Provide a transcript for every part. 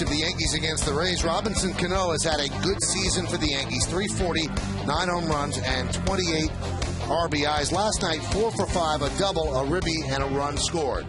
matchup, the Yankees against the Rays. Robinson Cano has had a good season for the Yankees. 340, 9 home runs, and 28 RBIs. Last night, 4 for 5, a double, a ribby, and a run scored.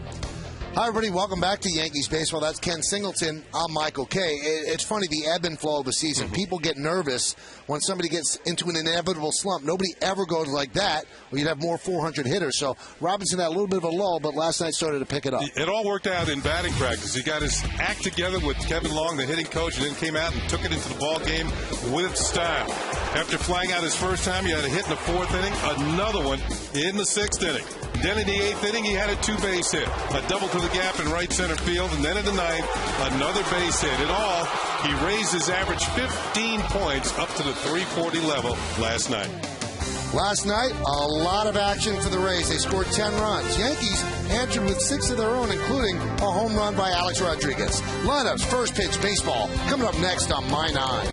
Hi, everybody. Welcome back to Yankees Baseball. That's Ken Singleton. I'm Michael Kay. It's funny, the ebb and flow of the season. People get nervous when somebody gets into an inevitable slump. Nobody ever goes like that, or you'd have more 400 hitters. So Robinson had a little bit of a lull, but last night started to pick it up. It all worked out in batting practice. He got his act together with Kevin Long, the hitting coach, and then came out and took it into the ball game with style. After flying out his first time, he had a hit in the 4th inning, another one in the 6th inning. Then in the 8th inning, he had a 2-base hit, a double to the gap in right center field, and then in the 9th, another base hit. In all, he raised his average 15 points up to the 340 level last night. Last night, a lot of action for the Rays. They scored 10 runs. Yankees answered with 6 of their own, including a home run by Alex Rodriguez. Lineups, first pitch baseball, coming up next on My 9.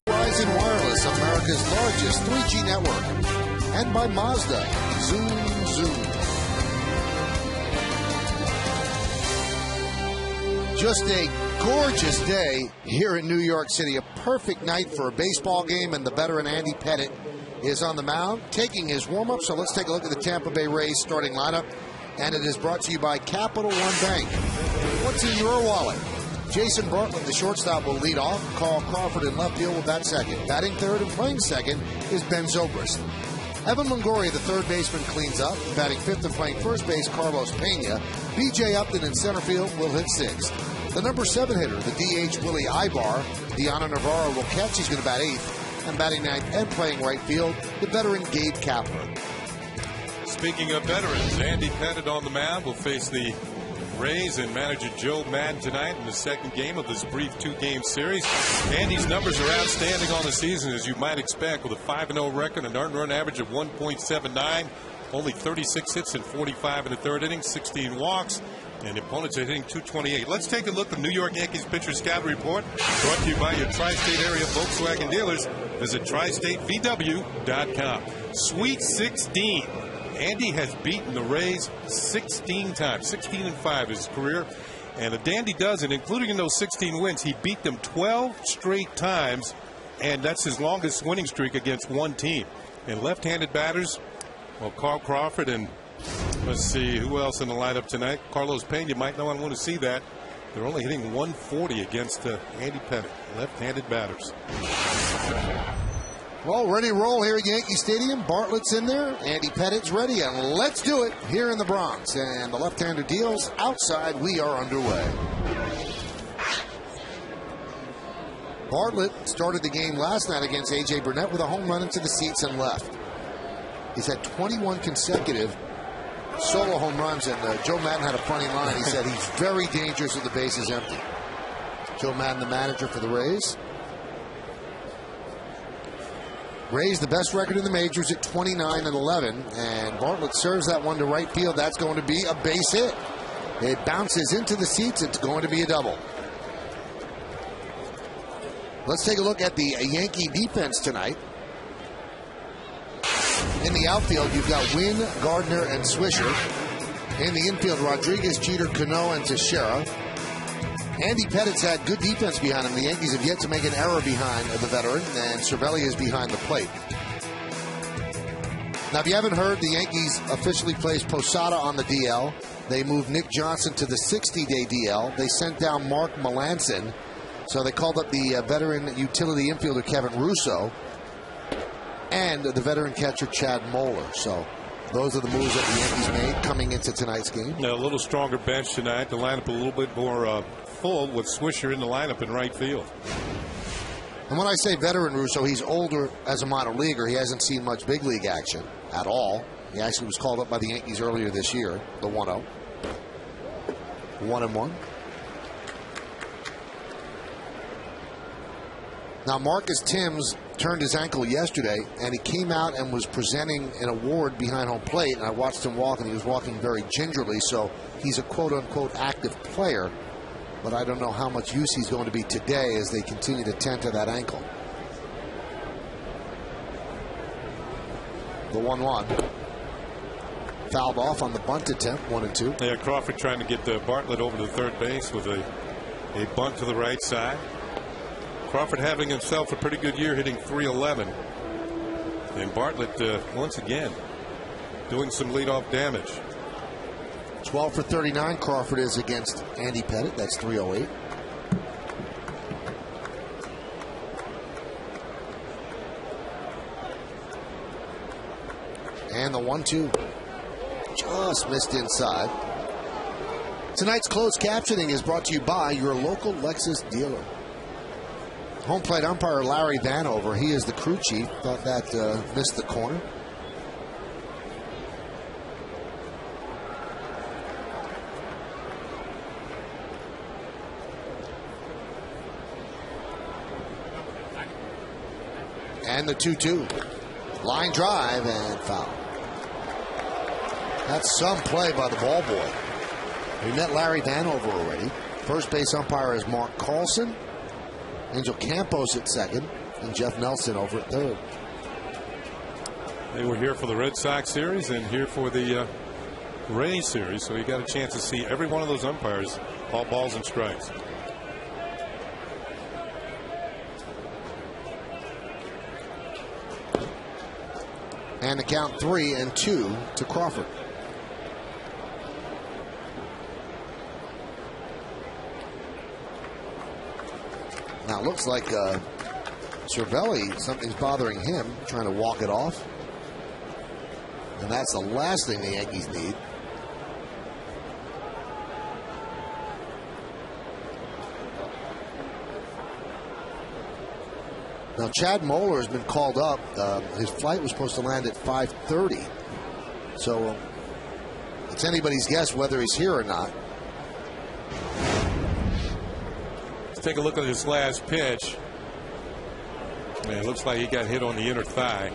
Verizon Wireless, America's largest 3G network, and by Mazda. Zoom, zoom. Just a gorgeous day here in New York City. A perfect night for a baseball game, and the veteran Andy Pettitte is on the mound taking his warm-up. So let's take a look at the Tampa Bay Rays starting lineup, and it is brought to you by Capital One Bank. What's in your wallet? Jason Bartlett, the shortstop, will lead off. Carl Crawford in left field will bat second. Batting third and playing second is Ben Zobrist. Evan Longoria, the third baseman, cleans up. Batting fifth and playing first base, Carlos Pena. B.J. Upton in center field will hit sixth. The number 7 hitter, the DH Willie Ibar. Deanna Navarro will catch. He's going to bat eighth. And batting ninth and playing right field, the veteran Gabe Kapler. Speaking of veterans, Andy Pettitte on the mound will face the Rays and manager Joe Madden tonight in the second game of this brief 2-game series. Andy's numbers are outstanding on the season, as you might expect, with a 5-0 record, an earned run average of 1.79, only 36 hits in 45 in the third inning, 16 walks, and the opponents are hitting 228. Let's take a look at the New York Yankees pitcher scout report, brought to you by your tri-state area Volkswagen dealers. Visit tristatevw.com. Sweet 16. Andy has beaten the Rays 16 times, 16-5 his career. And the dandy does it, including in those 16 wins. He beat them 12 straight times, and that's his longest winning streak against one team. And left-handed batters, well, Carl Crawford and let's see who else in the lineup tonight. Carlos Pena, you might not want to see that. They're only hitting 140 against Andy Pettitte, left-handed batters. Well, ready to roll here at Yankee Stadium. Bartlett's in there. Andy Pettitte's ready, and let's do it here in the Bronx. And the left-hander deals outside. We are underway. Bartlett started the game last night against A.J. Burnett with a home run into the seats and left. He's had 21 consecutive solo home runs, and Joe Madden had a funny line. He said he's very dangerous with the bases empty. Joe Madden, the manager for the Rays. Rays the best record in the majors at 29-11, and Bartlett serves that one to right field. That's going to be a base hit. It bounces into the seats. It's going to be a double. Let's take a look at the Yankee defense tonight. In the outfield, you've got Wynn, Gardner, and Swisher. In the infield, Rodriguez, Jeter, Cano, and Teixeira. Andy Pettit's had good defense behind him. The Yankees have yet to make an error behind the veteran, and Cervelli is behind the plate. Now, if you haven't heard, the Yankees officially placed Posada on the DL. They moved Nick Johnson to the 60-day DL. They sent down Mark Melanson. So they called up the veteran utility infielder Kevin Russo and the veteran catcher Chad Moeller. So those are the moves that the Yankees made coming into tonight's game. A little stronger bench tonight. The lineup a little bit more full with Swisher in the lineup in right field. And when I say veteran Russo, he's older as a minor leaguer. He hasn't seen much big league action at all. He actually was called up by the Yankees earlier this year, the 1-0. 1-1. Now, Marcus Timms turned his ankle yesterday, and he came out and was presenting an award behind home plate, and I watched him walk, and he was walking very gingerly, so he's a quote-unquote active player, but I don't know how much use he's going to be today as they continue to tend to that ankle. The 1-1. Fouled off on the bunt attempt, 1-2. Yeah, Crawford trying to get Bartlett over to third base with a bunt to the right side. Crawford having himself a pretty good year, hitting .311. And Bartlett, once again, doing some leadoff damage. 12 for 39 Crawford is against Andy Pettit. That's .308. And the 1-2. Just missed inside. Tonight's closed captioning is brought to you by your local Lexus dealer. Home plate umpire Larry Vanover, he is the crew chief. Thought that missed the corner. And the 2-2. Line drive and foul. That's some play by the ball boy. We met Larry Vanover already. First base umpire is Mark Carlson. Angel Campos at second. And Jeff Nelson over at third. They were here for the Red Sox series and here for the Rays series. So you got a chance to see every one of those umpires call balls and strikes. And the count 3-2 to Crawford. Now it looks like Cervelli, something's bothering him, trying to walk it off. And that's the last thing the Yankees need. Now Chad Moeller has been called up. His flight was supposed to land at 5:30. So it's anybody's guess whether he's here or not. Let's take a look at his last pitch. Man, it looks like he got hit on the inner thigh.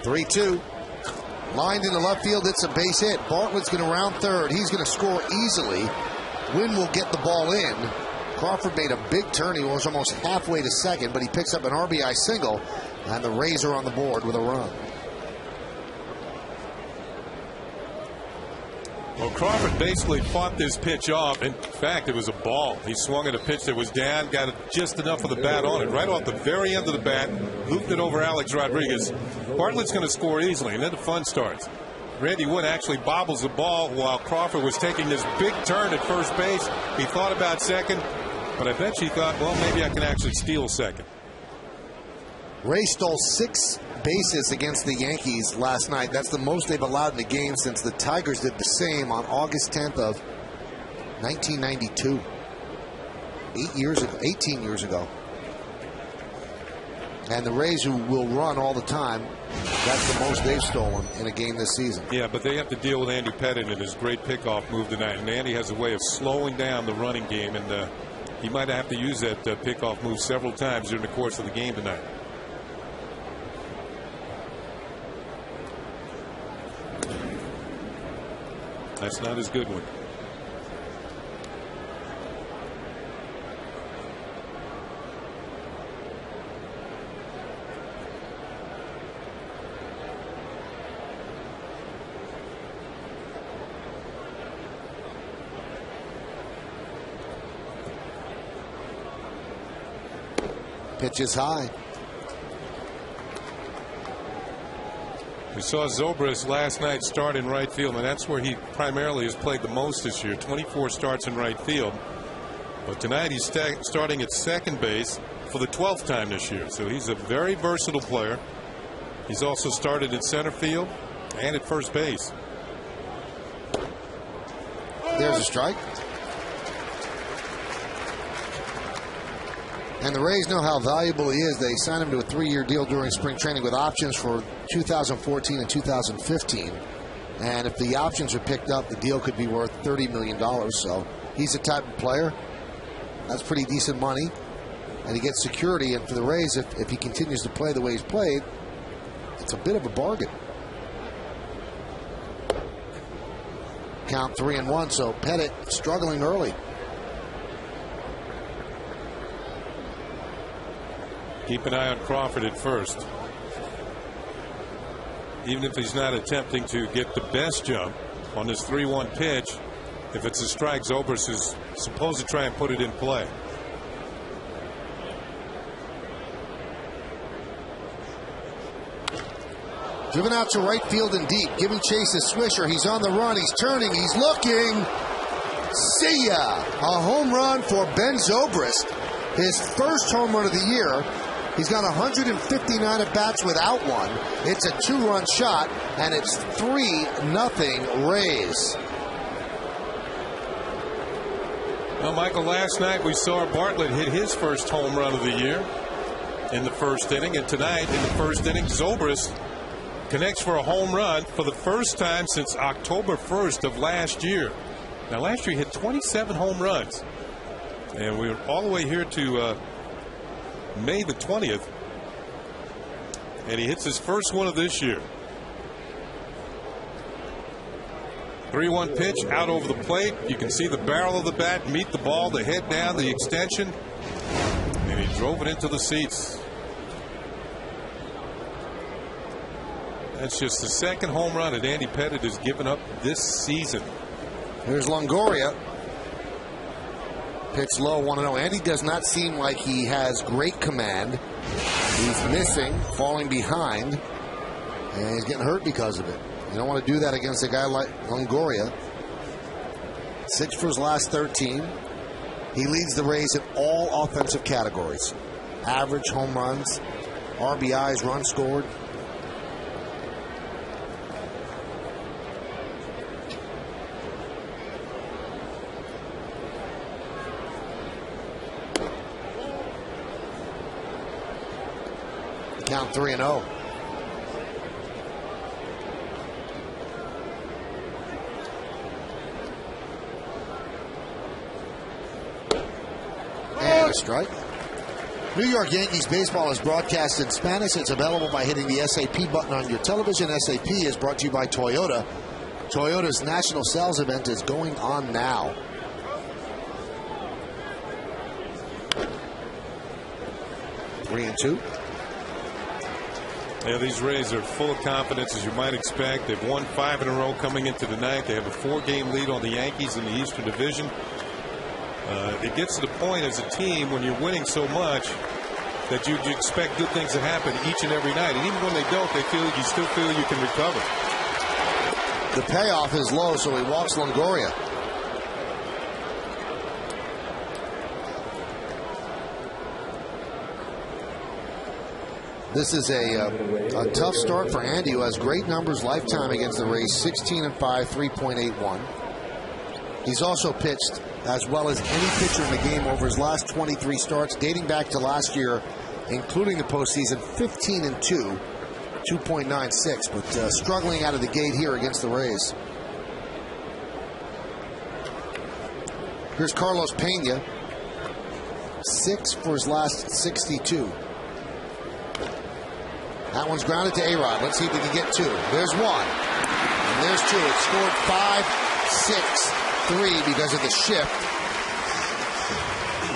(3-2). Lined into left field. It's a base hit. Bartlett's going to round third. He's going to score easily. Wynn will get the ball in. Crawford made a big turn. He was almost halfway to second, but he picks up an RBI single, and the Rays are on the board with a run. Well, Crawford basically fought this pitch off. In fact, it was a ball. He swung at a pitch that was down, got just enough of the bat on it. Right off the very end of the bat, looped it over Alex Rodriguez. Bartlett's going to score easily, and then the fun starts. Randy Wood actually bobbles the ball while Crawford was taking this big turn at first base. He thought about second, but I bet he thought, well, maybe I can actually steal second. Ray stole 6 bases against the Yankees last night. That's the most they've allowed in a game since the Tigers did the same on August 10th of 1992. 18 years ago. And the Rays, who will run all the time, that's the most they've stolen in a game this season. Yeah, but they have to deal with Andy Pettit and his great pickoff move tonight. And Andy has a way of slowing down the running game, and he might have to use that pickoff move several times during the course of the game tonight. That's not his good one. Pitch is high. We saw Zobrist last night start in right field, and that's where he primarily has played the most this year. 24 starts in right field. But tonight he's starting at second base for the 12th time this year. So he's a very versatile player. He's also started at center field and at first base. There's a strike. And the Rays know how valuable he is. They signed him to a 3-year deal during spring training with options for 2014 and 2015. And if the options are picked up, the deal could be worth $30 million. So he's the type of player. That's pretty decent money. And he gets security. And for the Rays, if he continues to play the way he's played, it's a bit of a bargain. Count 3-1. So Pettit struggling early. Keep an eye on Crawford at first. Even if he's not attempting to get the best jump on this 3-1 pitch, if it's a strike, Zobrist is supposed to try and put it in play. Driven out to right field and deep, giving chase to Swisher. He's on the run. He's turning. He's looking. See ya! A home run for Ben Zobrist. His first home run of the year. He's got 159 at-bats without one. It's a 2-run shot, and it's 3-0 Rays. Well, Michael, last night we saw Bartlett hit his first home run of the year in the first inning. And tonight, in the first inning, Zobrist connects for a home run for the first time since October 1st of last year. Now, last year he hit 27 home runs. And we're all the way here to May the 20th, and he hits his first one of this year. 3-1 pitch out over the plate. You can see the barrel of the bat meet the ball, the head down, the extension, and he drove it into the seats. That's just the second home run that Andy Pettit has given up this season. Here's Longoria. Pitch low, 1-0. Andy does not seem like he has great command. He's missing, falling behind, and he's getting hurt because of it. You don't want to do that against a guy like Longoria. 6 for his last 13. He leads the Rays in all offensive categories. Average, home runs, RBIs, runs scored. Count 3-0. And a strike. New York Yankees baseball is broadcast in Spanish. It's available by hitting the SAP button on your television. SAP is brought to you by Toyota. Toyota's national sales event is going on now. Three and two. Yeah, these Rays are full of confidence, as you might expect. They've won 5 in a row coming into the night. They have a 4-game lead on the Yankees in the Eastern Division. It gets to the point as a team when you're winning so much that you expect good things to happen each and every night. And even when they don't, you still feel you can recover. The payoff is low, so he walks Longoria. This is a tough start for Andy, who has great numbers lifetime against the Rays, 16-5, 3.81. He's also pitched as well as any pitcher in the game over his last 23 starts, dating back to last year, including the postseason, 15-2, 2.96, but struggling out of the gate here against the Rays. Here's Carlos Pena, 6 for his last 62. That one's grounded to A-Rod. Let's see if we can get 2. There's 1. And there's 2. It scored 5-6-3 because of the shift,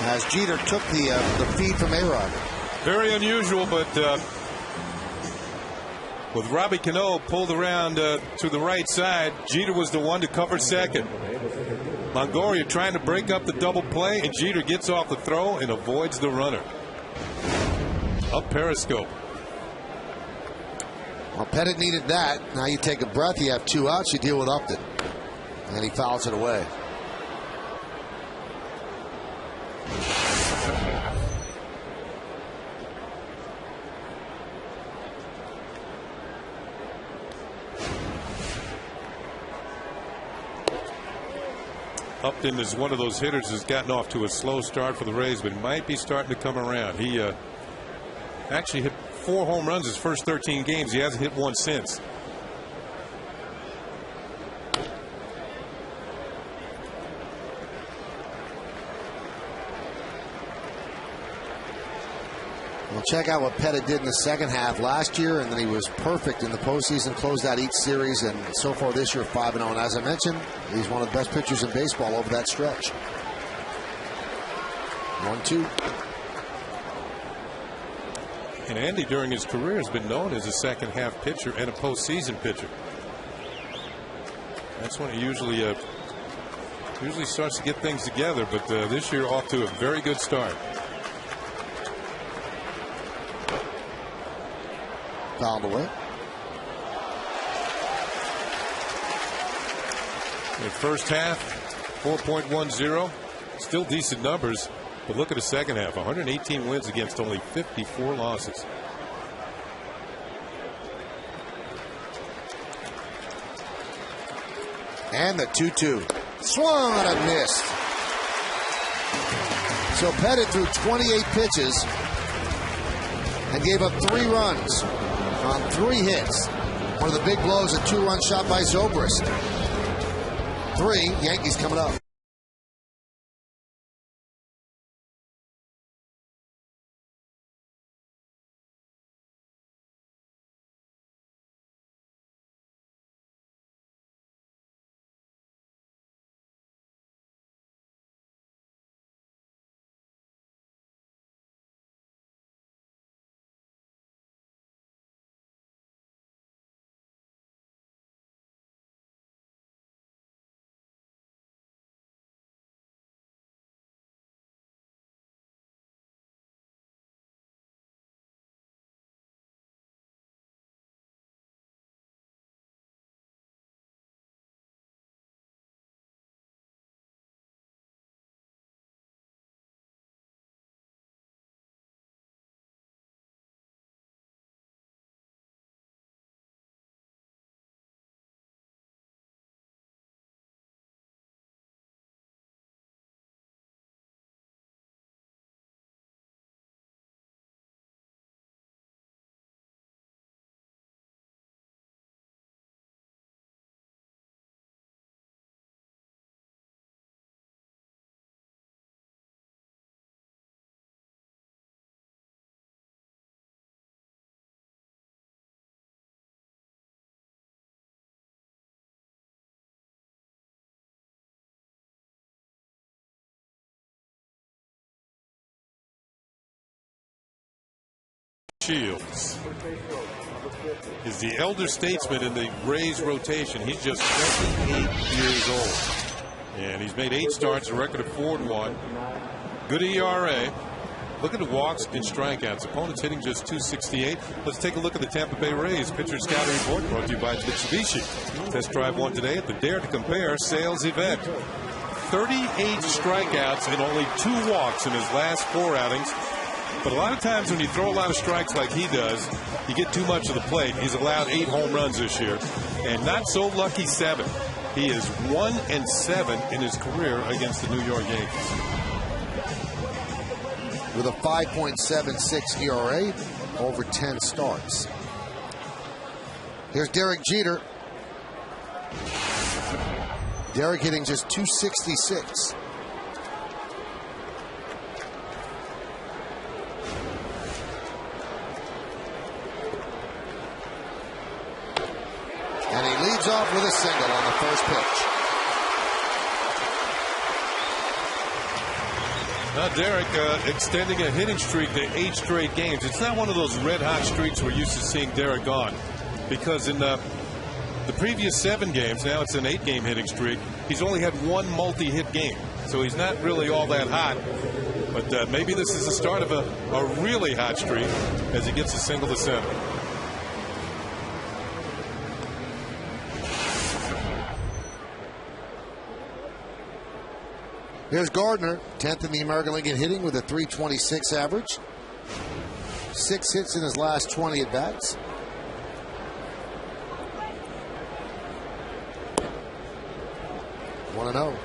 as Jeter took the feed from A-Rod. Very unusual, but with Robbie Cano pulled around to the right side, Jeter was the one to cover second. Longoria trying to break up the double play, and Jeter gets off the throw and avoids the runner. up Periscope. Well, Pettit needed that. Now you take a breath. You have 2 outs. You deal with Upton. And he fouls it away. Upton is one of those hitters who's gotten off to a slow start for the Rays, but might be starting to come around. He actually hit 4 home runs his first 13 games. He hasn't hit one since. Well, check out what Pettit did in the second half last year, and then he was perfect in the postseason, closed out each series, and so far this year 5-0. And as I mentioned, he's one of the best pitchers in baseball over that stretch. 1-2. And Andy, during his career, has been known as a second half pitcher and a postseason pitcher. That's when he usually starts to get things together, but this year off to a very good start. Fouled away. In the first half, 4.10. Still decent numbers, but look at the second half. 118 wins against only 54 losses. And the 2-2. Swung and missed. So Pettit threw 28 pitches and gave up 3 runs on 3 hits. One of the big blows, a 2-run shot by Zobrist. 3, Yankees coming up. Shields is the elder statesman in the Rays rotation. He's just 28 years old, and he's made 8 starts, a record of 4-1. Good ERA. Look at the walks and strikeouts. Opponents hitting just .268. Let's take a look at the Tampa Bay Rays pitcher scouting report, brought to you by Mitsubishi. Test drive one today at the Dare to Compare sales event. 38 strikeouts and only 2 walks in his last 4 outings. But a lot of times when you throw a lot of strikes like he does, you get too much of the plate. He's allowed 8 home runs this year, and not so lucky 7. He is 1-7 in his career against the New York Yankees. With a 5.76 ERA over 10 starts. Here's Derek Jeter. Derek hitting just .266. And he leads off with a single on the first pitch. Now Derek extending a hitting streak to 8 straight games. It's not one of those red-hot streaks we're used to seeing Derek on, because in the previous 7 games, now it's an 8-game hitting streak, he's only had 1 multi-hit game. So he's not really all that hot. But maybe this is the start of a really hot streak as he gets a single to center. Here's Gardner, 10th in the American League in hitting with a .326 average. 6 hits in his last 20 at-bats. One and 0.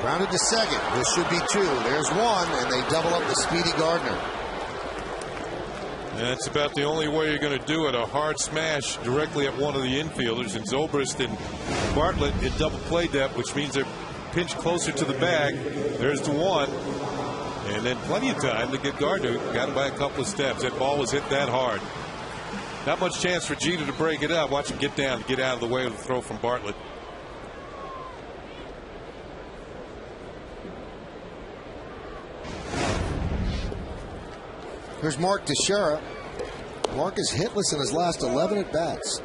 Grounded to second. This should be 2. There's 1, and they double up the speedy Gardner. That's about the only way you're going to do it. A hard smash directly at one of the infielders. And Zobrist and Bartlett in double play depth, which means they're pinched closer to the bag. There's the 1. And then plenty of time to get Gardner. Got him by a couple of steps. That ball was hit that hard. Not much chance for Jeter to break it up. Watch him get down, get out of the way of the throw from Bartlett. Here's Mark Teixeira. Mark is hitless in his last 11 at-bats.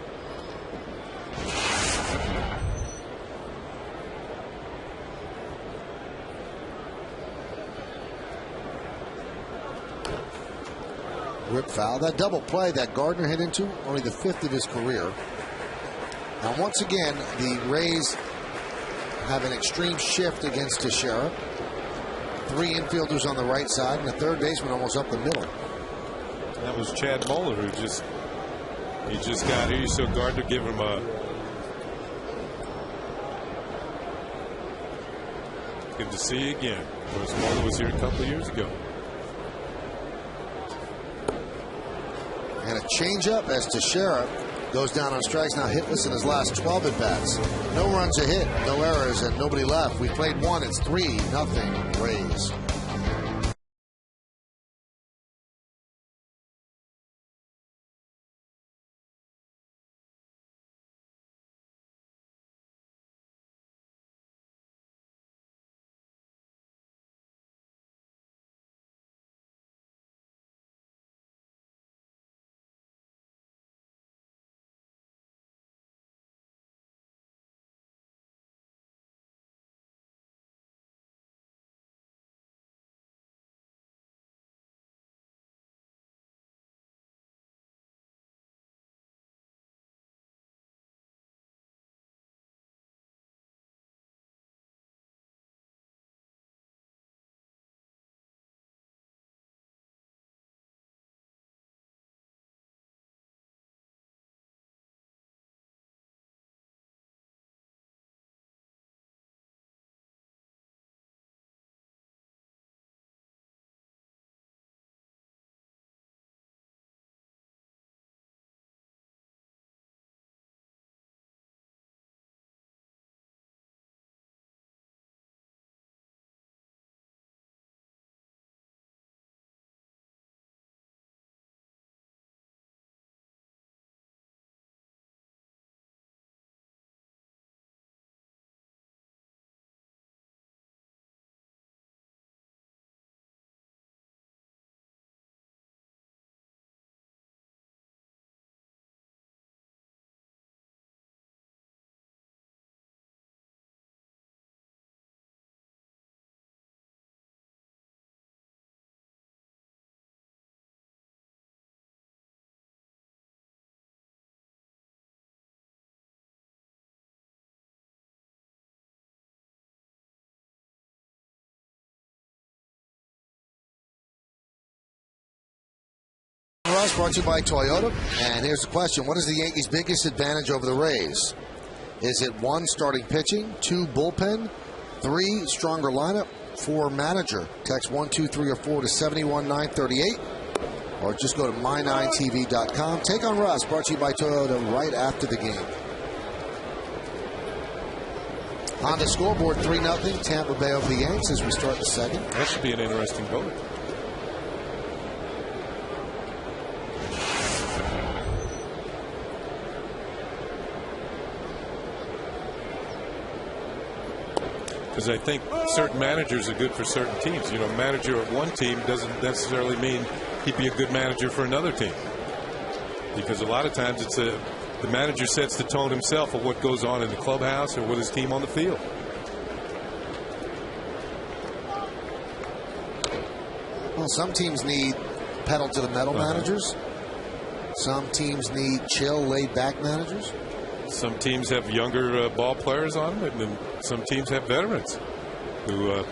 Rip foul. That double play that Gardner hit into, only the 5th of his career. Now, once again, the Rays have an extreme shift against Teixeira. 3 infielders on the right side and a third baseman almost up the middle. That was Chad Muller who just got here. So Gardner give him a good to see you again. Of course, Muller was here a couple of years ago. And a changeup as Teixeira goes down on strikes, now hitless in his last 12 at bats. No runs a hit, no errors, and nobody left. We played 1. It's 3-0 Rays. Rush brought to you by Toyota. And here's the question. What is the Yankees' biggest advantage over the Rays? Is it 1, starting pitching, 2, bullpen, 3, stronger lineup, 4, manager? Text 1, 2, 3, or 4 to 71938. Or just go to my9tv.com. Take on Russ, brought to you by Toyota right after the game. On the scoreboard, 3-0 Tampa Bay over the Yanks as we start the second. That should be an interesting vote. Because I think certain managers are good for certain teams. You know, a manager of one team doesn't necessarily mean he'd be a good manager for another team. Because a lot of times it's the manager sets the tone himself of what goes on in the clubhouse or with his team on the field. Well, some teams need pedal to the metal managers. Some teams need chill, laid back managers. Some teams have younger ball players on them, and then some teams have veterans who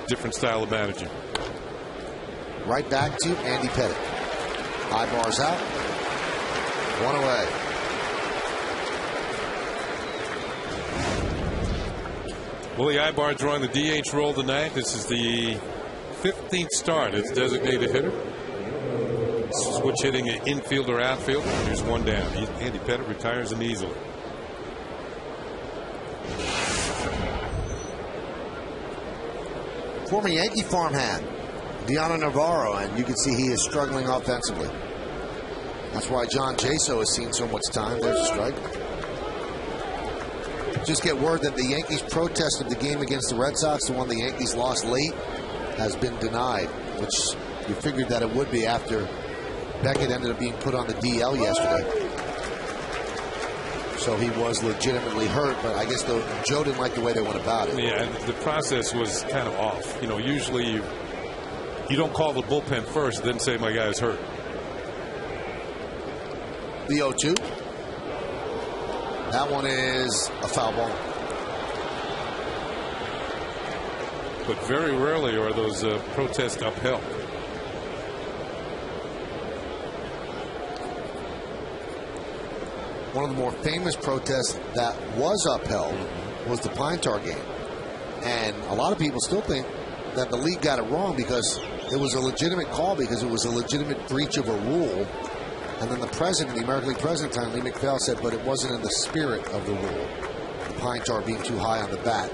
different style of managing. Right back to Andy Pettitte. High bars out. One away. Willie Ibar drawing the DH role tonight. This is the 15th start as designated hitter. Switch hitting an infield or outfield. Here's one down. Andy Pettitte retires him easily. Former Yankee farmhand, Deanna Navarro, and you can see he is struggling offensively. That's why John Jaso has seen so much time. There's a strike. Just get word that the Yankees' protest of the game against the Red Sox, the one the Yankees lost late, has been denied, which you figured that it would be after Beckett ended up being put on the DL yesterday. So he was legitimately hurt, but I guess Joe didn't like the way they went about it. Yeah, the process was kind of off. You know, usually you don't call the bullpen first, then say my guy's hurt. The 0-2. That one is a foul ball. But very rarely are those protests upheld. One of the more famous protests that was upheld was the Pine Tar game. And a lot of people still think that the league got it wrong because it was a legitimate call, because it was a legitimate breach of a rule. And then the president, the American League president at the time, Lee McPhail, said, but it wasn't in the spirit of the rule. The Pine Tar being too high on the bat.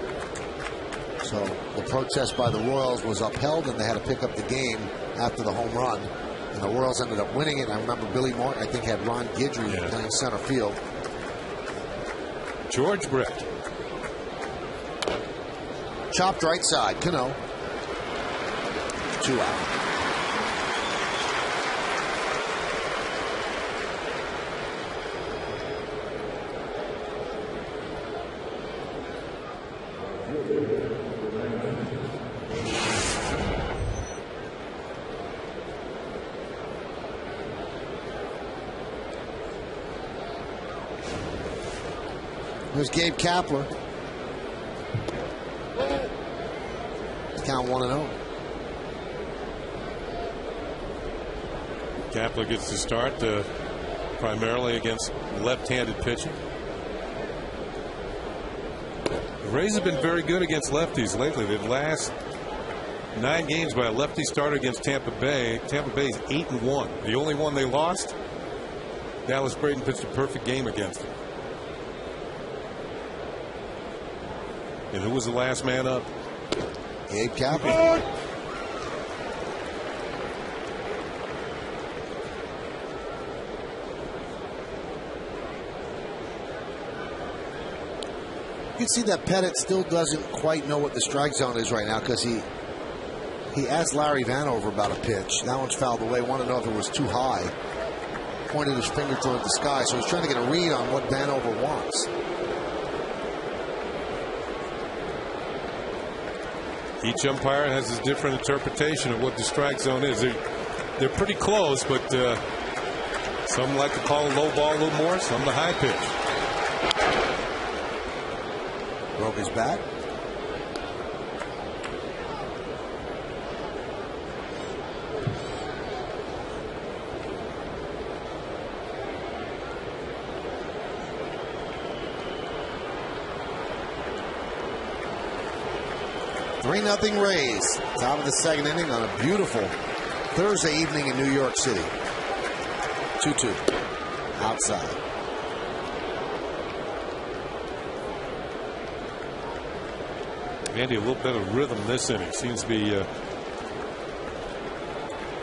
So the protest by the Royals was upheld, and they had to pick up the game after the home run. And the Royals ended up winning it. I remember Billy Martin, I think, had Ron Guidry playing center field. George Brett. Chopped right side. Cano. 2 out. Here's Gabe Kapler. Count 1-0. Kapler gets to start primarily against left-handed pitching. The Rays have been very good against lefties lately. The last 9 games by a lefty starter against Tampa Bay. Tampa Bay's 8-1. The only one they lost, Dallas Braden pitched a perfect game against him. And who was the last man up? Gabe Kapler. You can see that Pettitte still doesn't quite know what the strike zone is right now, because he asked Larry Vanover about a pitch. That one's fouled away. Wanted to know if it was too high. Pointed his finger toward the sky, so he's trying to get a read on what Vanover wants. Each umpire has a different interpretation of what the strike zone is. They're pretty close, but some like to call a low ball a little more, some the high pitch. Broke his bat. Nothing Rays. Top of the second inning on a beautiful Thursday evening in New York City. 2-2. Outside. Andy, a little bit of rhythm this inning. Seems to be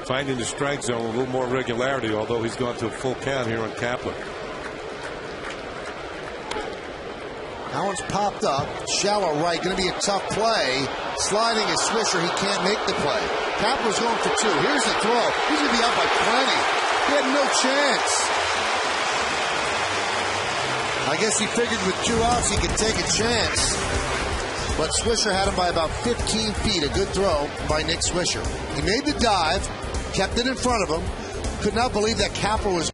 finding the strike zone a little more regularity, although he's gone to a full count here on Kapler. That one's popped up. Shallow right. Going to be a tough play. Sliding is Swisher. He can't make the play. Kapler's going for 2. Here's the throw. He's going to be up by plenty. He had no chance. I guess he figured with 2 outs he could take a chance. But Swisher had him by about 15 feet. A good throw by Nick Swisher. He made the dive. Kept it in front of him. Could not believe that Kapler was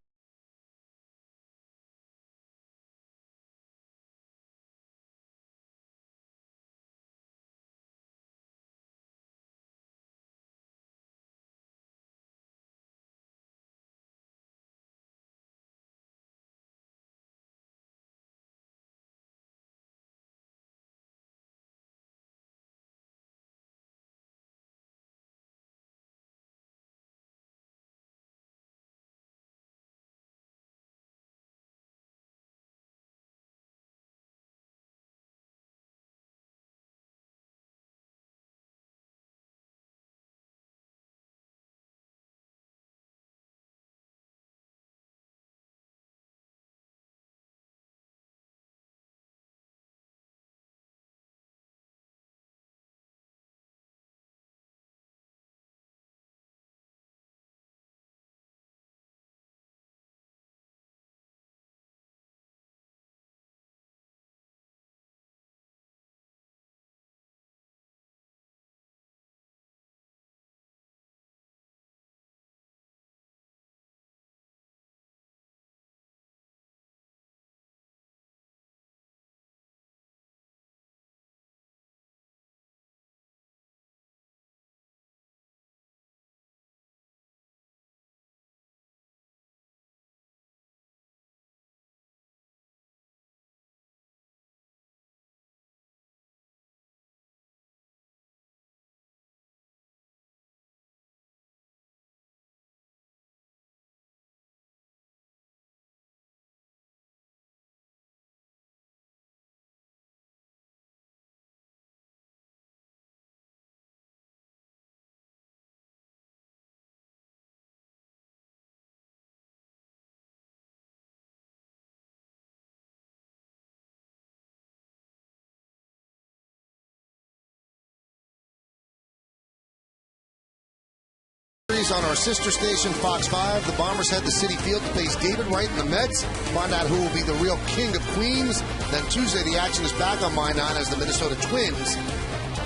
on our sister station, Fox 5. The Bombers head to Citi Field to face David Wright and the Mets. Find out who will be the real king of Queens. Then Tuesday, the action is back on My 9 as the Minnesota Twins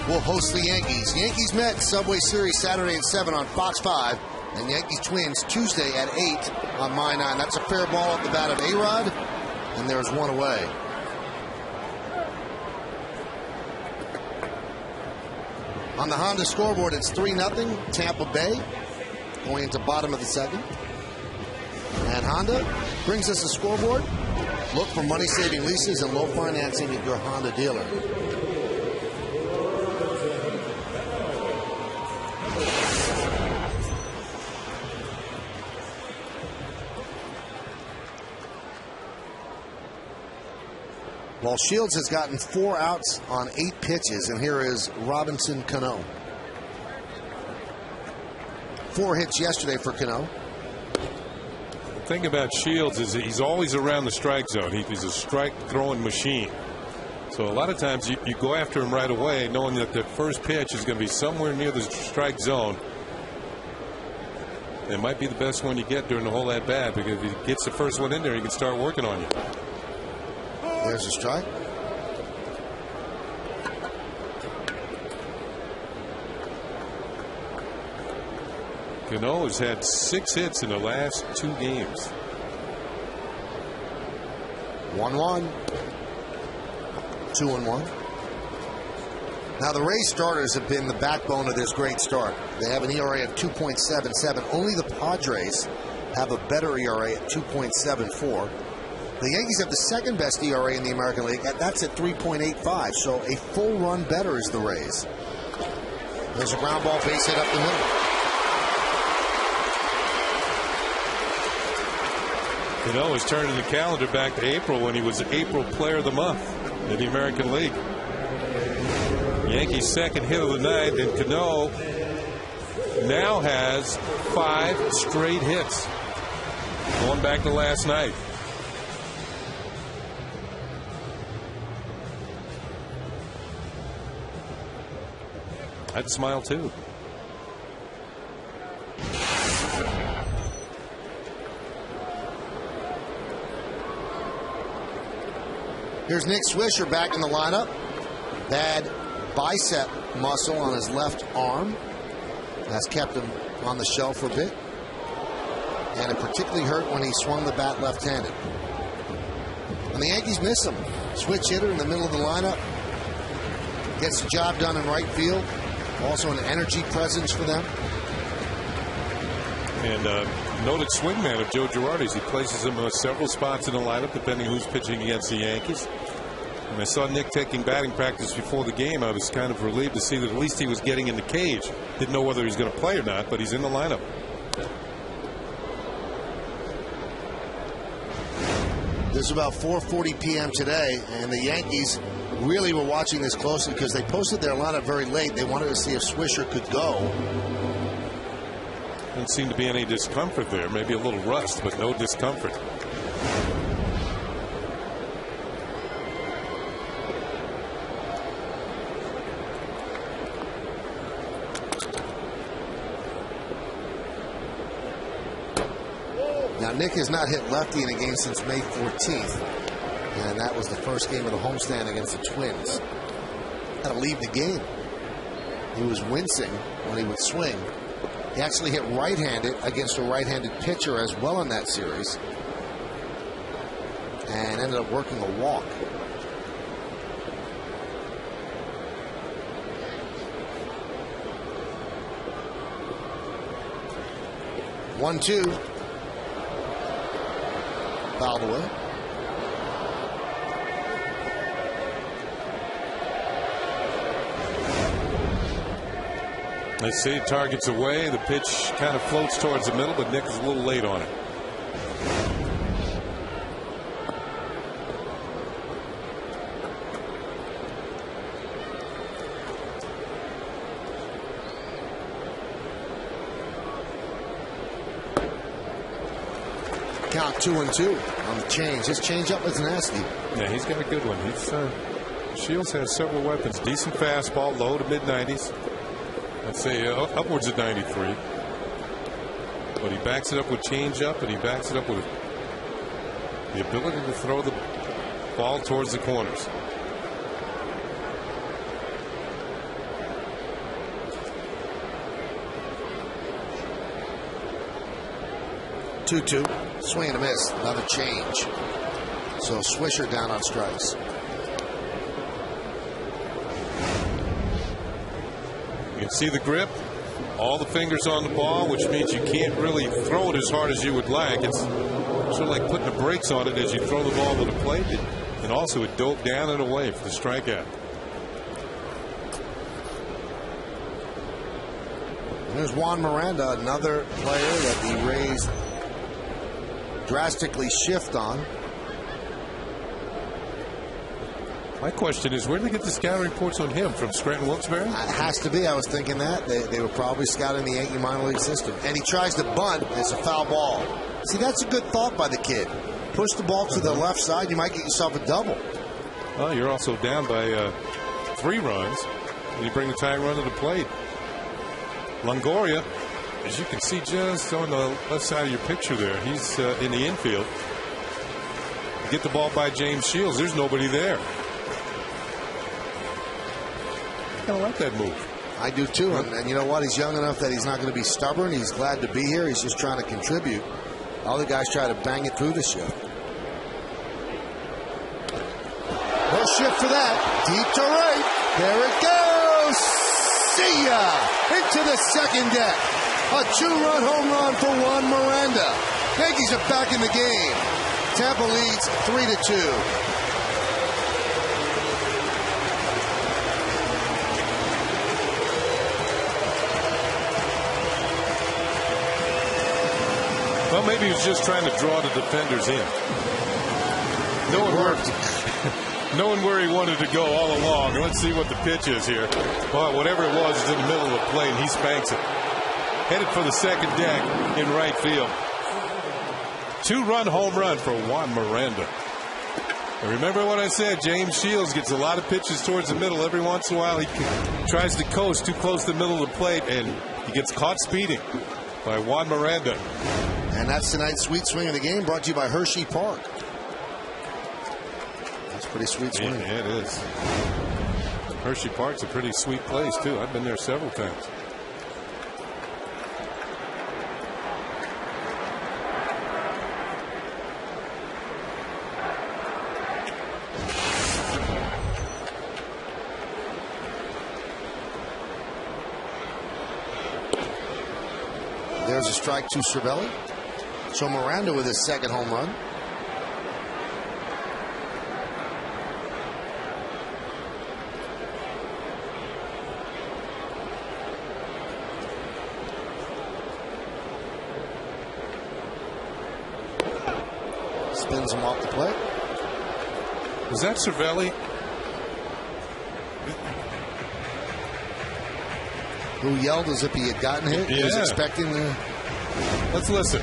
will host the Yankees. Yankees-Mets Subway Series Saturday at 7 on Fox 5. And Yankees-Twins Tuesday at 8 on My 9. That's a fair ball at the bat of A-Rod. And there's one away. On the Honda scoreboard, it's 3-0 Tampa Bay. Going into bottom of the second. And Honda brings us a scoreboard. Look for money-saving leases and low financing at your Honda dealer. Well, Shields has gotten 4 outs on 8 pitches, and here is Robinson Cano. 4 hits yesterday for Cano. The thing about Shields is he's always around the strike zone. He's a strike-throwing machine. So a lot of times you go after him right away, knowing that the first pitch is going to be somewhere near the strike zone. It might be the best one you get during the whole at-bat, because if he gets the first one in there, he can start working on you. There's a strike. Cano has had 6 hits in the last 2 games. 1-1. 2-1. Now the Rays starters have been the backbone of this great start. They have an ERA of 2.77. Only the Padres have a better ERA at 2.74. The Yankees have the second best ERA in the American League. That's at 3.85. So a full run better is the Rays. There's a ground ball base hit up the middle. Cano is turning the calendar back to April when he was April Player of the Month in the American League. Yankees' second hit of the night, and Cano now has 5 straight hits going back to last night. I'd smile too. Here's Nick Swisher back in the lineup. Bad bicep muscle on his left arm. That's kept him on the shelf for a bit. And it particularly hurt when he swung the bat left-handed. And the Yankees miss him. Switch hitter in the middle of the lineup. Gets the job done in right field. Also an energy presence for them. And noted swingman of Joe Girardi's. He places him in several spots in the lineup depending who's pitching against the Yankees. When I saw Nick taking batting practice before the game, I was kind of relieved to see that at least he was getting in the cage. Didn't know whether he was going to play or not, but he's in the lineup. This is about 4:40 p.m. today, and the Yankees really were watching this closely because they posted their lineup very late. They wanted to see if Swisher could go. Didn't seem to be any discomfort there. Maybe a little rust, but no discomfort. Now, Nick has not hit lefty in a game since May 14th, and that was the first game of the homestand against the Twins. Had to leave the game. He was wincing when he would swing. He actually hit right-handed against a right-handed pitcher as well in that series, and ended up working a walk. One-two. Fouled away. Let's see, targets away. The pitch kind of floats towards the middle, but Nick is a little late on it. Count 2-2 on the change. His changeup is nasty. Yeah, he's got a good one. Shields has several weapons. Decent fastball, low to mid-90s. I'd say upwards of 93. But he backs it up with changeup, and he backs it up with the ability to throw the ball towards the corners. Two. Swing and a miss. Another change. So Swisher down on strikes. You can see the grip, all the fingers on the ball, which means you can't really throw it as hard as you would like. It's sort of like putting the brakes on it as you throw the ball to the plate. And also it dove down and away for the strikeout. There's Juan Miranda, another player that the Rays drastically shift on. My question is, where did they get the scouting reports on him? From Scranton Wilkes-Barre? It has to be. I was thinking that. They were probably scouting the Yankee minor league system. And he tries to bunt. It's a foul ball. See, that's a good thought by the kid. Push the ball to the left side. You might get yourself a double. Well, you're also down by 3 runs. And you bring the tying run to the plate. Longoria, as you can see just on the left side of your picture there, he's in the infield. Get the ball by James Shields. There's nobody there. I kind of like that move. I do too. And you know what? He's young enough that he's not going to be stubborn. He's glad to be here. He's just trying to contribute. Other guys try to bang it through the shift. No shift for that. Deep to right. There it goes. See ya. Into the second deck. A 2-run home run for Juan Miranda. Yankees are back in the game. Tampa leads 3-2. Well, maybe he was just trying to draw the defenders in. Knowing where he wanted to go all along. Let's see what the pitch is here. Well, whatever it was is in the middle of the plate, and he spanks it. Headed for the second deck in right field. 2-run home run for Juan Miranda. Remember what I said, James Shields gets a lot of pitches towards the middle. Every once in a while he tries to coast too close to the middle of the plate, and he gets caught speeding by Juan Miranda. And that's tonight's sweet swing of the game, brought to you by Hershey Park. That's a pretty sweet swing. Yeah, it is. Hershey Park's a pretty sweet place, too. I've been there several times. There's a strike to Cervelli. So Miranda with his second home run. Spins him off the plate. Was that Cervelli? Who yelled as if he had gotten hit? Yeah. He was expecting the... Let's listen.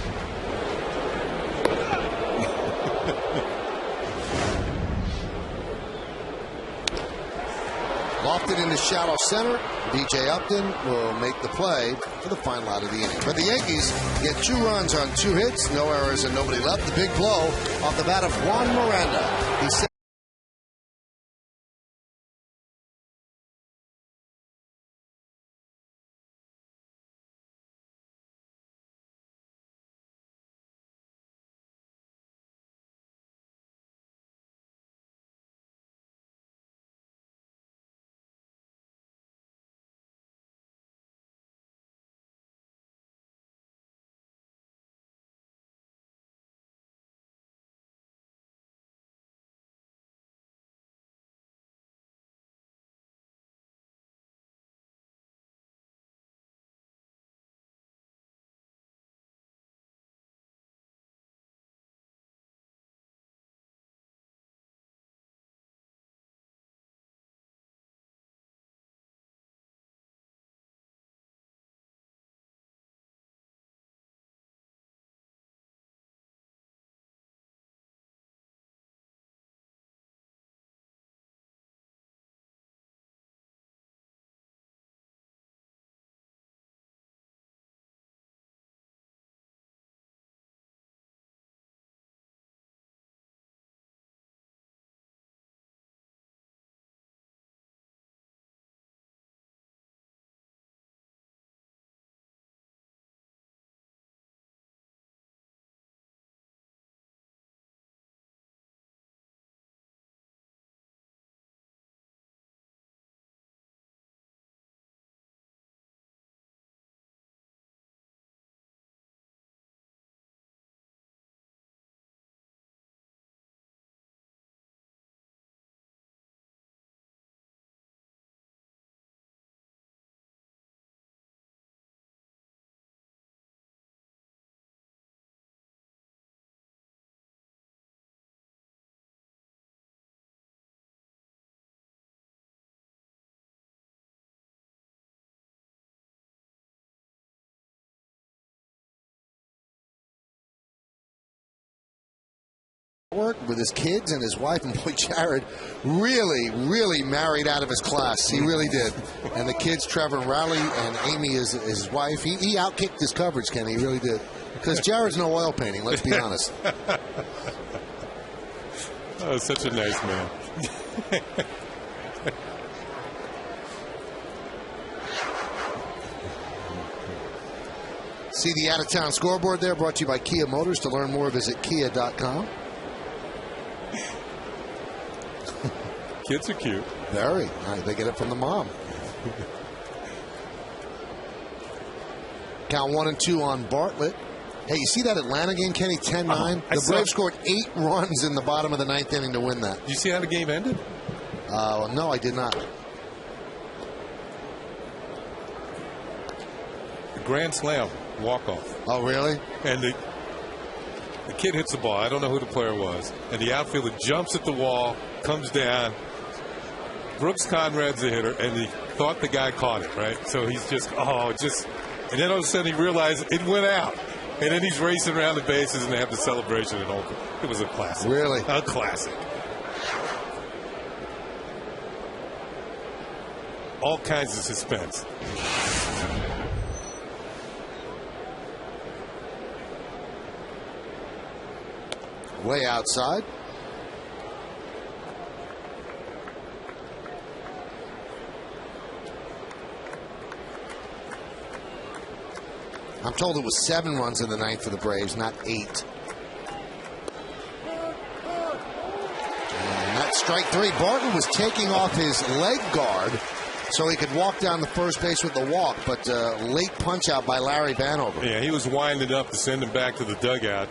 Lofted into shallow center. DJ Upton will make the play for the final out of the inning. But the Yankees get 2 runs on 2 hits, no errors, and nobody left. The big blow off the bat of Juan Miranda. He said work with his kids and his wife, and boy, Jared really married out of his class. He really did. And the kids, Trevor and Riley, and Amy is his wife. He outkicked his coverage, Kenny. He really did. Because Jared's no oil painting, let's be honest. Oh, such a nice man. See the out-of-town scoreboard there, brought to you by Kia Motors. To learn more, visit kia.com. Kids are cute. Very. They get it from the mom. Count 1-2 on Bartlett. Hey, you see that Atlanta game, Kenny? 10-9. The Braves scored 8 runs in the bottom of the 9th inning to win that. Did you see how the game ended? No, I did not. The grand slam walk-off. Oh, really? And the kid hits the ball. I don't know who the player was. And the outfielder jumps at the wall, comes down. Brooks Conrad's the hitter, and he thought the guy caught it, right? So he's just. And then all of a sudden he realized it went out. And then he's racing around the bases, and they have the celebration at Oakland. It was a classic. Really? A classic. all kinds of suspense. Way outside. I'm told it was 7 runs in the ninth for the Braves, not 8. And that's strike 3. Barton was taking off his leg guard so he could walk down the first base with the walk, but late punch out by Larry Vanover. Yeah, he was winding up to send him back to the dugout.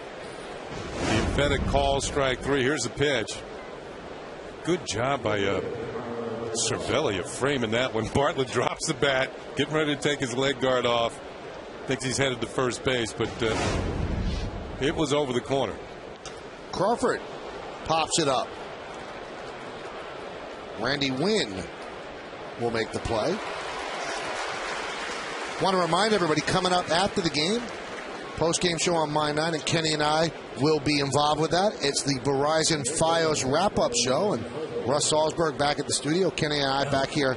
The emphatic call, strike 3. Here's the pitch. Good job by Cervelli of framing that one. Bartlett drops the bat, getting ready to take his leg guard off. Thinks he's headed to first base, but it was over the corner. Crawford pops it up. Randy Wynn will make the play. Want to remind everybody, coming up after the game, post-game show on My 9, and Kenny and I will be involved with that. It's the Verizon Fios wrap-up show, and Russ Salzberg back at the studio. Kenny and I back here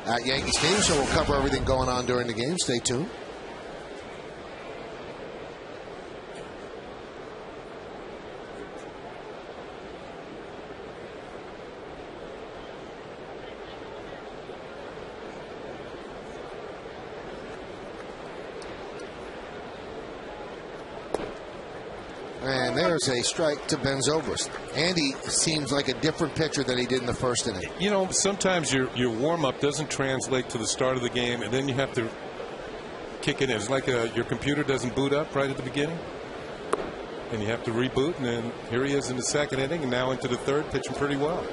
at Yankee Stadium, so we'll cover everything going on during the game. Stay tuned. And there's a strike to Ben Zobrist. Andy seems like a different pitcher than he did in the first inning. You know, sometimes your warm-up doesn't translate to the start of the game, and then you have to kick it in. It's like your computer doesn't boot up right at the beginning, and you have to reboot, and then here he is in the second inning, and now into the third, pitching pretty well.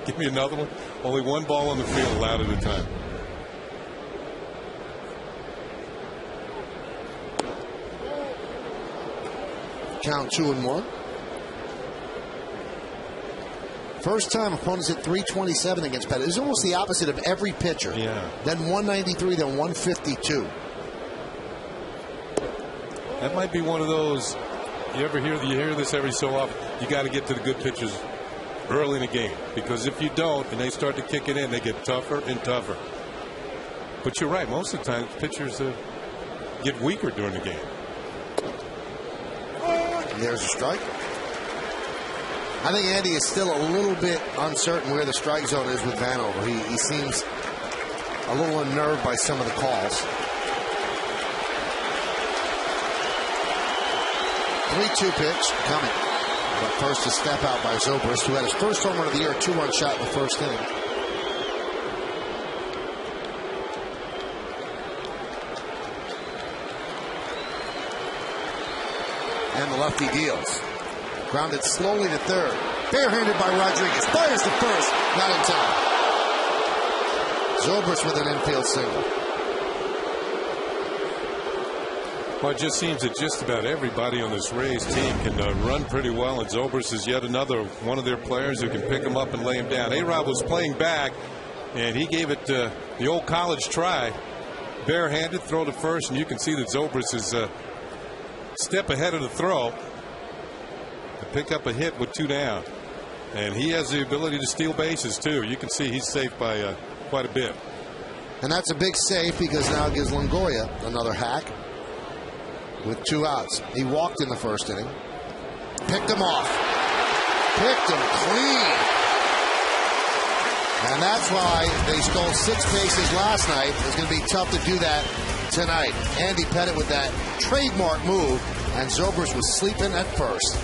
Give me another one. Only one ball on the field allowed at a time. Count 2-1. First time opponents hit 327 against Pettit. It's almost the opposite of every pitcher. Yeah. Then 193, then 152. That might be one of those. You hear this every so often. You got to get to the good pitchers early in the game, because if you don't and they start to kick it in, they get tougher and tougher. But you're right, most of the time pitchers get weaker during the game. There's a strike. I think Andy is still a little bit uncertain where the strike zone is with Vanover. He seems a little unnerved by some of the calls. 3-2 pitch coming. But first a step out by Zobrist, who had his first home run of the year, a 2-run shot in the first inning. And the lefty deals. Grounded slowly to third. Barehanded by Rodriguez. Fires to first. Not in time. Zobrist with an infield single. Well, it just seems that just about everybody on this Rays team can run pretty well, and Zobrist is yet another one of their players who can pick him up and lay him down. A-Rod was playing back, and he gave it the old college try. Barehanded, throw to first, and you can see that Zobrist is a step ahead of the throw to pick up a hit with 2 down. And he has the ability to steal bases, too. You can see he's safe by quite a bit. And that's a big save, because now it gives Longoria another hack. With 2 outs. He walked in the first inning. Picked him off. Picked him clean. And that's why they stole 6 bases last night. It's going to be tough to do that tonight. Andy Pettit with that trademark move. And Zobrist was sleeping at first.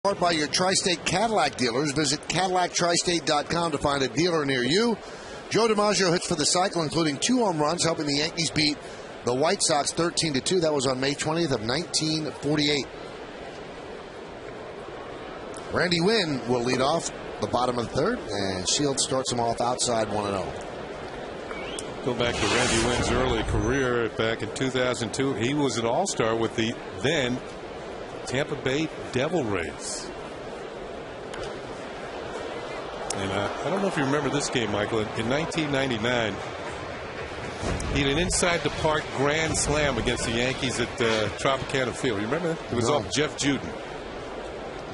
By your Tri-State Cadillac dealers. Visit CadillacTristate.com to find a dealer near you. Joe DiMaggio hits for the cycle, including 2 home runs, helping the Yankees beat the White Sox 13-2. That was on May 20th of 1948. Randy Wynn will lead off the bottom of the third, and Shields starts him off outside 1-0. Go back to Randy Wynn's early career back in 2002. He was an all-star with the then Tampa Bay Devil Rays. And I don't know if you remember this game, Michael. In 1999, he had an inside-the-park grand slam against the Yankees at Tropicana Field. You remember that? It was off Jeff Juden.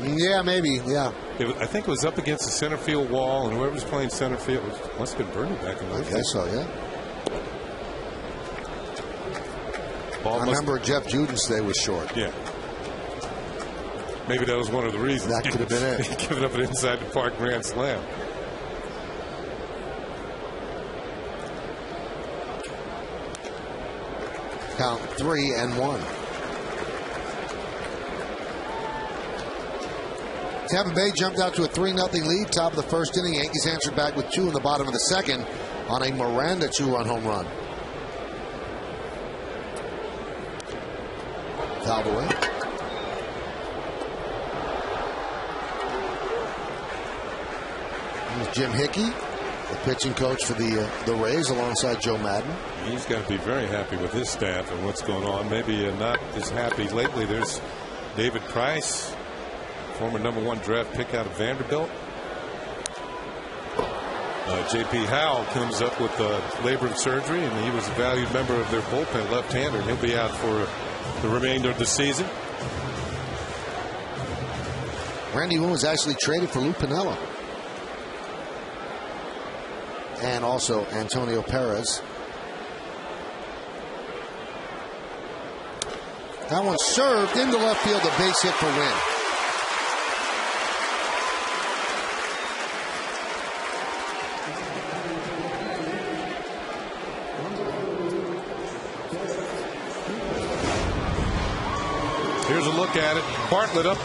Yeah, maybe, yeah. I think it was up against the center field wall, and whoever was playing center field must have been Bernie back in those days. I guess so, yeah. I remember Jeff Juden's stay was short. Yeah. Maybe that was one of the reasons. That could have been it. Giving up an inside-the-park grand slam. Count 3-1. Tampa Bay jumped out to a 3-0 lead. Top of the first inning. Yankees answered back with 2 in the bottom of the second on a Miranda 2-run home run. Fouled away. Jim Hickey, the pitching coach for the Rays, alongside Joe Madden. He's got to be very happy with his staff and what's going on. Maybe not as happy lately. There's David Price, former #1 draft pick out of Vanderbilt. J.P. Howell comes up with labrum surgery, and he was a valued member of their bullpen, left-hander, and he'll be out for the remainder of the season. Randy Wynn was actually traded for Lou Piniella. And also Antonio Perez. That one served into left field, a base hit for Wynn. Here's a look at it. Bartlett up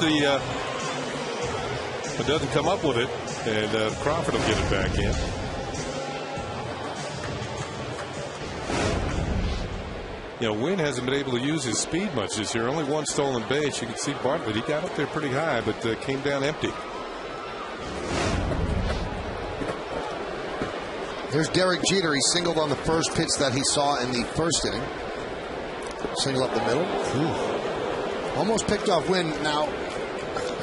but doesn't come up with it, and Crawford will get it back in. You know, Wynn hasn't been able to use his speed much this year. Only 1 stolen base. You can see Bartlett. He got up there pretty high, but came down empty. Here's Derek Jeter. He singled on the first pitch that he saw in the first inning. Single up the middle. Ooh. Almost picked off Wynn. Now,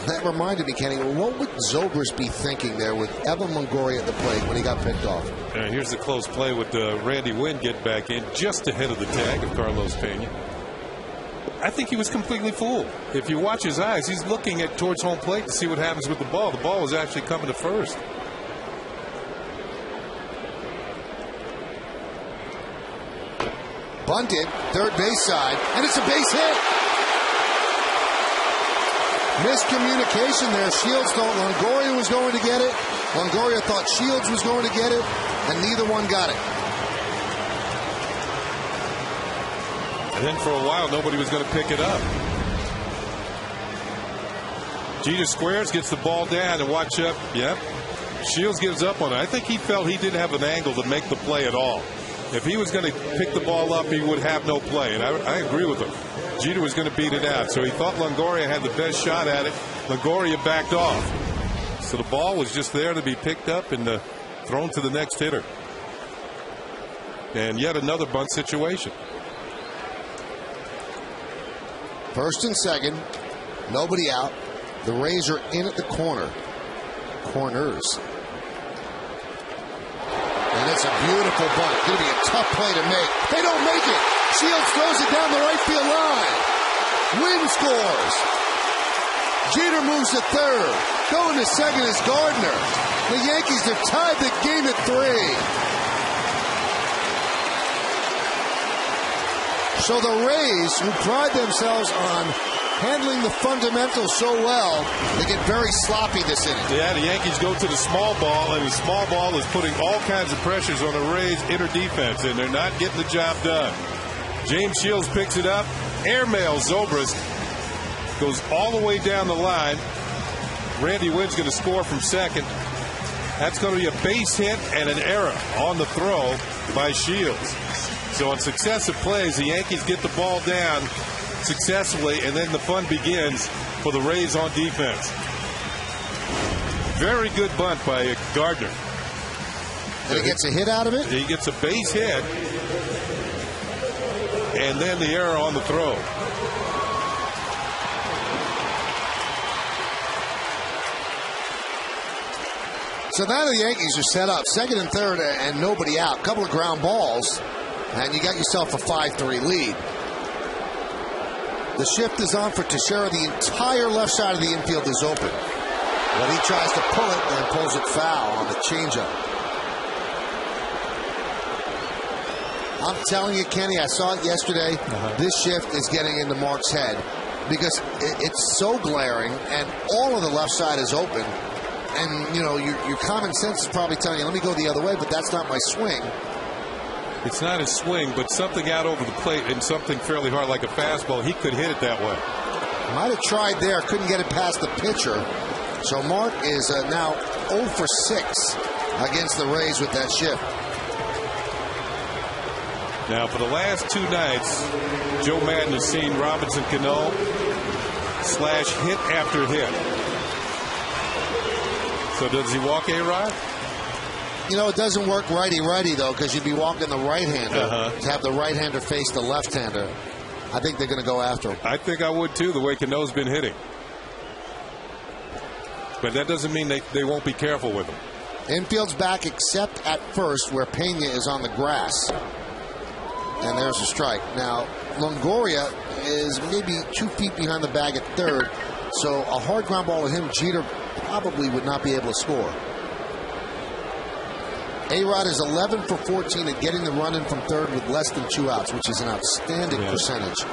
that reminded me, Kenny, what would Zobrist be thinking there with Evan Longoria at the plate when he got picked off? Here's the close play with Randy Wynn getting back in just ahead of the tag of Carlos Pena. I think he was completely fooled. If you watch his eyes, he's looking towards home plate to see what happens with the ball. The ball was actually coming to first. Bunted, third base side, and it's a base hit. Miscommunication there. Shields thought Longoria was going to get it. Longoria thought Shields was going to get it, and neither one got it. And then for a while, nobody was going to pick it up. Jeter squares, gets the ball down, and watch up. Yep. Shields gives up on it. I think he felt he didn't have an angle to make the play at all. If he was going to pick the ball up, he would have no play. And I agree with him. Jeter was going to beat it out. So he thought Longoria had the best shot at it. Longoria backed off. So the ball was just there to be picked up and thrown to the next hitter. And yet another bunt situation. First and second. Nobody out. The Rays are in at the corner. Corners. And it's a beautiful bunt. Going to be a tough play to make. They don't make it. Shields throws it down the right field line. Wynn scores. Jeter moves to third. Going to second is Gardner. The Yankees have tied the game at 3. So the Rays, who pride themselves on handling the fundamentals so well, they get very sloppy this inning. Yeah, the Yankees go to the small ball, and the small ball is putting all kinds of pressures on the Rays' inner defense, and they're not getting the job done. James Shields picks it up, airmails Zobrist, goes all the way down the line, Randy Wynn's going to score from second. That's going to be a base hit and an error on the throw by Shields. So on successive plays, the Yankees get the ball down successfully, and then the fun begins for the Rays on defense. Very good bunt by Gardner. And he gets a hit out of it? He gets a base hit, and then the error on the throw. So now the Yankees are set up, second and third, and nobody out. Couple of ground balls, and you got yourself a 5-3 lead. The shift is on for Teixeira. The entire left side of the infield is open. But he tries to pull it and pulls it foul on the changeup. I'm telling you, Kenny, I saw it yesterday. This shift is getting into Mark's head because it's so glaring, and all of the left side is open. And, you know, your common sense is probably telling you, let me go the other way, but that's not my swing. It's not his swing, but something out over the plate and something fairly hard like a fastball, he could hit it that way. Might have tried there, couldn't get it past the pitcher. So Mark is now 0 for 6 against the Rays with that shift. Now, for the last 2 nights, Joe Madden has seen Robinson Cano slash hit after hit. So does he walk A-Rod? You know, it doesn't work righty-righty, though, because you'd be walking the right-hander to have the right-hander face the left-hander. I think they're going to go after him. I think I would, too, the way Cano's been hitting. But that doesn't mean they won't be careful with him. Infield's back except at first, where Pena is on the grass. And there's a strike. Now, Longoria is maybe 2 feet behind the bag at third, so a hard ground ball with him, Jeter probably would not be able to score. A-Rod is 11 for 14 at getting the run in from third with less than 2 outs, which is an outstanding percentage.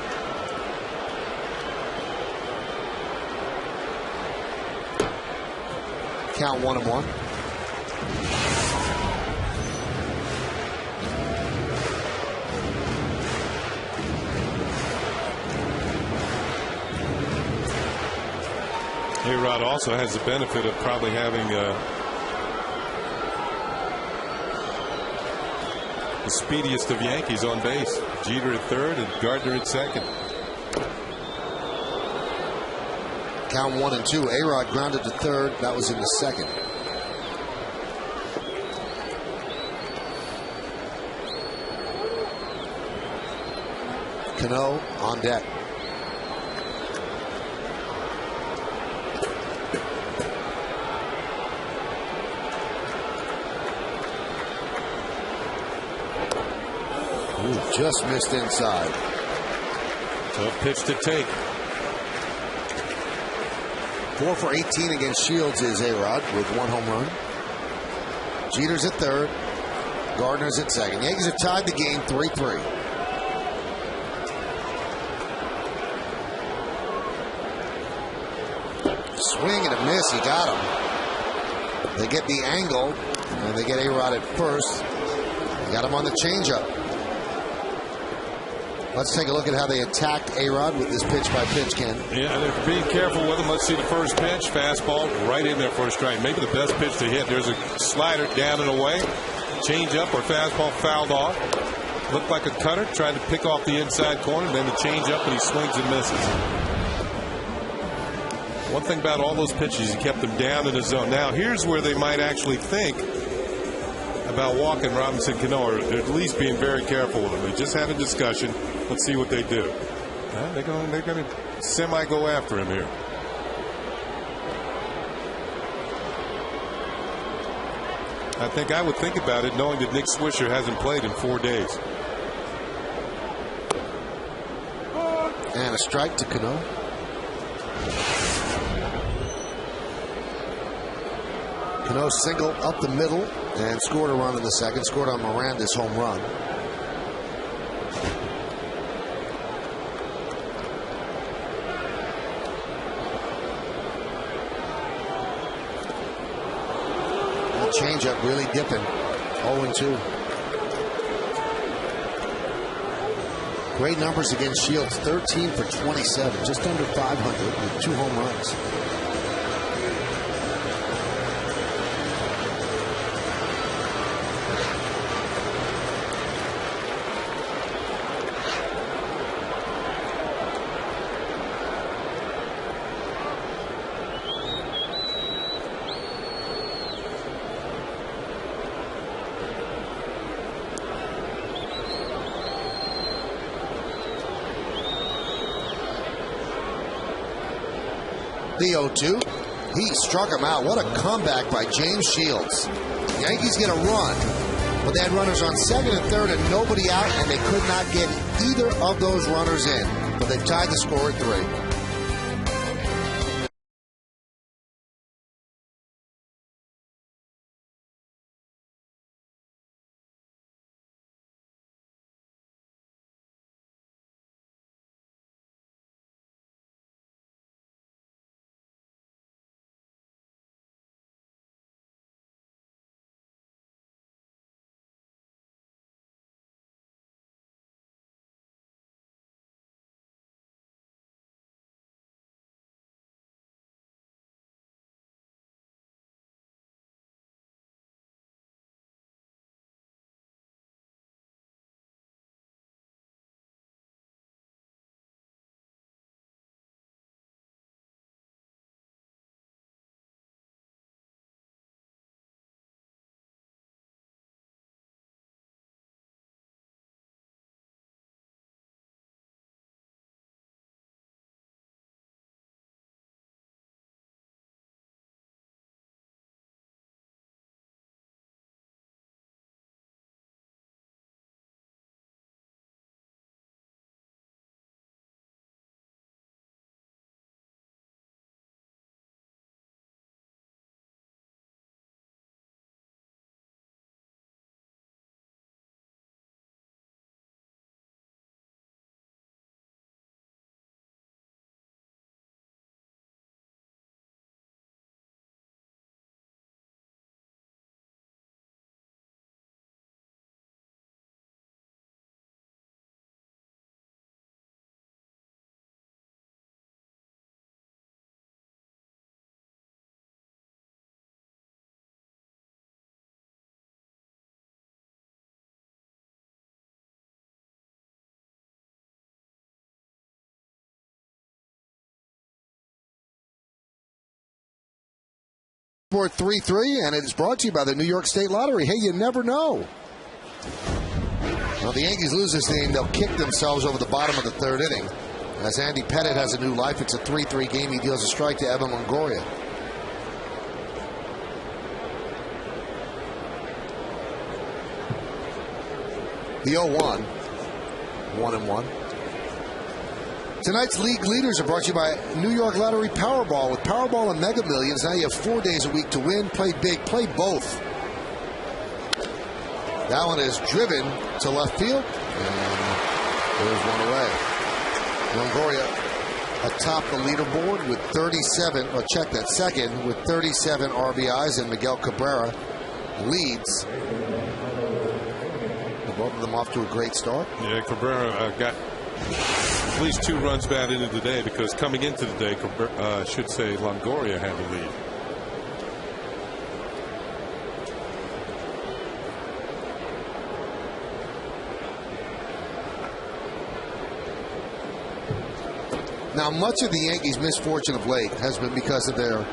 Count 1-1. A-Rod also has the benefit of probably having the speediest of Yankees on base. Jeter at third and Gardner at second. Count 1-2. A-Rod grounded to third. That was in the second. Cano on deck. Just missed inside. Tough pitch to take. 4 for 18 against Shields is A-Rod with 1 home run. Jeter's at third. Gardner's at second. Yankees have tied the game 3-3. Swing and a miss. He got him. They get the angle, and they get A-Rod at first. They got him on the changeup. Let's take a look at how they attacked A-Rod with this pitch-by-pitch, Ken. Yeah, they're being careful with him. Let's see the first pitch. Fastball right in there for a strike. Maybe the best pitch to hit. There's a slider down and away. Change-up or fastball fouled off. Looked like a cutter. Tried to pick off the inside corner. Then the change-up, and he swings and misses. One thing about all those pitches, he kept them down in the zone. Now, here's where they might actually think about walking Robinson Cano, or at least being very careful with him. They just had a discussion. Let's see what they do. They're going to semi-go after him here. I think I would think about it knowing that Nick Swisher hasn't played in 4 days. And a strike to Cano. Cano singled up the middle and scored a run in the second. Scored on Miranda's home run. Changeup really dipping. 0-2. Great numbers against Shields. 13 for 27. Just under 500 with 2 home runs. The 0-2. He struck him out. What a comeback by James Shields. Yankees get a run, but they had runners on second and third and nobody out, and they could not get either of those runners in. But they tied the score at 3. Score 3-3, and it is brought to you by the New York State Lottery. Hey, you never know. Well, the Yankees lose this game, they'll kick themselves over the bottom of the third inning. As Andy Pettitte has a new life, it's a 3-3 game. He deals a strike to Evan Longoria. The 0-1, 1-1. Tonight's league leaders are brought to you by New York Lottery Powerball. With Powerball and Mega Millions, now you have 4 days a week to win. Play big, play both. That one is driven to left field, and there's one away. Longoria atop the leaderboard with 37, well, check that, second with 37 RBIs, and Miguel Cabrera leads. Both of them off to a great start. Yeah, Cabrera got at least 2 runs batted into the day, because coming into the day, I should say Longoria had the lead. Now, much of the Yankees' misfortune of late has been because of their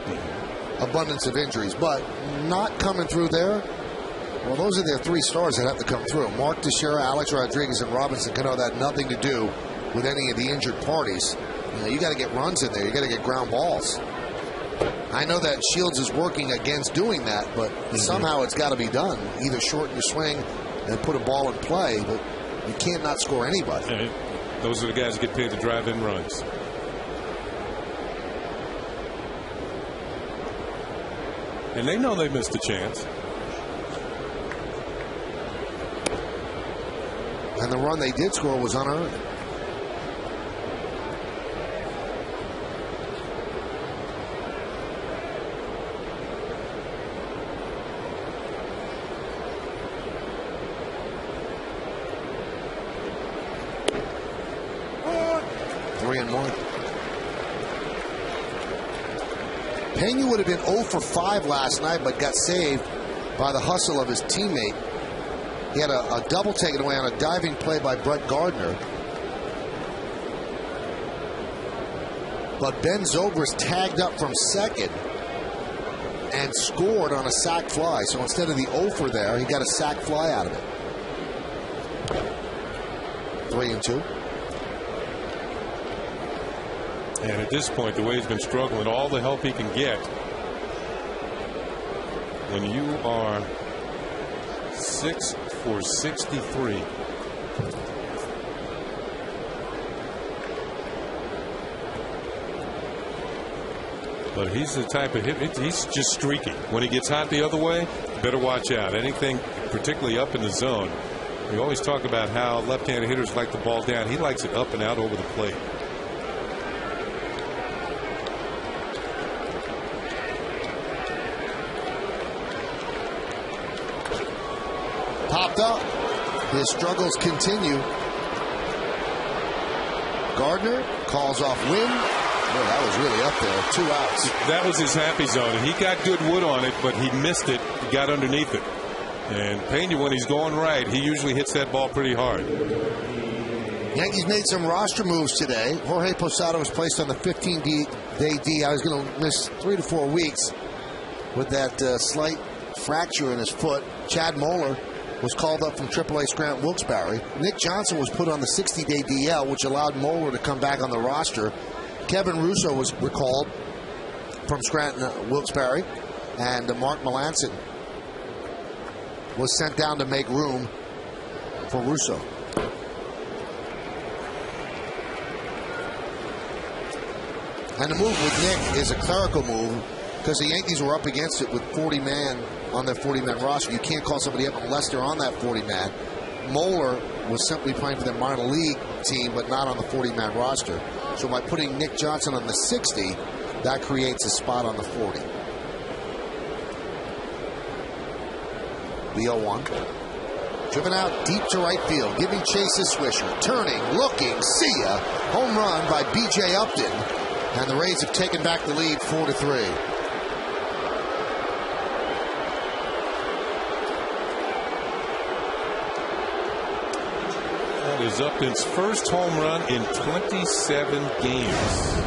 abundance of injuries, but not coming through there. Well, those are their 3 stars that have to come through. Mark Teixeira, Alex Rodriguez, and Robinson Cano. That had nothing to do with any of the injured parties. You got to get runs in there. You got to get ground balls. I know that Shields is working against doing that, but somehow it's got to be done. Either shorten your swing and put a ball in play, but you can't not score anybody. Yeah, those are the guys that get paid to drive in runs. And they know they missed a chance. And the run they did score was unearned. Pena would have been 0 for 5 last night, but got saved by the hustle of his teammate. He had a double taken away on a diving play by Brett Gardner. But Ben Zobrist tagged up from second and scored on a sac fly. So instead of the 0 for there, he got a sac fly out of it. 3-2. And at this point, the way he's been struggling, all the help he can get. When you are 6 for 63. But he's the type of hit. He's just streaky. When he gets hot the other way, better watch out. Anything, particularly up in the zone. We always talk about how left-handed hitters like the ball down. He likes it up and out over the plate. Popped up. His struggles continue. Gardner calls off Wynn. Boy, that was really up there. 2 outs. That was his happy zone. He got good wood on it, but he missed it. He got underneath it. And Pena, when he's going right, he usually hits that ball pretty hard. Yankees made some roster moves today. Jorge Posada was placed on the 15-day D. I was going to miss 3 to 4 weeks with that slight fracture in his foot. Chad Moeller was called up from AAA Scranton Wilkes-Barre. Nick Johnson was put on the 60-day DL, which allowed Moeller to come back on the roster. Kevin Russo was recalled from Scranton Wilkes-Barre, and Mark Melanson was sent down to make room for Russo. And the move with Nick is a clerical move because the Yankees were up against it with 40-man on their 40-man roster. You can't call somebody up unless they're on that 40-man. Moeller was simply playing for the minor league team, but not on the 40-man roster. So by putting Nick Johnson on the 60, that creates a spot on the 40. The 0-1. Driven out deep to right field, giving chase to Swisher. Turning, looking, see ya. Home run by B.J. Upton. And the Rays have taken back the lead 4-3. That is Upton's first home run in 27 games.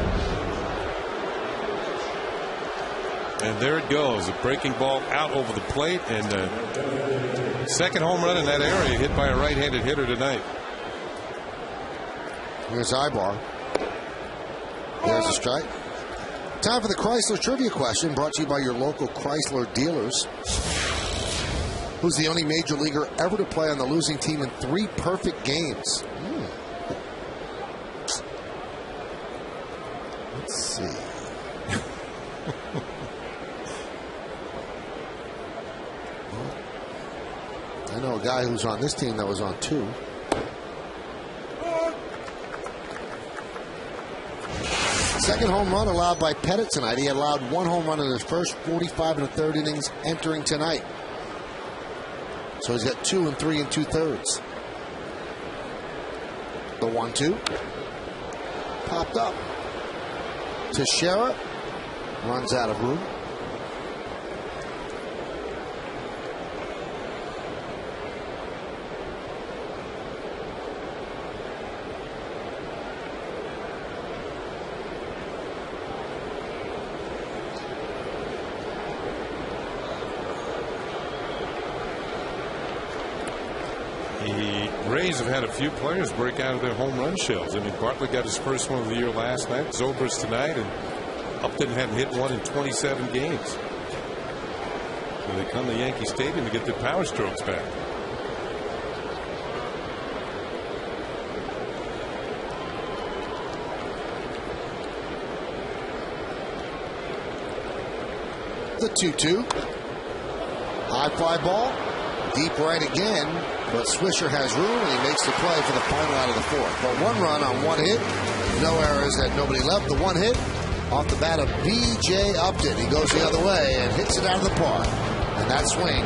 And there it goes. A breaking ball out over the plate. And second home run in that area, hit by a right-handed hitter tonight. Here's Ibar. There's a strike. Time for the Chrysler Trivia question, brought to you by your local Chrysler dealers. Who's the only major leaguer ever to play on the losing team in 3 perfect games? Let's see. I know a guy who's on this team that was on 2. Second home run allowed by Pettit tonight. He allowed 1 home run in his first 45 1/3 innings entering tonight. So he's got 2 3 2/3. The 1-2. Popped up. Teixeira runs out of room. The Rays have had a few players break out of their home run shells. I mean, Bartlett got his first one of the year last night. Zobrist tonight, and Upton hadn't hit one in 27 games. So they come to Yankee Stadium to get their power strokes back. The 2-2. High fly ball. Deep right again. But Swisher has room, and he makes the play for the final out of the 4th. But 1 run on 1 hit. No errors, had nobody left. The 1 hit off the bat of B.J. Upton. He goes the other way and hits it out of the park. And that swing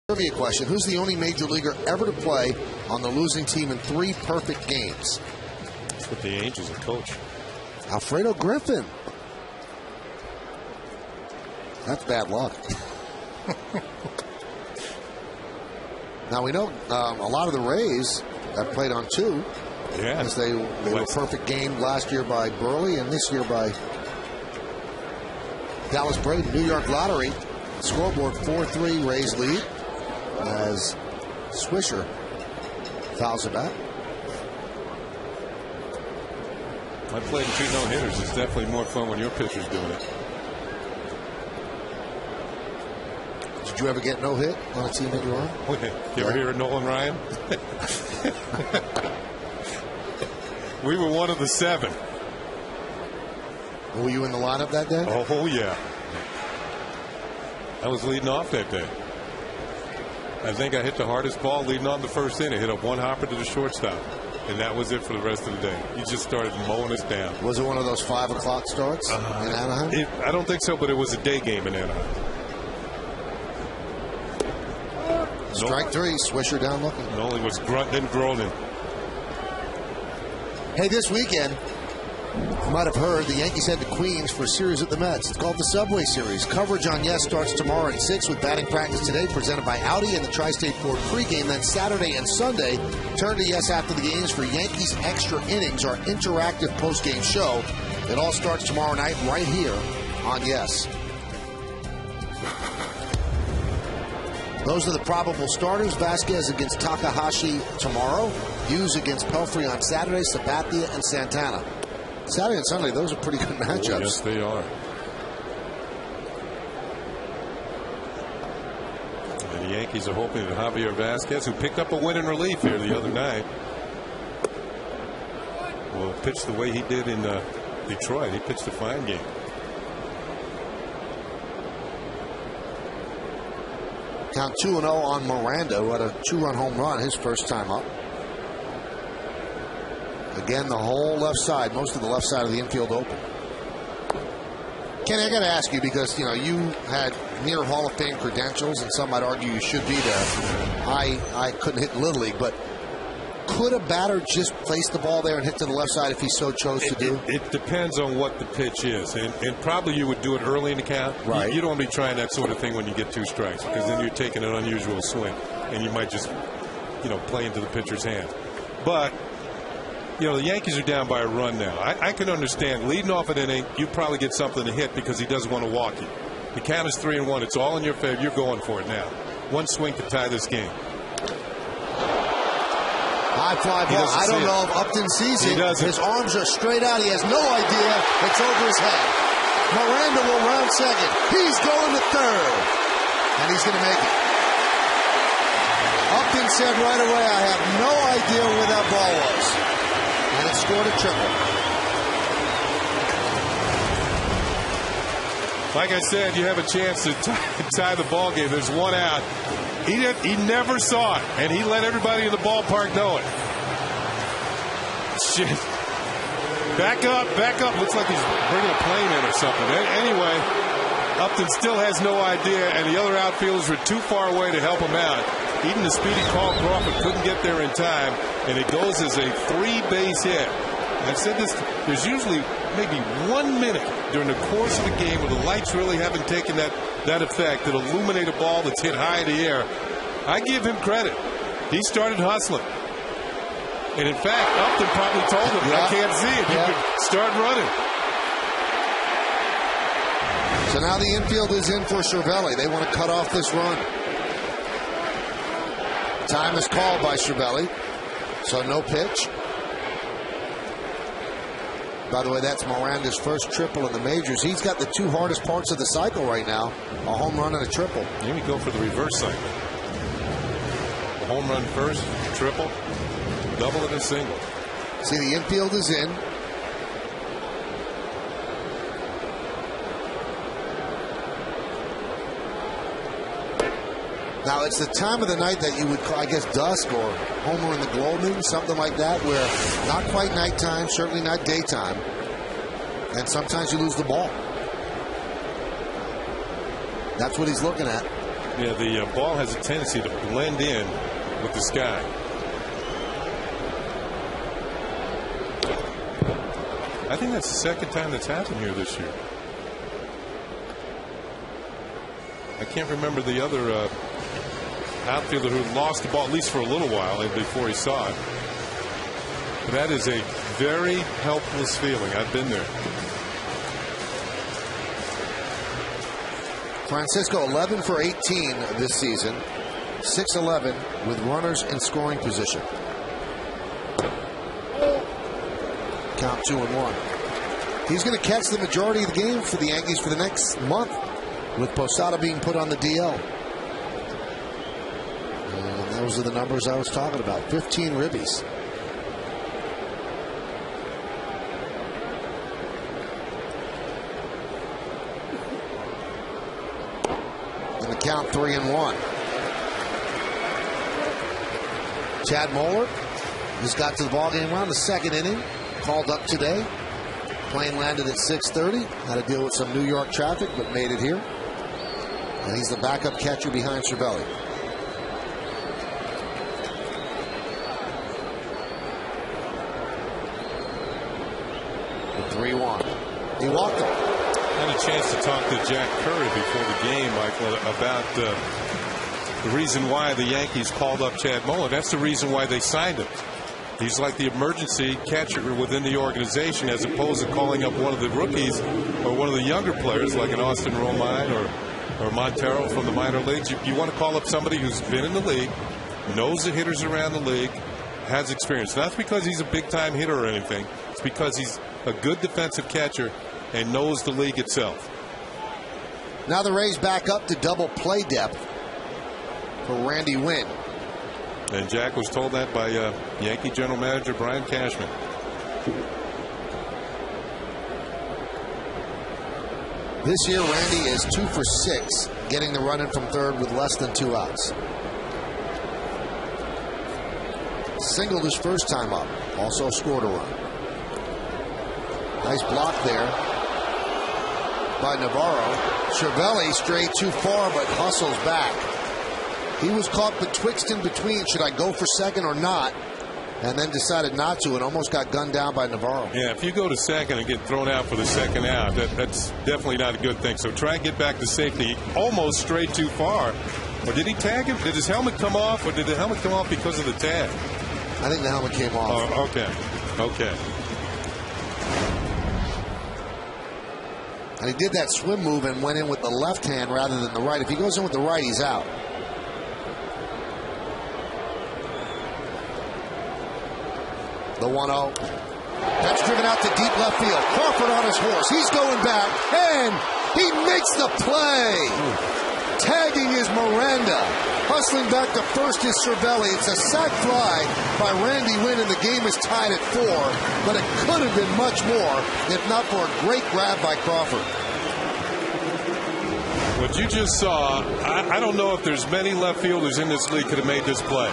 Trivia question. Who's the only major leaguer ever to play on the losing team in 3 perfect games? That's what the Angels are coach. Alfredo Griffin. That's bad luck. Now we know a lot of the Rays have played on 2. Yeah. As they were a perfect game last year by Burley and this year by Dallas Braden. New York Lottery. Scoreboard 4-3 Rays lead as Swisher fouls it back. I played 2 no-hitters. It's definitely more fun when your pitcher's doing it. Did you ever get no hit on a team that you were on? Oh, yeah. You ever hear of Nolan Ryan? We were one of the 7. Were you in the lineup that day? Oh yeah. I was leading off that day. I think I hit the hardest ball leading on the first inning. Hit up 1 hopper to the shortstop. And that was it for the rest of the day. He just started mowing us down. Was it one of those 5 o'clock starts in Anaheim? I don't think so, but it was a day game in Anaheim. Strike 3, Swisher down looking. Nolan was grunting and groaning. Hey, this weekend, you might have heard the Yankees head to Queens for a series at the Mets. It's called the Subway Series. Coverage on Yes starts tomorrow at 6 with batting practice today, presented by Audi and the Tri-State Ford pregame. Then Saturday and Sunday, turn to Yes after the games for Yankees Extra Innings, our interactive postgame show. It all starts tomorrow night right here on Yes. Those are the probable starters. Vasquez against Takahashi tomorrow. Hughes against Pelfrey on Saturday. Sabathia and Santana. Saturday and Sunday, those are pretty good matchups. Oh, yes, they are. And the Yankees are hoping that Javier Vasquez, who picked up a win in relief here the other night, will pitch the way he did in Detroit. He pitched a fine game. Count 2-0 on Miranda, who had a 2-run home run his first time up. Again, the whole left side, most of the left side of the infield open. Kenny, I got to ask you, because you had near Hall of Fame credentials, and some might argue you should be there. I couldn't hit in Little League, but could a batter just place the ball there and hit to the left side if he so chose to do? It depends on what the pitch is, and probably you would do it early in the count. Right. You don't want to be trying that sort of thing when you get 2 strikes, because then you're taking an unusual swing, and you might just, play into the pitcher's hand. But the Yankees are down by a run now. I can understand leading off an inning, you probably get something to hit because he doesn't want to walk you. The count is 3-1. It's all in your favor. You're going for it now. 1 swing to tie this game. High fly ball. I don't know if Upton sees it. He doesn't. His arms are straight out. He has no idea. It's over his head. Miranda will round second. He's going to third. And he's going to make it. Upton said right away, I have no idea where that ball was. And it scored a triple. Like I said, you have a chance to tie the ball game. There's 1 out. He never saw it, and he let everybody in the ballpark know it. Shit. Back up. Looks like he's bringing a plane in or something. Anyway, Upton still has no idea, and the other outfielders were too far away to help him out. Even the speedy Carl Crawford couldn't get there in time, and it goes as a 3-base hit. I've said this, there's usually maybe 1 minute during the course of the game where the lights really haven't taken that effect, that illuminate a ball that's hit high in the air. I give him credit. He started hustling. And in fact, Upton probably told him, I can't see it. You can start running. So now the infield is in for Cervelli. They want to cut off this run. Time is called by Cervelli. So no pitch. By the way, that's Miranda's first triple in the majors. He's got the 2 hardest parts of the cycle right now, a home run and a triple. Maybe go for the reverse cycle. A home run first, triple, double and a single. See, the infield is in. Now, it's the time of the night that you would call, I guess, dusk or Homer in the Gloaming, something like that, where not quite nighttime, certainly not daytime, and sometimes you lose the ball. That's what he's looking at. Yeah, the ball has a tendency to blend in with the sky. I think that's the second time that's happened here this year. I can't remember the other outfielder who lost the ball, at least for a little while, before he saw it. But that is a very helpless feeling. I've been there. Francisco 11 for 18 this season, 6-11 with runners in scoring position. Count 2-1. He's going to catch the majority of the game for the Yankees for the next month, with Posada being put on the DL. And those are the numbers I was talking about. 15 ribbies. And the count 3-1. Chad Moeller just got to the ballgame around the second inning. Called up today. Plane landed at 6:30. Had to deal with some New York traffic, but made it here. And he's the backup catcher behind Cervelli. The 3-1. He walked him. I had a chance to talk to Jack Curry before the game, Michael, about the reason why the Yankees called up Chad Moeller. That's the reason why they signed him. He's like the emergency catcher within the organization, as opposed to calling up one of the rookies or one of the younger players like an Austin Romine or Montero from the minor leagues. You want to call up somebody who's been in the league, knows the hitters around the league, has experience. Not because he's a big-time hitter or anything. It's because he's a good defensive catcher and knows the league itself. Now the Rays back up to double play depth for Randy Winn. And Jack was told that by Yankee general manager Brian Cashman. This year, Randy is 2 for 6, getting the run in from third with less than 2 outs. Singled his first time up, also scored a run. Nice block there by Navarro. Cervelli strayed too far, but hustles back. He was caught betwixt and between, should I go for second or not, and then decided not to and almost got gunned down by Navarro. Yeah, if you go to second and get thrown out for the second out, that's definitely not a good thing. So try and get back to safety. He almost strayed too far. Or did he tag him? Did his helmet come off, or did the helmet come off because of the tag? I think the helmet came off. Oh, okay. Okay. And he did that swim move and went in with the left hand rather than the right. If he goes in with the right, he's out. The 1-0. That's driven out to deep left field. Crawford on his horse. He's going back, and he makes the play. Tagging is Miranda. Hustling back to first is Cervelli. It's a sac fly by Randy Winn, and the game is tied at 4. But it could have been much more if not for a great grab by Crawford. What you just saw, I don't know if there's many left fielders in this league could have made this play.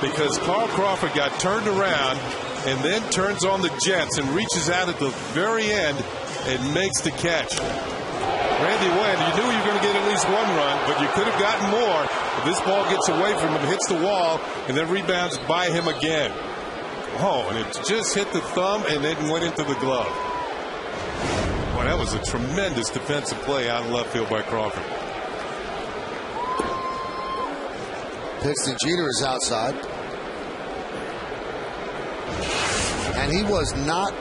Because Carl Crawford got turned around and then turns on the jets and reaches out at the very end and makes the catch. Randy Winn, you knew you were going to get at least one run, but you could have gotten more. If this ball gets away from him, hits the wall, and then rebounds by him again. Oh, and it just hit the thumb and then went into the glove. Boy, that was a tremendous defensive play out in left field by Crawford. Pixton Jeter is outside. And he was not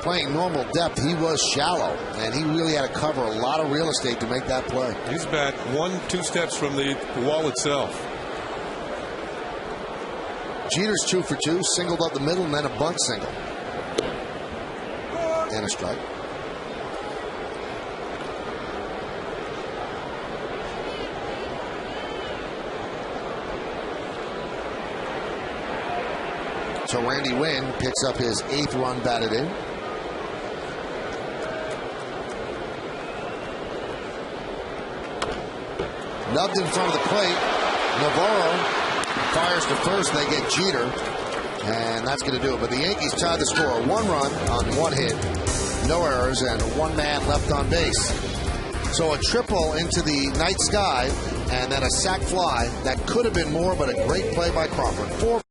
playing normal depth. He was shallow. And he really had to cover a lot of real estate to make that play. He's back 1-2 steps from the wall itself. Jeter's 2 for 2. Singled up the middle and then a bunt single. And a strike. So Randy Winn picks up his 8th run batted in. Nubbed in front of the plate. Navarro fires to first. They get Jeter. And that's going to do it. But the Yankees tie the score. 1 run on 1 hit. No errors and 1 man left on base. So a triple into the night sky and then a sac fly. That could have been more, but a great play by Crawford. 4.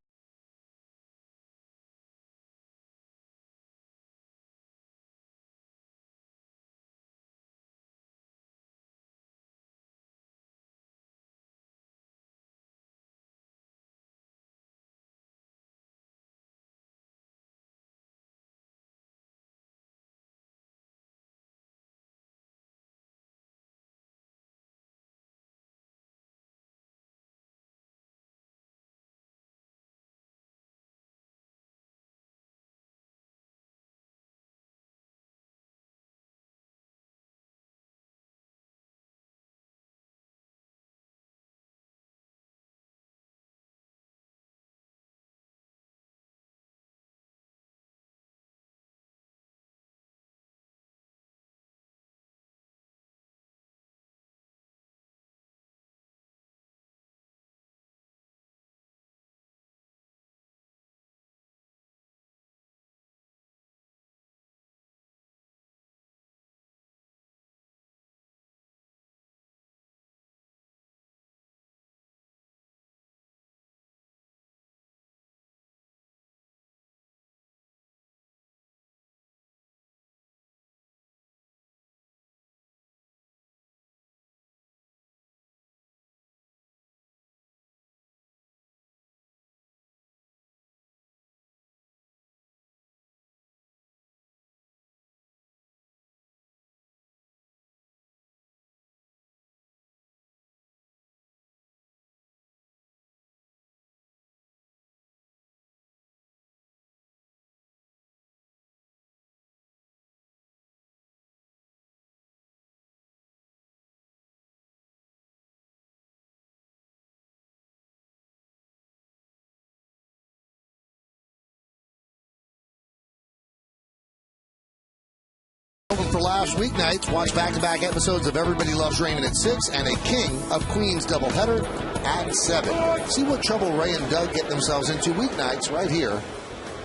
For last weeknights, watch back-to-back episodes of Everybody Loves Raymond at 6 and a King of Queens doubleheader at 7. See what trouble Ray and Doug get themselves into weeknights right here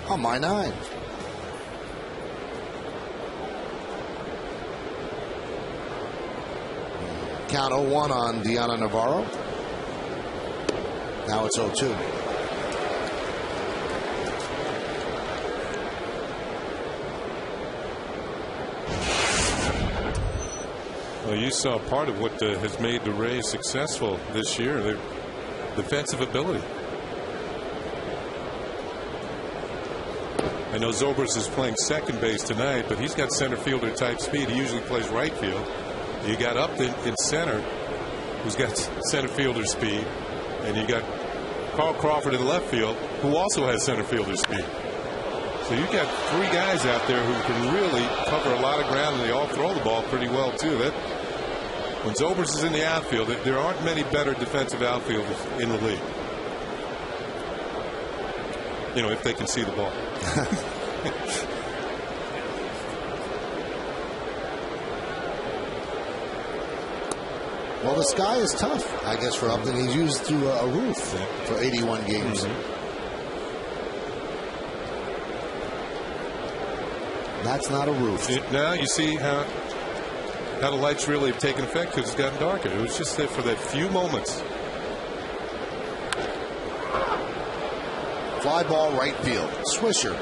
on My 9. Count 0-1 on Deanna Navarro. Now it's 0-2. Well, you saw part of what has made the Rays successful this year, their defensive ability. I know Zobrist is playing second base tonight, but he's got center fielder type speed. He usually plays right field. You got Upton in center, who's got center fielder speed, and you got Carl Crawford in left field, who also has center fielder speed. So you've got 3 guys out there who can really cover a lot of ground, and they all throw the ball pretty well, too. When Zobrist is in the outfield, there aren't many better defensive outfielders in the league. You know, if they can see the ball. Well, the sky is tough, I guess, for Upton. He's used through a roof for 81 games. That's not a roof. Now you see how the lights really have taken effect because it's gotten darker. It was just there for that few moments. Fly ball right field. Swisher. 1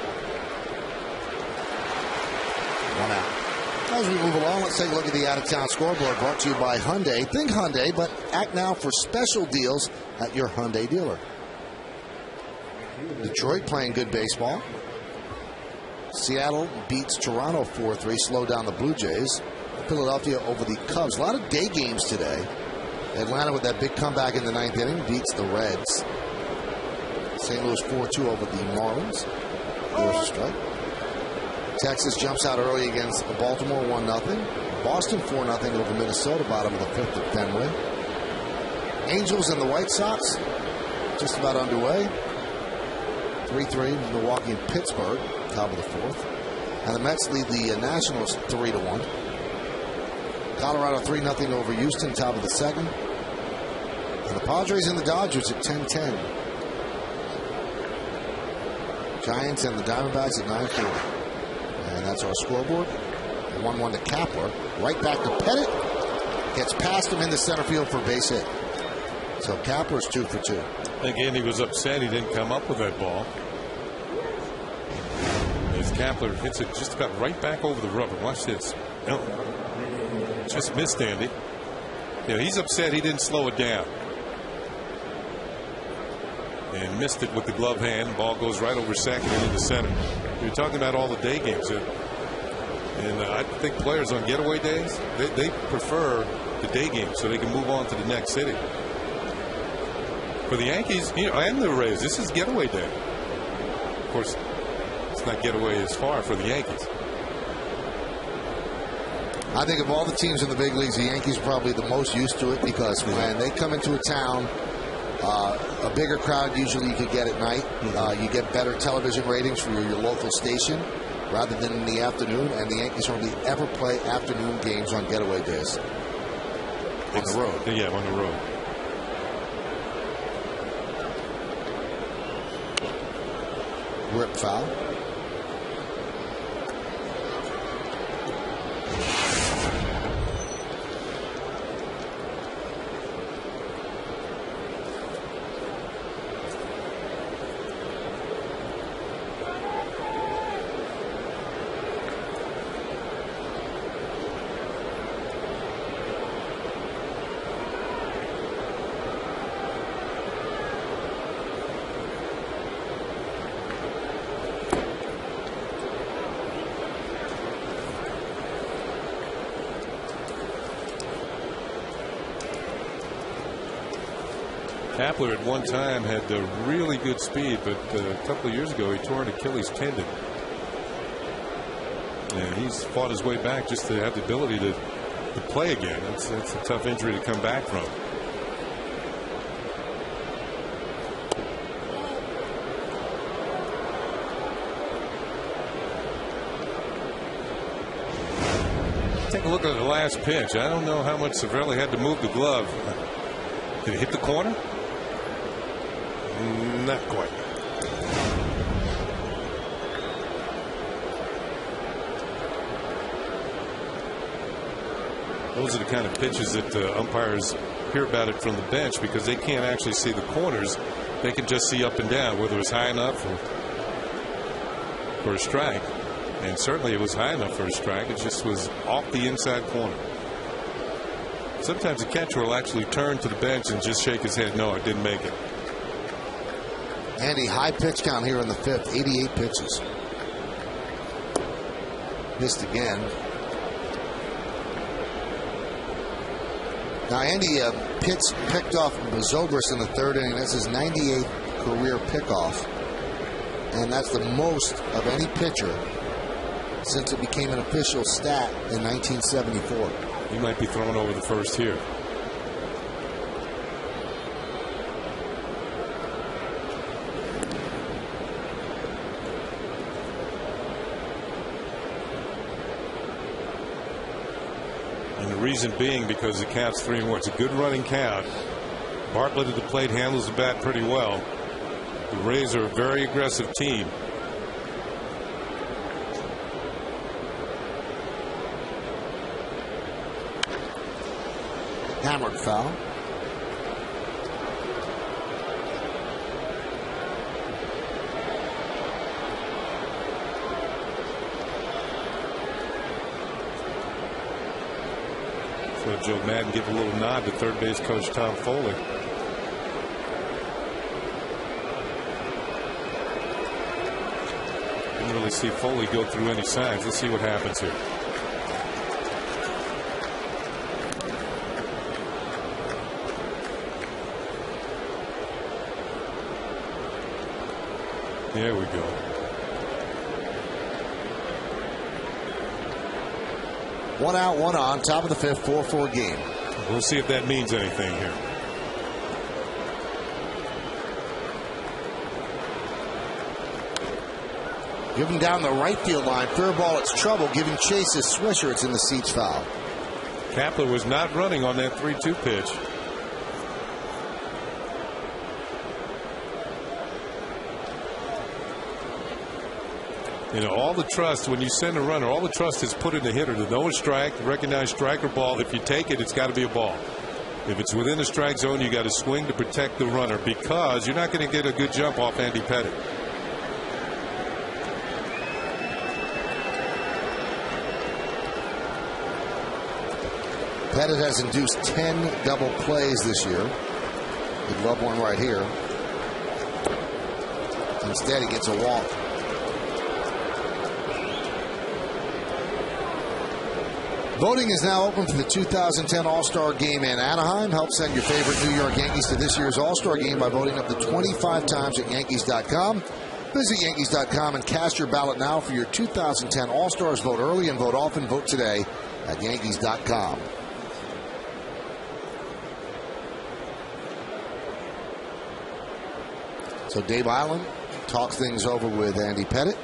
out. As we move along, let's take a look at the out-of-town scoreboard brought to you by Hyundai. Think Hyundai, but act now for special deals at your Hyundai dealer. Detroit playing good baseball. Seattle beats Toronto 4-3, slow down the Blue Jays. Philadelphia over the Cubs. A lot of day games today. Atlanta with that big comeback in the 9th inning beats the Reds. St. Louis 4-2 over the Marlins. There's a strike. Texas jumps out early against Baltimore 1-0. Boston 4-0 over Minnesota, bottom of the 5th at Fenway. Angels and the White Sox just about underway. 3-3 Milwaukee and Pittsburgh, top of the 4th. And the Mets lead the Nationals 3-1. Colorado 3-0 over Houston, top of the 2nd. And the Padres and the Dodgers at 10-10. Giants and the Diamondbacks at 9-4. And that's our scoreboard. 1-1 to Kapler. Right back to Pettit. Gets past him into center field for a base hit. So Kapler's 2 for 2. Again, he was upset he didn't come up with that ball. As Kapler hits it just about right back over the rubber. Watch this. No. Just missed Andy. Yeah, he's upset he didn't slow it down. And missed it with the glove hand. The ball goes right over second and into center. You're talking about all the day games. And I think players on getaway days, they prefer the day game so they can move on to the next inning. For the Yankees, and the Rays, this is getaway day. Of course, it's not getaway as far for the Yankees. I think of all the teams in the big leagues, the Yankees are probably the most used to it because when they come into a town, a bigger crowd usually you could get at night. You get better television ratings for your local station rather than in the afternoon. And the Yankees hardly ever play afternoon games on getaway days. On the road. Yeah, on the road. Rip foul. Kapler at one time had really good speed, but a couple of years ago he tore an Achilles tendon. And he's fought his way back just to have the ability to play again. That's a tough injury to come back from. Take a look at the last pitch. I don't know how much Cervelli had to move the glove. Did it hit the corner? Not quite. Those are the kind of pitches that umpires hear about it from the bench because they can't actually see the corners. They can just see up and down, whether it's high enough for a strike. And certainly it was high enough for a strike. It just was off the inside corner. Sometimes the catcher will actually turn to the bench and just shake his head. No, I didn't make it. Andy, high pitch count here in the fifth. 88 pitches. Missed again. Now, Andy picked off Zobris in the third inning. That's his 98th career pickoff. And that's the most of any pitcher since it became an official stat in 1974. He might be thrown over the first here. And the reason being because the count's 3-1. It's a good running count. Bartlett at the plate handles the bat pretty well. The Rays are a very aggressive team. Hammered foul. So Joe Madden give a little nod to third base coach Tom Foley. Didn't really see Foley go through any signs. Let's see what happens here. There we go. One out, one on, top of the fifth, 4-4 game. We'll see if that means anything here. Given down the right field line, fair ball, it's trouble. Giving chase is Swisher. It's in the seats, foul. Kapler was not running on that 3-2 pitch. You know, all the trust, when you send a runner, all the trust is put in the hitter to know a strike, recognize strike or ball. If you take it, it's got to be a ball. If it's within the strike zone, you got to swing to protect the runner, because you're not going to get a good jump off Andy Pettitte. Pettitte has induced 10 double plays this year. He'd love one right here. Instead, he gets a walk. Voting is now open for the 2010 All-Star Game in Anaheim. Help send your favorite New York Yankees to this year's All-Star Game by voting up to 25 times at Yankees.com. Visit Yankees.com and cast your ballot now for your 2010 All-Stars. Vote early and vote often. Vote today at Yankees.com. So Dave Island talks things over with Andy Pettitte.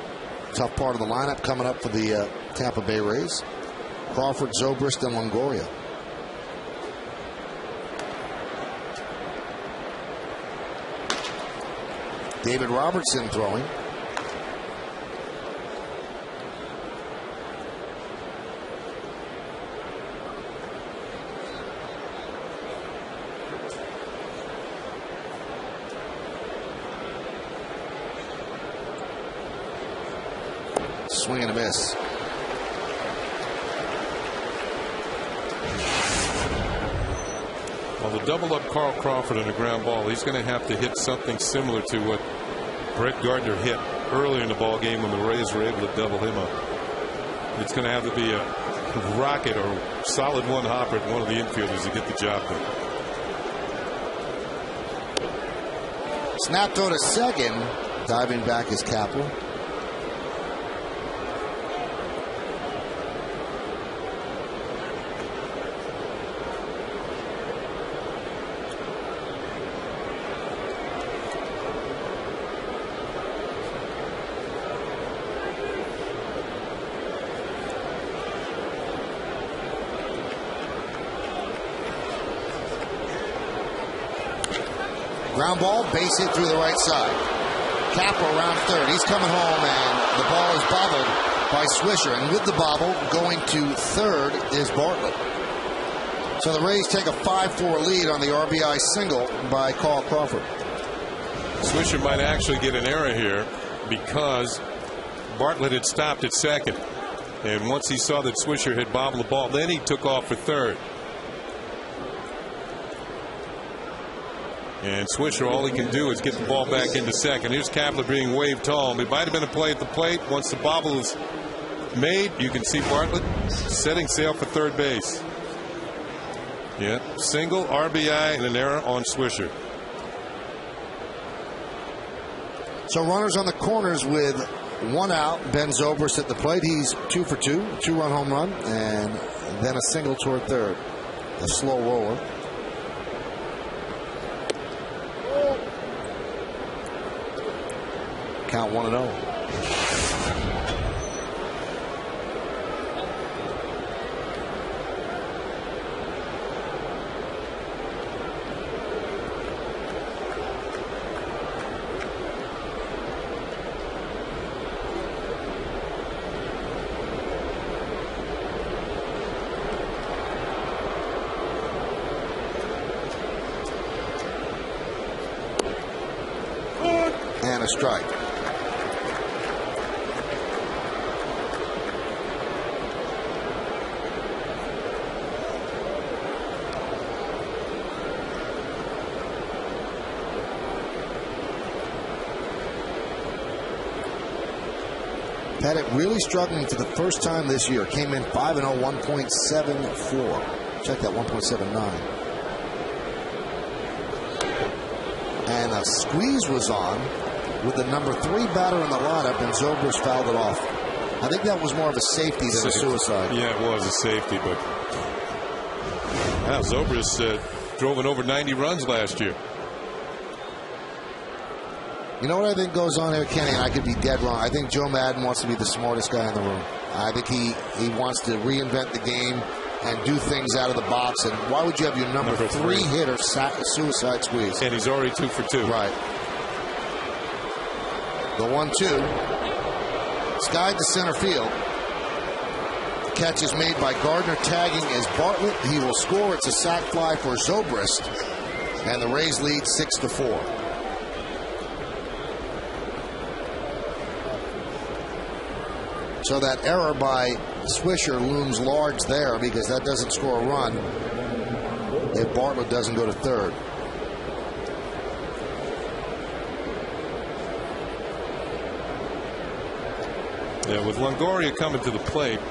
Tough part of the lineup coming up for the Tampa Bay Rays. Crawford, Zobrist, and Longoria. David Robertson throwing. Swing and a miss. Well, the double up Carl Crawford on a ground ball, he's going to have to hit something similar to what Brett Gardner hit earlier in the ball game when the Rays were able to double him up. It's going to have to be a rocket or solid one hopper at one of the infielders to get the job done. Snap throw to second. Diving back is Kapler. Ground ball, base hit through the right side. Kapler around third. He's coming home, and the ball is bobbled by Swisher. And with the bobble, going to third is Bartlett. So the Rays take a 5-4 lead on the RBI single by Carl Crawford. Swisher might actually get an error here because Bartlett had stopped at second. And once he saw that Swisher had bobbled the ball, then he took off for third. And Swisher, all he can do is get the ball back into second. Here's Kapler being waved tall. It might have been a play at the plate. Once the bobble is made, you can see Bartlett setting sail for third base. Yeah, single, RBI, and an error on Swisher. So runners on the corners with one out. Ben Zobrist at the plate. He's 2 for 2. 2-run home run, and then a single toward third. A slow roller. Count 1-0. And a strike. Pettitte really struggling for the first time this year. Came in 5-0, 1.74. Check that, 1.79. And a squeeze was on with the number 3 batter in the lineup, and Zobrist fouled it off. I think that was more of a safety than a suicide. Yeah, it was a safety, but Zobrist drove in over 90 runs last year. You know what I think goes on here, Kenny, and I could be dead wrong. I think Joe Madden wants to be the smartest guy in the room. I think he wants to reinvent the game and do things out of the box. And why would you have your number 3 hitter suicide squeeze? And he's already 2 for 2. Right. The 1-2. Skied to center field. Catch is made by Gardner, tagging as Bartlett. He will score. It's a sac fly for Zobrist, and the Rays lead 6-4. So that error by Swisher looms large there, because that doesn't score a run if Bartlett doesn't go to third. Yeah, with Longoria coming to the plate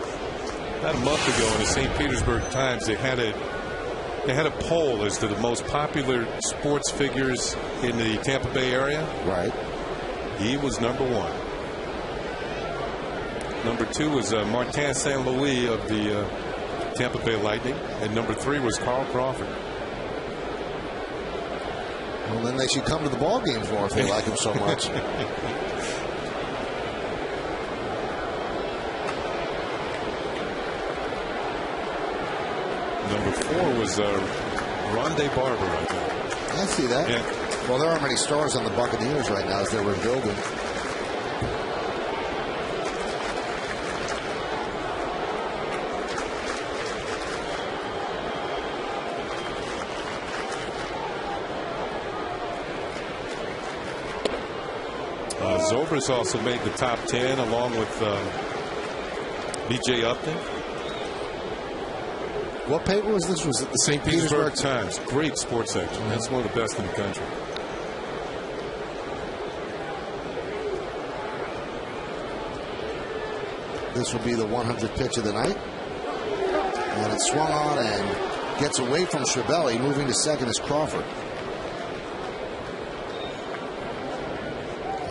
about a month ago in the St. Petersburg Times, they had a poll as to the most popular sports figures in the Tampa Bay area. Right. He was number one. Number two was Martin St. Louis of the Tampa Bay Lightning, and number three was Carl Crawford. Well, then they should come to the ball games more if they like him so much. Number four was Rondé Barber, I think. I see that. Yeah. Well, there aren't many stars on the Buccaneers right now as they're rebuilding. Zobrist also made the top 10 along with B.J. Upton. What paper was this? Was it the St. Petersburg Times? Great sports section. Mm-hmm. That's one of the best in the country. This will be the 100th pitch of the night. And it's swung on and gets away from Cervelli. Moving to second is Crawford.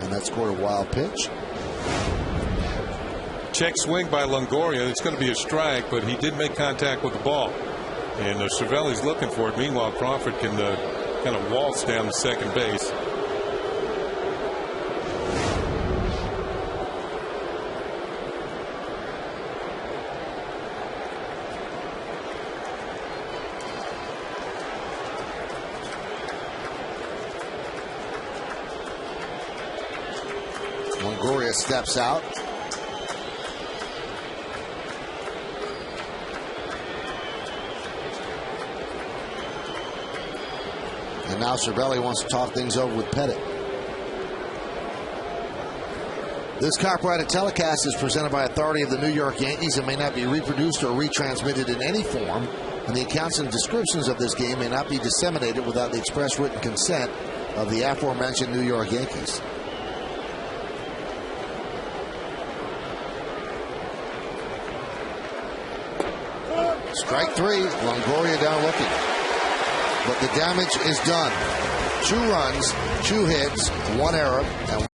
And that scored a wild pitch. Check swing by Longoria. It's going to be a strike, but he did make contact with the ball. And Cervelli's looking for it. Meanwhile, Crawford can kind of waltz down to second base. Longoria steps out. And now Cervelli wants to talk things over with Pettit. This copyrighted telecast is presented by authority of the New York Yankees and may not be reproduced or retransmitted in any form, and the accounts and descriptions of this game may not be disseminated without the express written consent of the aforementioned New York Yankees. Strike three. Longoria down looking. But the damage is done. 2 runs, 2 hits, 1 error, and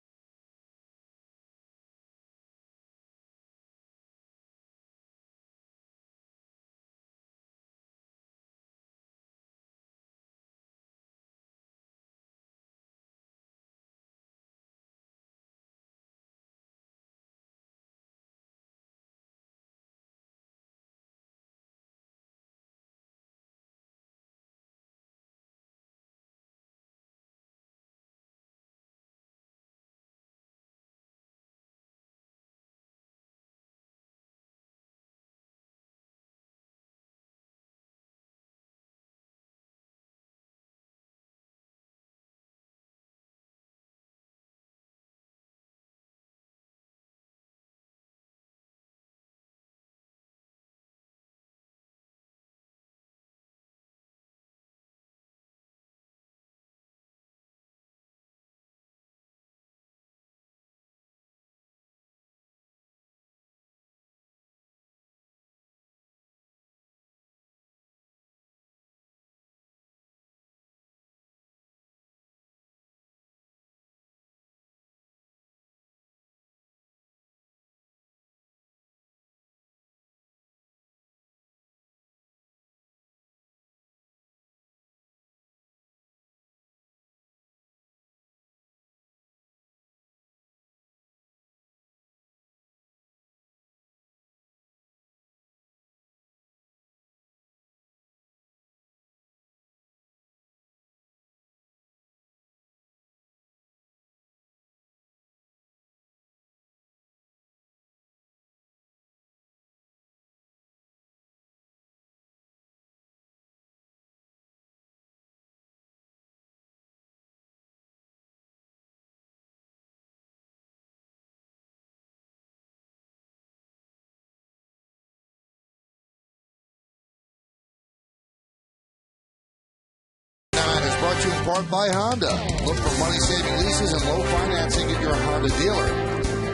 to you in part by Honda. Look for money-saving leases and low financing at your Honda dealer.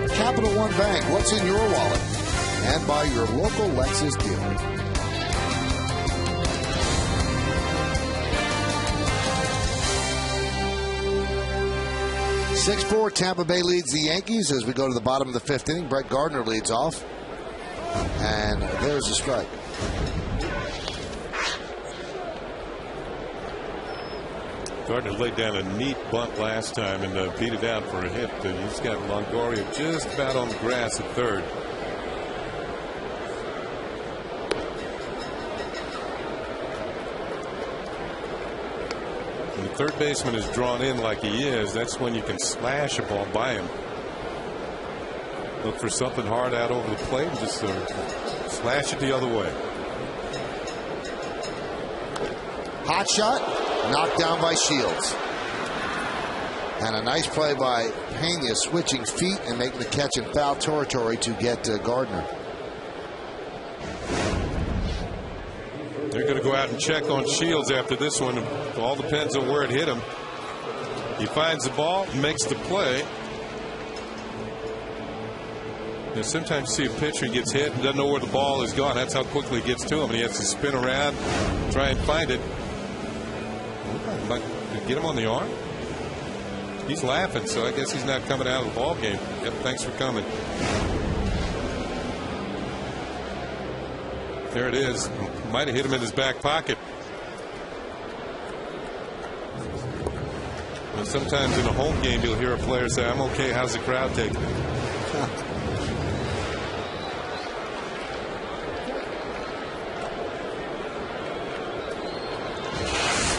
Capital One Bank, what's in your wallet? And by your local Lexus dealer. 6-4, Tampa Bay leads the Yankees as we go to the bottom of the 5th inning. Brett Gardner leads off. And there's a strike. Gardner laid down a neat bunt last time and beat it out for a hit. He's got Longoria just about on the grass at third. When the third baseman is drawn in like he is, that's when you can slash a ball by him. Look for something hard out over the plate and just slash it the other way. Hot shot, knocked down by Shields. And a nice play by Pena, switching feet and making the catch in foul territory to get Gardner. They're going to go out and check on Shields after this one. It all depends on where it hit him. He finds the ball, makes the play. And sometimes you see a pitcher gets hit and doesn't know where the ball is gone. That's how quickly it gets to him, and he has to spin around, try and find it. Get him on the arm. He's laughing, so I guess he's not coming out of the ball game. Yep, thanks for coming. There it is. Might have hit him in his back pocket. And sometimes in a home game, you'll hear a player say, "I'm okay. How's the crowd taking it?"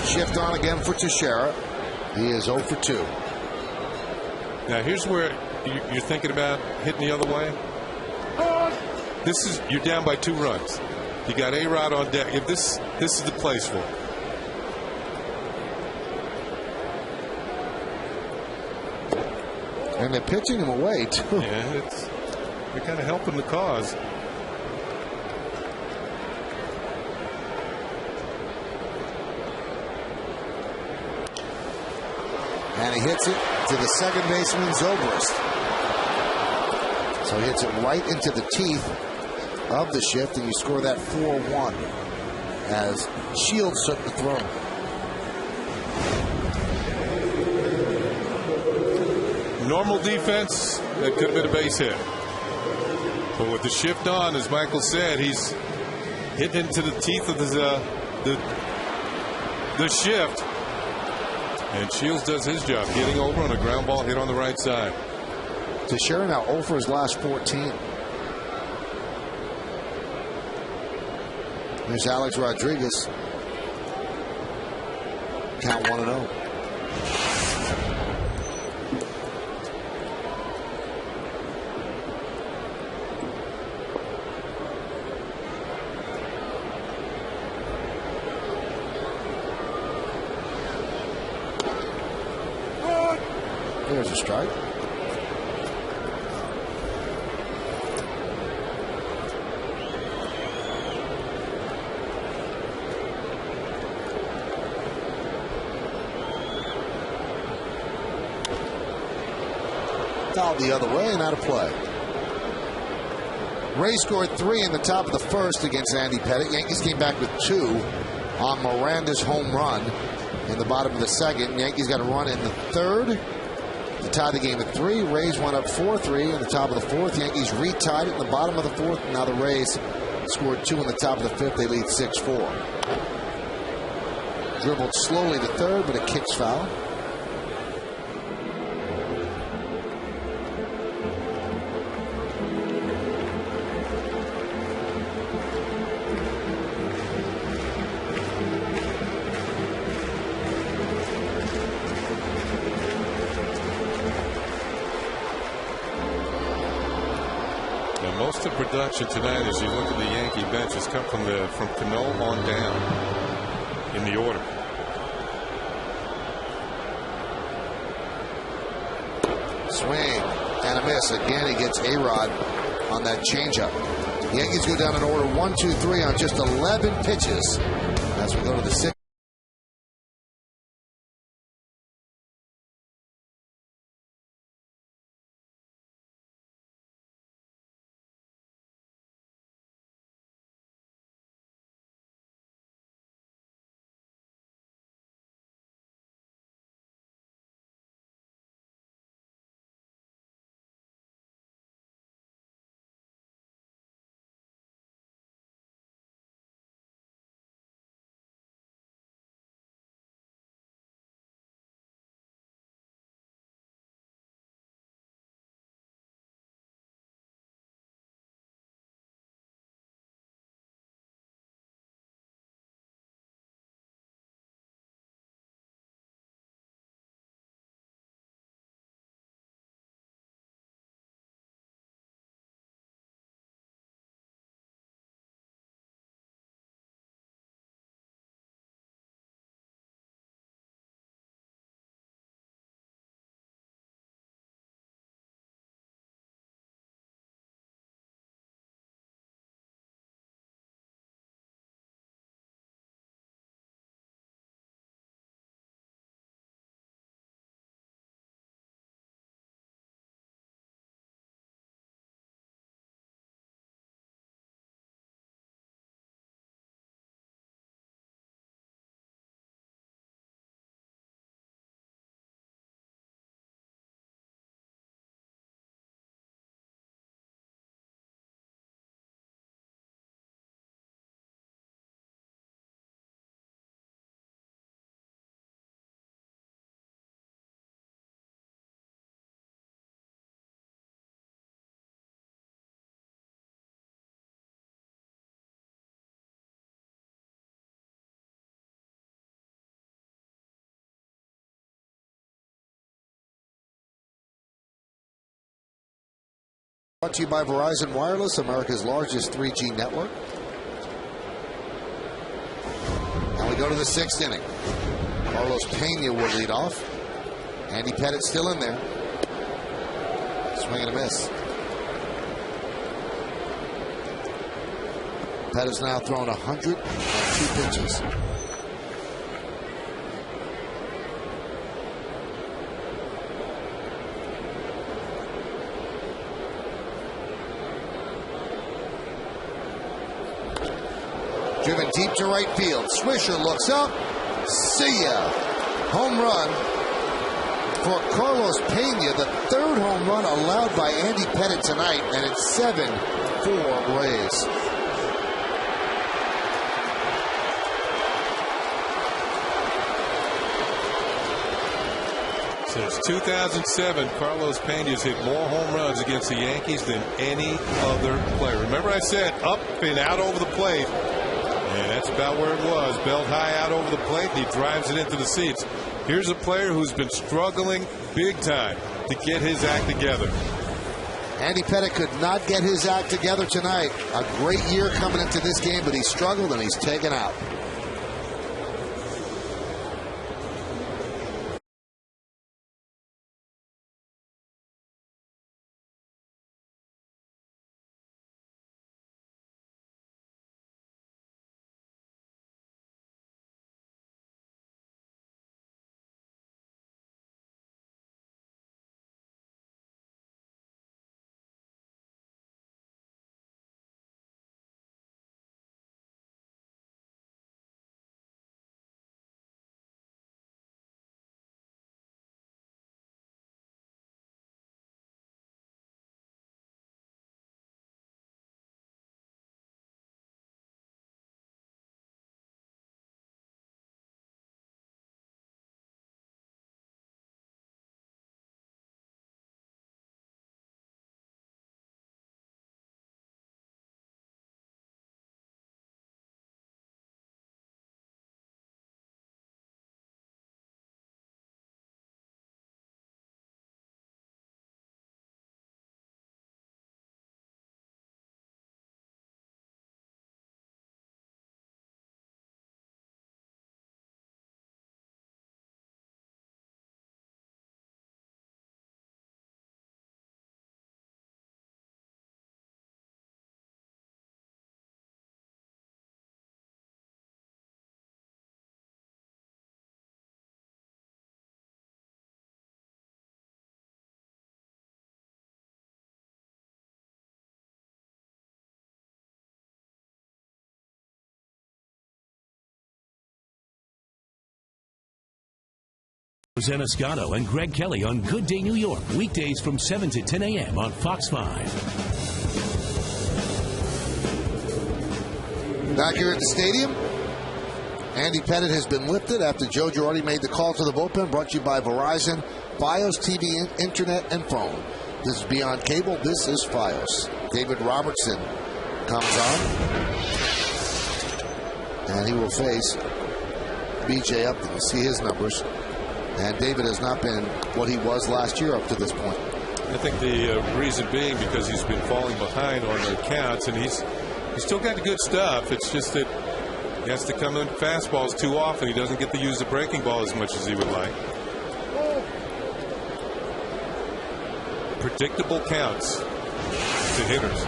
Shift on again for Teixeira. He is 0 for 2. Now here's where you're thinking about hitting the other way. You're down by 2 runs. You got A-Rod on deck. If this is the place for it. And they're pitching him away too. Yeah, they're kind of helping the cause. And he hits it to the second baseman, Zobrist. So he hits it right into the teeth of the shift, and you score that 4-1 as Shields took the throw. Normal defense, that could have been a base hit. But with the shift on, as Michael said, he's hitting into the teeth of the shift. And Shields does his job, getting over on a ground ball hit on the right side. Teixeira now 0 for his last 14. There's Alex Rodriguez. Count 1-0. There's a strike. Foul the other way and out of play. Rays scored 3 in the top of the 1st against Andy Pettitte. Yankees came back with 2 on Miranda's home run in the bottom of the 2nd. Yankees got a run in the 3rd to tie the game at 3. Rays went up 4-3 in the top of the 4th. Yankees retied it in the bottom of the 4th. Now the Rays scored 2 in the top of the 5th. They lead 6-4. Dribbled slowly to third, but it kicks foul. Most of the production tonight, as you look at the Yankee bench, has come from Cano on down in the order. Swing and a miss. Again, he gets A-Rod on that changeup. The Yankees go down in order 1-2-3 on just 11 pitches as we go to the 6th. Brought to you by Verizon Wireless, America's largest 3G network. And we go to the 6th inning. Carlos Pena will lead off. Andy Pettitte still in there. Swing and a miss. Pettitte's now thrown 102 pitches. Driven deep to right field. Swisher looks up. See ya. Home run for Carlos Pena, the 3rd home run allowed by Andy Pettitte tonight, and it's 7-4 Rays. Since 2007, Carlos Pena has hit more home runs against the Yankees than any other player. Remember I said up and out over the plate. And that's about where it was. Belt high out over the plate, and he drives it into the seats. Here's a player who's been struggling big time to get his act together. Andy Pettitte could not get his act together tonight. A great year coming into this game, but he struggled and he's taken out. Zaniscano and Greg Kelly on Good Day New York, weekdays from 7 to 10 a.m. on Fox 5. Back here at the stadium, Andy Pettitte has been lifted after Joe Girardi made the call to the bullpen. Brought to you by Verizon, Fios TV, Internet, and phone. This is Beyond Cable. This is Fios. David Robertson comes on, and he will face B.J. Upton. You see his numbers. And David has not been what he was last year up to this point. I think the reason being because he's been falling behind on their counts, and he's still got the good stuff. It's just that he has to come in fastballs too often. He doesn't get to use the breaking ball as much as he would like. Predictable counts to hitters.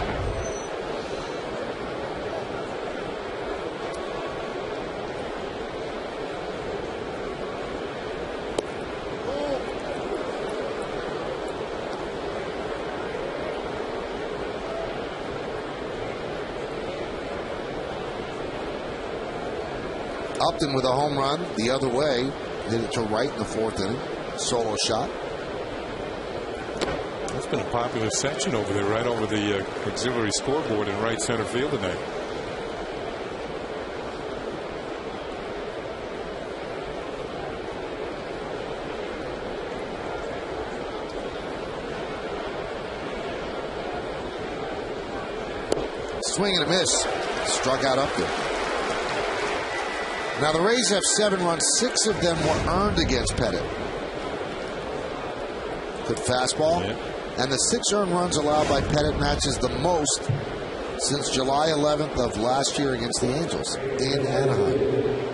Upton with a home run the other way. Hit it to right in the 4th inning. Solo shot. That's been a popular section over there, right over the auxiliary scoreboard in right center field tonight. Swing and a miss. Struck out Upton. Now the Rays have 7 runs. 6 of them were earned against Pettitte. Good fastball. Yeah. And the 6 earned runs allowed by Pettit matches the most since July 11th of last year against the Angels in Anaheim.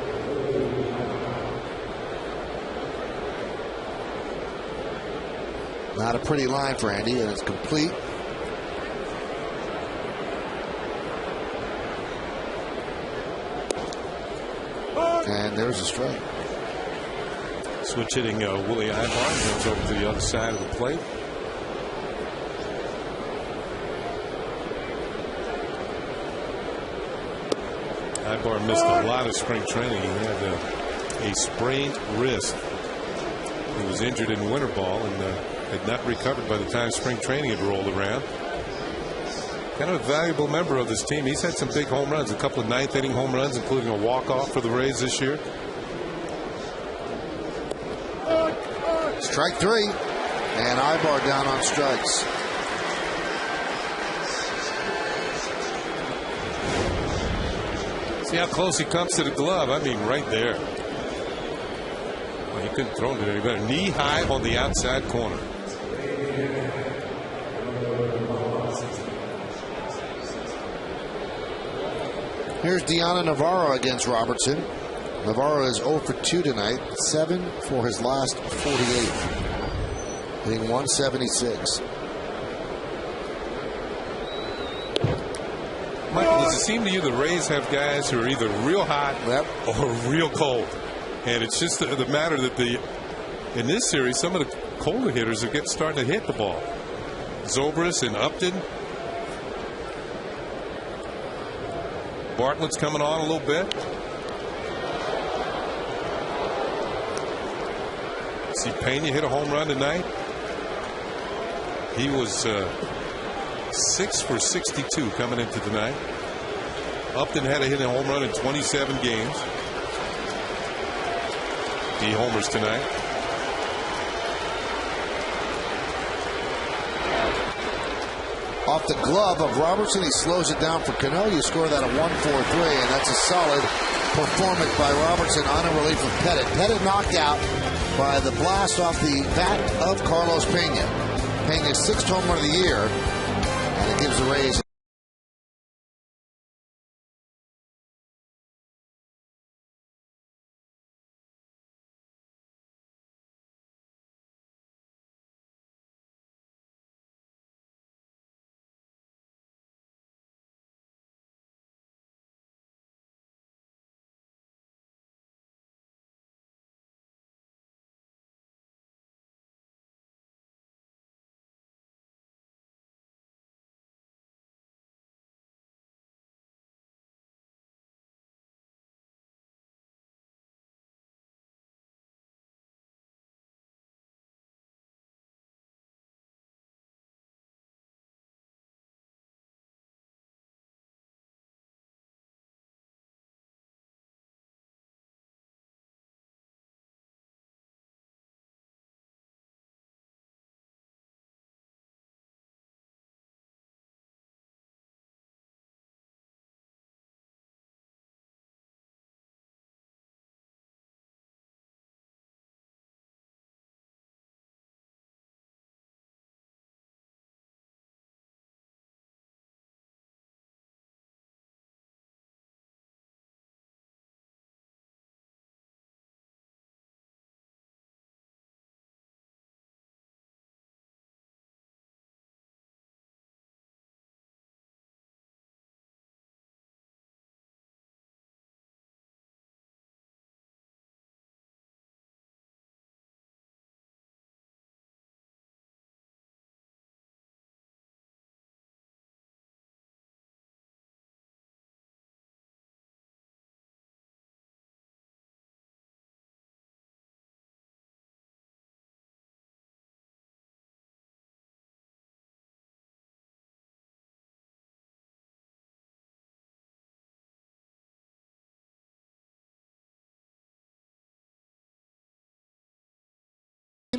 Not a pretty line for Andy, and it's complete. And there's a strike. Switch hitting Willie Ibar goes over to the other side of the plate. Ibar missed a lot of spring training. He had a sprained wrist. He was injured in winter ball and had not recovered by the time spring training had rolled around. Kind of a valuable member of this team. He's had some big home runs, a couple of 9th inning home runs, including a walk-off for the Rays this year. Strike 3, and Ibar down on strikes. See how close he comes to the glove. I mean, right there. Well, he couldn't throw it there. He got a knee high on the outside corner. Here's Deanna Navarro against Robertson. Navarro is 0 for 2 tonight, 7 for his last 48, hitting 176. Michael, does it seem to you the Rays have guys who are either real hot or real cold? And it's just the matter that in this series, some of the colder hitters are starting to hit the ball. Zobrist and Upton. Bartlett's coming on a little bit. See Pena hit a home run tonight. He was 6 for 62 coming into tonight. Upton had to hit a home run in 27 games. He homers tonight. Off the glove of Robertson, he slows it down for Cano. You score that at 1-4-3, and that's a solid performance by Robertson on a relief of Pettit. Pettit knocked out by the blast off the bat of Carlos Pena. Pena's 6th home run of the year, and it gives the Rays.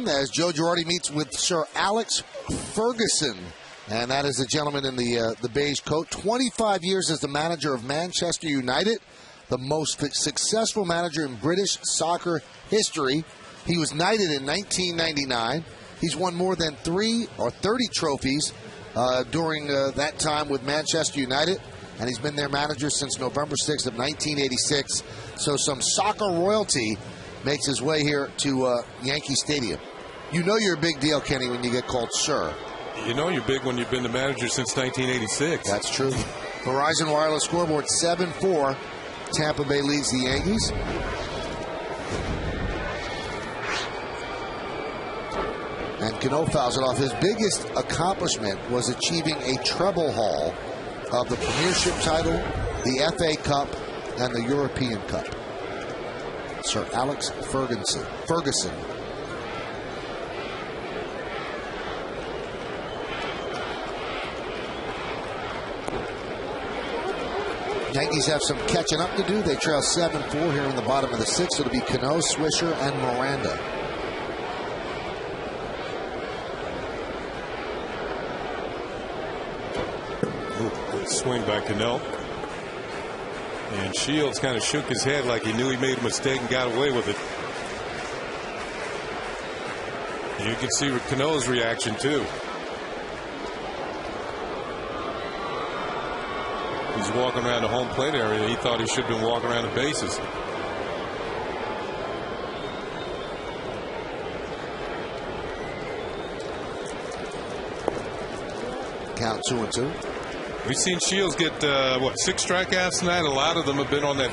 As Joe Girardi meets with Sir Alex Ferguson, and that is a gentleman in the beige coat. 25 years as the manager of Manchester United, the most successful manager in British soccer history. He was knighted in 1999. He's won more than 30 trophies during that time with Manchester United, and he's been their manager since November 6th of 1986. So some soccer royalty makes his way here to Yankee Stadium. You know you're a big deal, Kenny, when you get called sir. You know you're big when you've been the manager since 1986. That's true. Verizon Wireless scoreboard 7-4. Tampa Bay leads the Yankees. And Cano fouls it off. His biggest accomplishment was achieving a treble haul of the Premiership title, the FA Cup, and the European Cup. Sir Alex Ferguson. Yankees have some catching up to do. They trail 7-4 here in the bottom of the sixth. It'll be Cano, Swisher, and Miranda. Swing by Cano. And Shields kind of shook his head like he knew he made a mistake and got away with it. You can see Cano's reaction too. He's walking around the home plate area. He thought he should have been walking around the bases. Count 2-2. We've seen Shields get, 6 strikeouts tonight? A lot of them have been on that,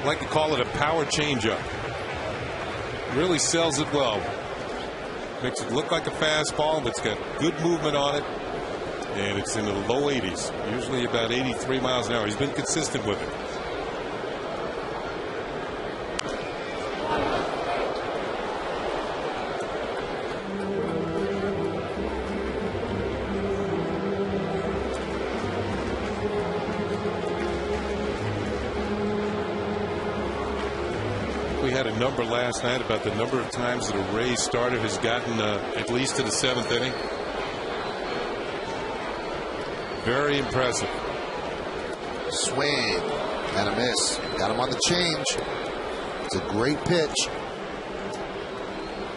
I like to call it a power changeup. Really sells it well. Makes it look like a fastball, but it's got good movement on it. And it's in the low 80s, usually about 83 miles an hour. He's been consistent with it. We had a number last night about the number of times that a Rays starter has gotten at least to the 7th inning. Very impressive. Swing and a miss. Got him on the change. It's a great pitch.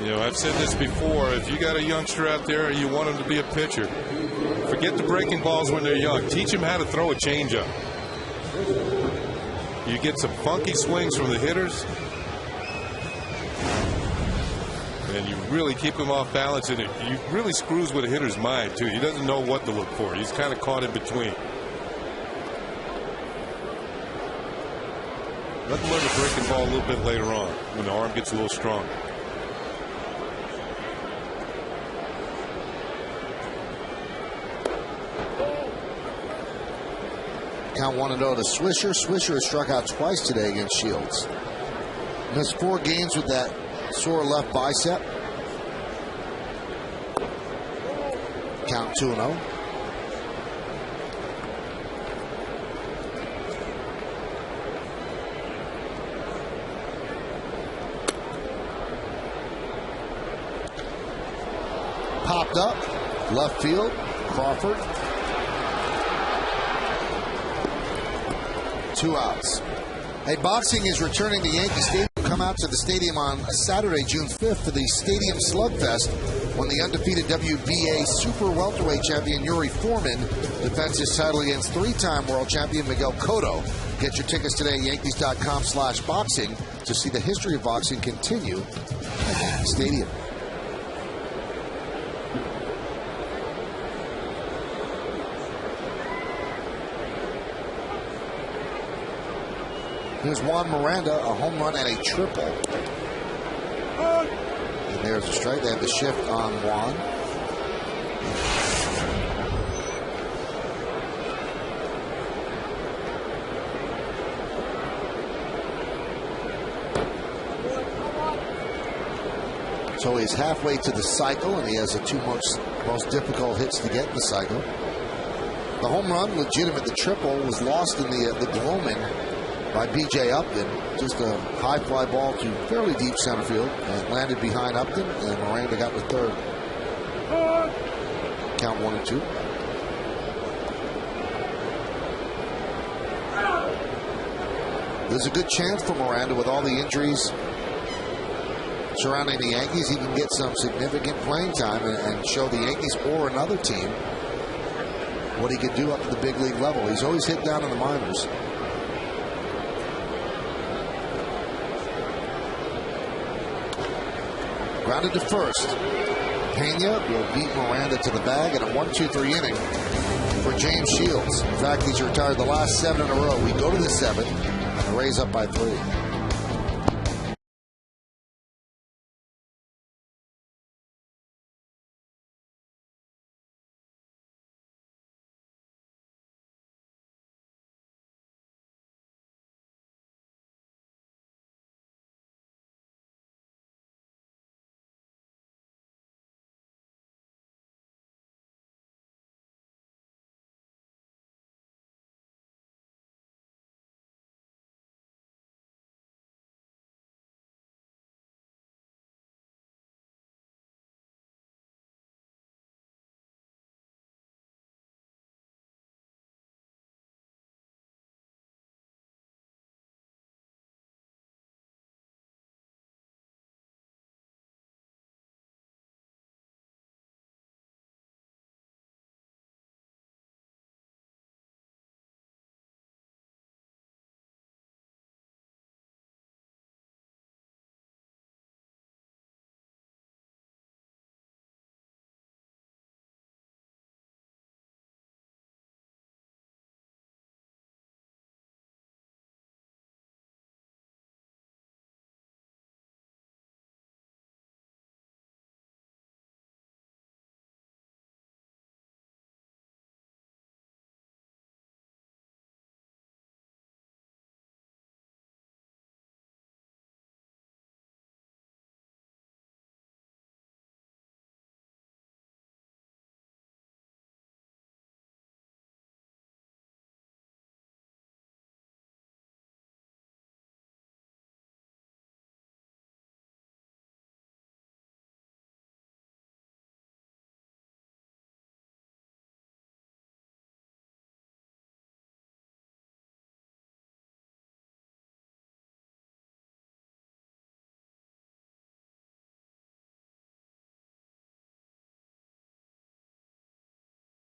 You know, I've said this before. If you got a youngster out there and you want him to be a pitcher, forget the breaking balls when they're young. Teach him how to throw a changeup. You get some funky swings from the hitters, and you really keep him off balance, and it really screws with a hitter's mind too. He doesn't know what to look for. He's kind of caught in between. Let him learn the breaking ball a little bit later on when the arm gets a little strong. Count 1-0 to Swisher. Swisher has struck out twice today against Shields. Missed 4 games with that sore left bicep. Count 2-0. Popped up, left field, Crawford. 2 outs. Hey, boxing is returning to Yankee Stadium. Come out to the stadium on Saturday, June 5th for the Stadium Slugfest when the undefeated WBA super welterweight champion Yuri Foreman defends his title against 3-time world champion Miguel Cotto. Get your tickets today at Yankees.com/boxing to see the history of boxing continue at Yankee Stadium. Here's Juan Miranda, a home run and a triple. And there's a strike. They have the shift on Juan. So he's halfway to the cycle, and he has the 2 most difficult hits to get in the cycle. The home run, legitimate. The triple was lost in the gloaming by B.J. Upton. Just a high fly ball to fairly deep center field and landed behind Upton, and Miranda got the third. Count 1-2. There's a good chance for Miranda with all the injuries surrounding the Yankees, he can get some significant playing time and show the Yankees or another team what he could do up at the big league level. He's always hit down in the minors. Grounded to first. Pena will beat Miranda to the bag in a 1-2-3 inning for James Shields. In fact, he's retired the last 7 in a row. We go to the 7th, and the Rays up by 3.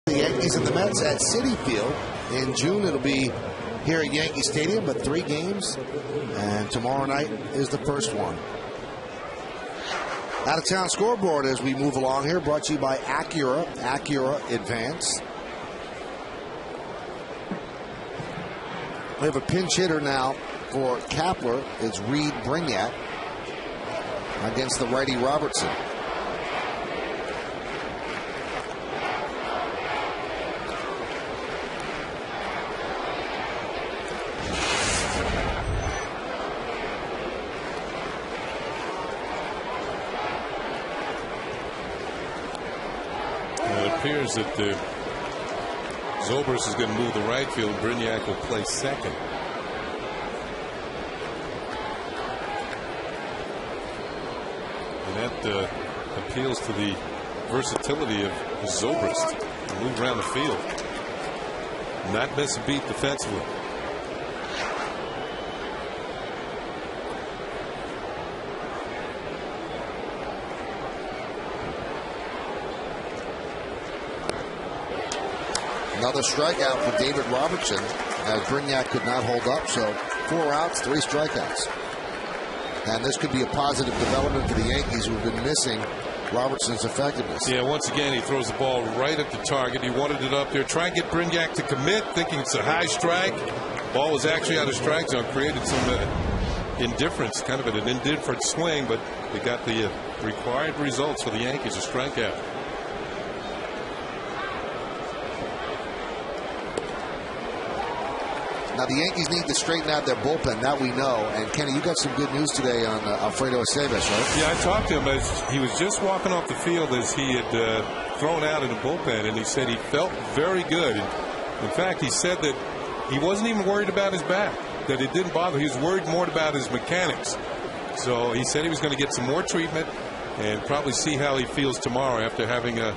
The Yankees and the Mets at Citi Field. In June, it'll be here at Yankee Stadium, but 3 games. And tomorrow night is the first one. Out of town scoreboard as we move along here, brought to you by Acura Advance. We have a pinch hitter now for Kapler. It's Reed Brignac against the righty Robertson. It appears that Zobrist is going to move the right field. Brignac will play second. And that appeals to the versatility of Zobrist to move around the field. Not miss a beat defensively. Another strikeout for David Robertson as Brignac could not hold up. So 4 outs, 3 strikeouts. And this could be a positive development for the Yankees, who have been missing Robertson's effectiveness. Yeah, once again, he throws the ball right at the target. He wanted it up there. Try and get Brignac to commit, thinking it's a high strike. Ball was actually out of strike zone, created some indifference, kind of an indifferent swing, but they got the required results for the Yankees, a strikeout. Now, the Yankees need to straighten out their bullpen. That we know. And, Kenny, you got some good news today on Alfredo Aceves, right? Yeah, I talked to him as he was just walking off the field as he had thrown out in the bullpen, and he said he felt very good. And in fact, he said that he wasn't even worried about his back, that it didn't bother. He was worried more about his mechanics. So he said he was going to get some more treatment and probably see how he feels tomorrow after having a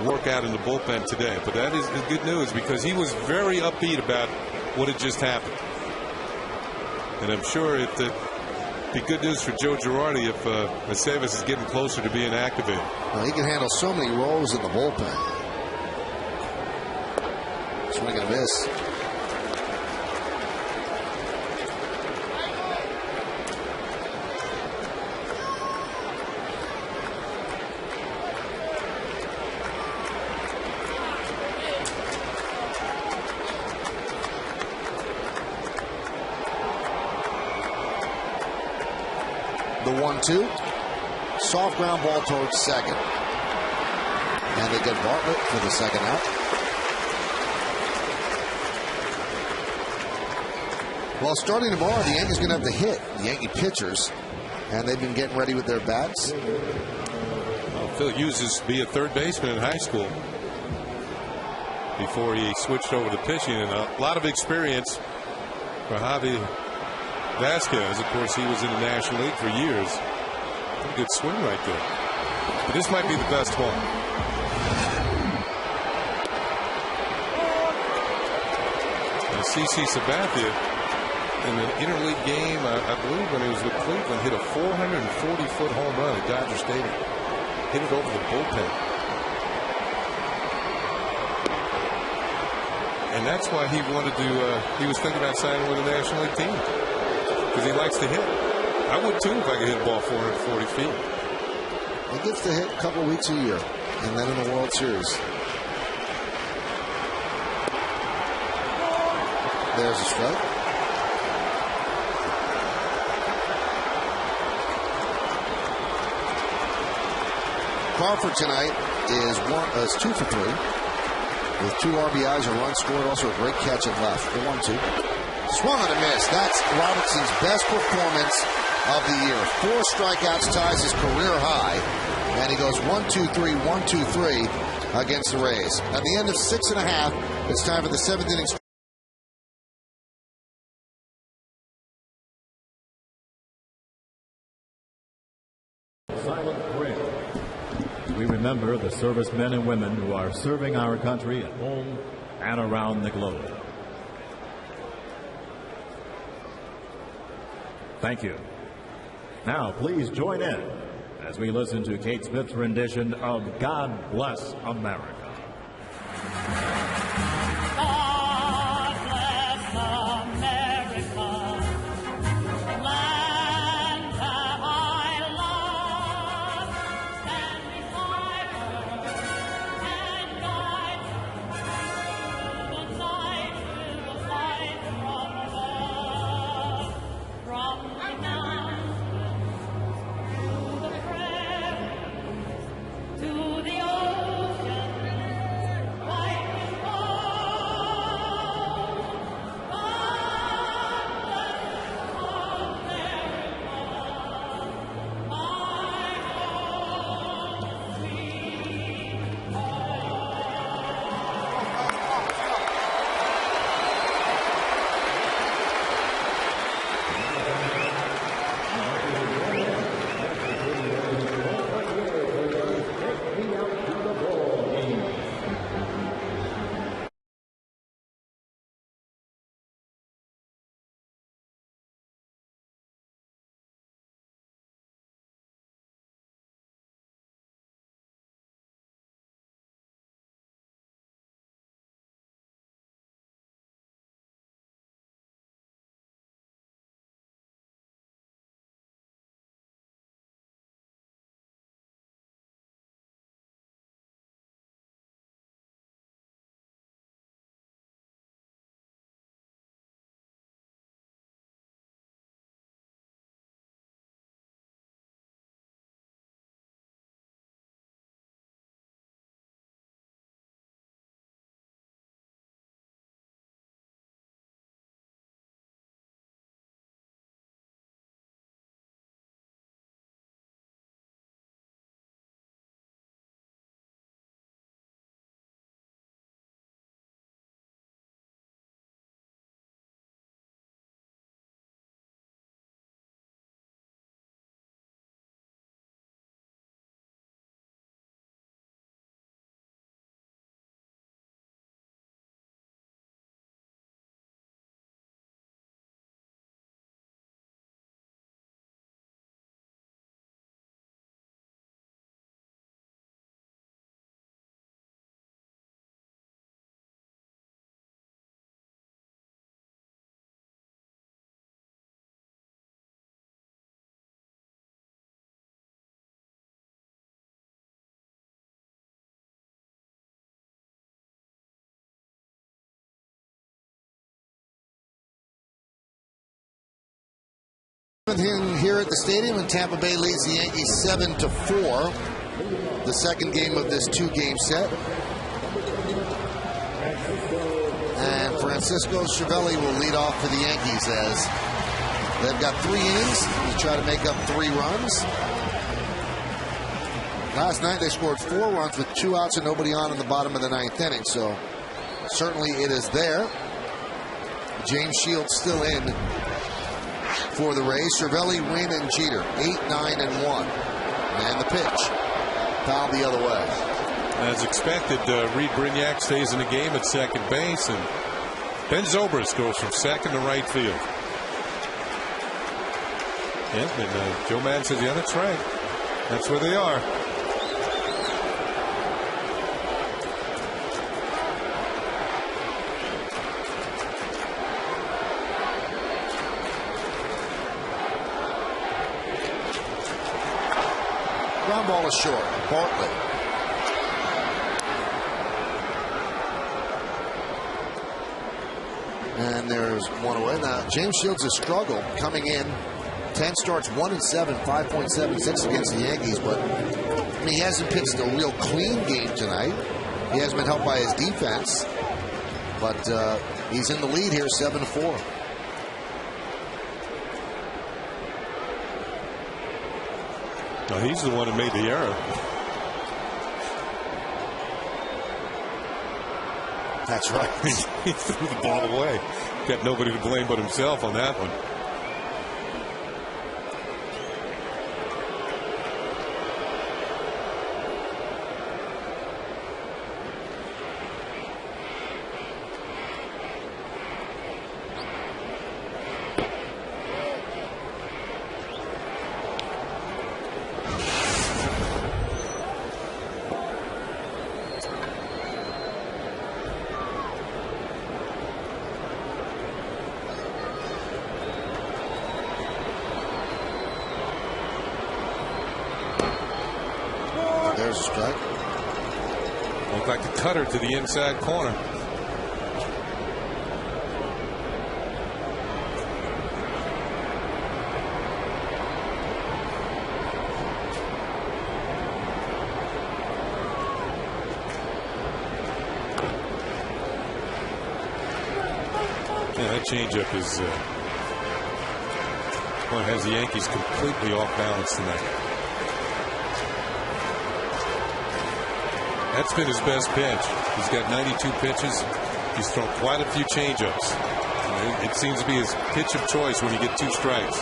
workout in the bullpen today. But that is good news because he was very upbeat about what had just happened. And I'm sure Be good news for Joe Girardi if Aceves is getting closer to being activated. Well, he can handle so many roles in the bullpen. Swing and a miss. The 1-2. Soft ground ball towards second. And they get Bartlett for the second out. Well, starting tomorrow, the Yankees going to have to hit the Yankee pitchers. And they've been getting ready with their bats. Well, Phil Hughes used to be a third baseman in high school before he switched over to pitching. And a lot of experience for Javi Vasquez. Of course, he was in the National League for years. Pretty good swing right there. But this might be the best one. And CC Sabathia in an interleague game, I believe when he was with Cleveland, hit a 440-foot home run at Dodger Stadium. Hit it over the bullpen. And that's why he wanted to, he was thinking about signing with a National League team. Because he likes to hit. I would too if I could hit a ball 440 feet. He gets to hit a couple weeks a year, and then in the World Series. There's a strike. Crawford tonight is 2 for 3 with 2 RBIs, a run scored, also a great catch and left. The 1-2. Swung on a miss. That's Robertson's best performance of the year. 4 strikeouts, ties his career high. And he goes 1-2-3, 1-2-3 against the Rays. At the end of 6.5, it's time for the 7th inning. Silent prayer. We remember the servicemen and women who are serving our country at home and around the globe. Thank you. Now, please join in as we listen to Kate Smith's rendition of God Bless America. God bless America, land that I love, stand beside her and guide her through the night with a light from above, from the mountains to the prairies, to the ocean. Here at the stadium, and Tampa Bay leads the Yankees 7-4. The second game of this two-game set. And Francisco Cervelli will lead off for the Yankees as they've got 3 innings to try to make up 3 runs. Last night they scored 4 runs with 2 outs and nobody on in the bottom of the 9th inning, so certainly it is there. James Shields still in for the Rays. Cervelli, Wynn, and Jeter, 8, 9, and 1. And the pitch fouled the other way. As expected, Reed Brignac stays in the game at second base, and Ben Zobrist goes from second to right field. Yeah, and Joe Madden says, yeah, that's right. That's where they are. Ground ball is short. Bartlett. And there's one away. Now, James Shields has struggled coming in. 10 starts, 1-7, 5.76 against the Yankees. But, I mean, he hasn't pitched a real clean game tonight. He hasn't been helped by his defense. But he's in the lead here, 7-4. No, he's the one who made the error. That's right. He threw the ball away. Got nobody to blame but himself on that one. There's a strike. Looked like a cutter to the inside corner. Yeah, that changeup is has the Yankees completely off balance tonight. That's been his best pitch. He's got 92 pitches. He's thrown quite a few changeups. It seems to be his pitch of choice when you get 2 strikes.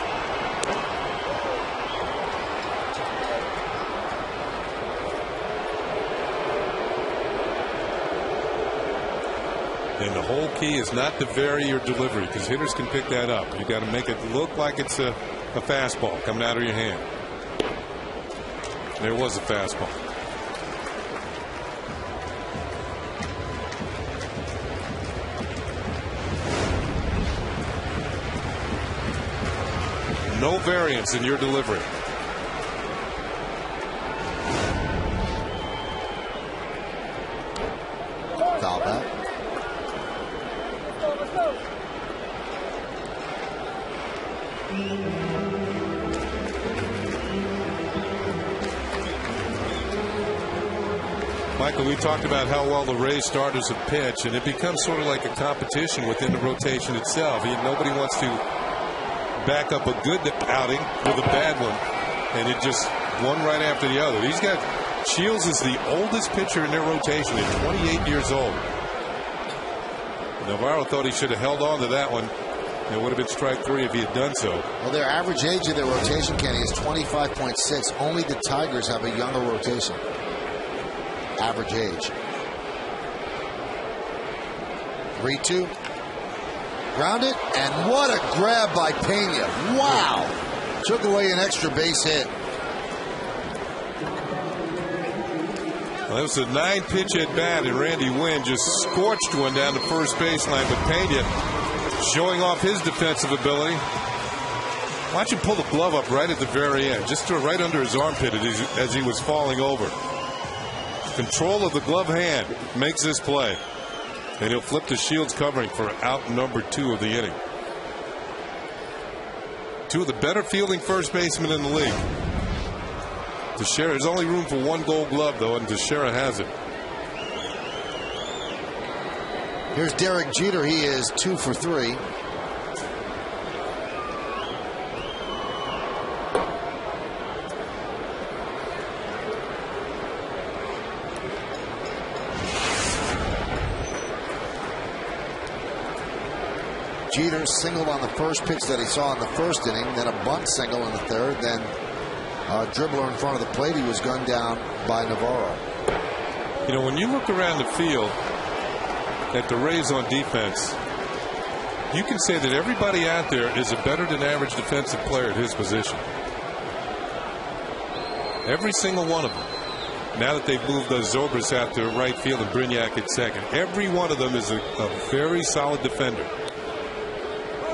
And the whole key is not to vary your delivery, because hitters can pick that up. You got to make it look like it's a fastball coming out of your hand. There was a fastball. No variance in your delivery. Foul back. Michael, we talked about how well the Rays starters have pitched, and it becomes sort of like a competition within the rotation itself. Nobody wants to back up a good outing with a bad one, and it just one right after the other. He's got Shields is the oldest pitcher in their rotation at 28 years old. Navarro thought he should have held on to that one. It would have been strike 3 if he had done so. Well, their average age of their rotation, Kenny, is 25.6. Only the Tigers have a younger rotation. Average age. 3-2. Grounded, and what a grab by Pena. Wow. Took away an extra base hit. Well, that was a 9-pitch at bat, and Randy Wynn just scorched one down the first baseline, but Pena showing off his defensive ability. Watch him pull the glove up right at the very end, just right under his armpit as he was falling over. Control of the glove hand makes this play. And he'll flip to Shields covering for out number 2 of the inning. two of the better fielding first basemen in the league. Teixeira, there's only room for one Gold Glove, though, and Teixeira has it. Here's Derek Jeter. He is 2 for 3. Jeter singled on the first pitch that he saw in the first inning, then a bunt single in the third, then a dribbler in front of the plate. He was gunned down by Navarro. You know, when you look around the field at the Rays on defense, you can say that everybody out there is a better than average defensive player at his position. Every single one of them. Now that they've moved those Zobrist out to right field and Brignac at second, every one of them is a very solid defender.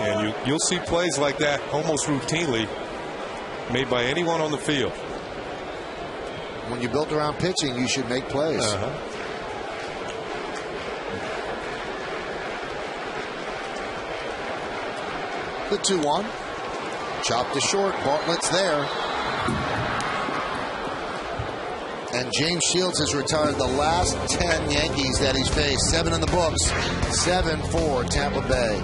And you'll see plays like that almost routinely made by anyone on the field. When you're built around pitching, you should make plays. The 2-1. Chopped to short. Bartlett's there. And James Shields has retired the last 10 Yankees that he's faced. 7 in the books. 7 for Tampa Bay.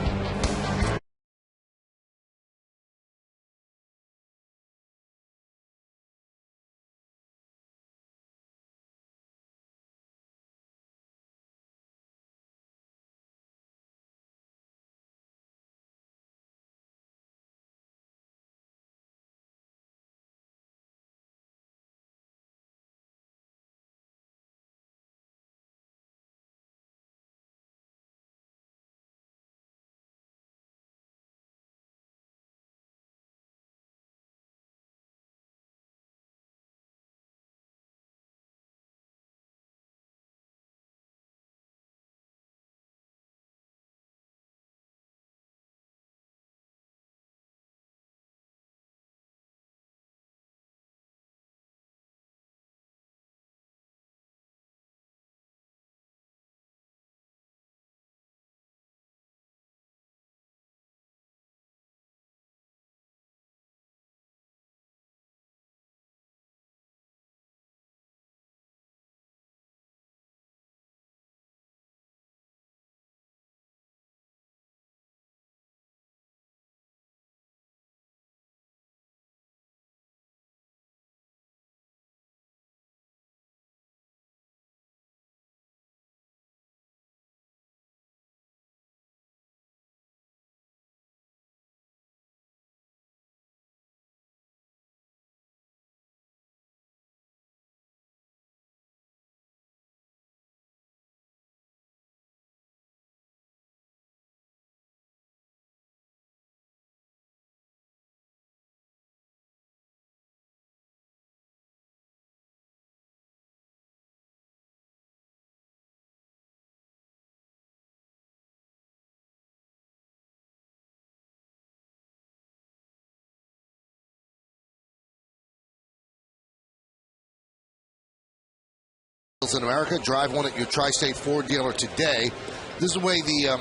In America, drive one at your Tri-State Ford dealer today. This is the way the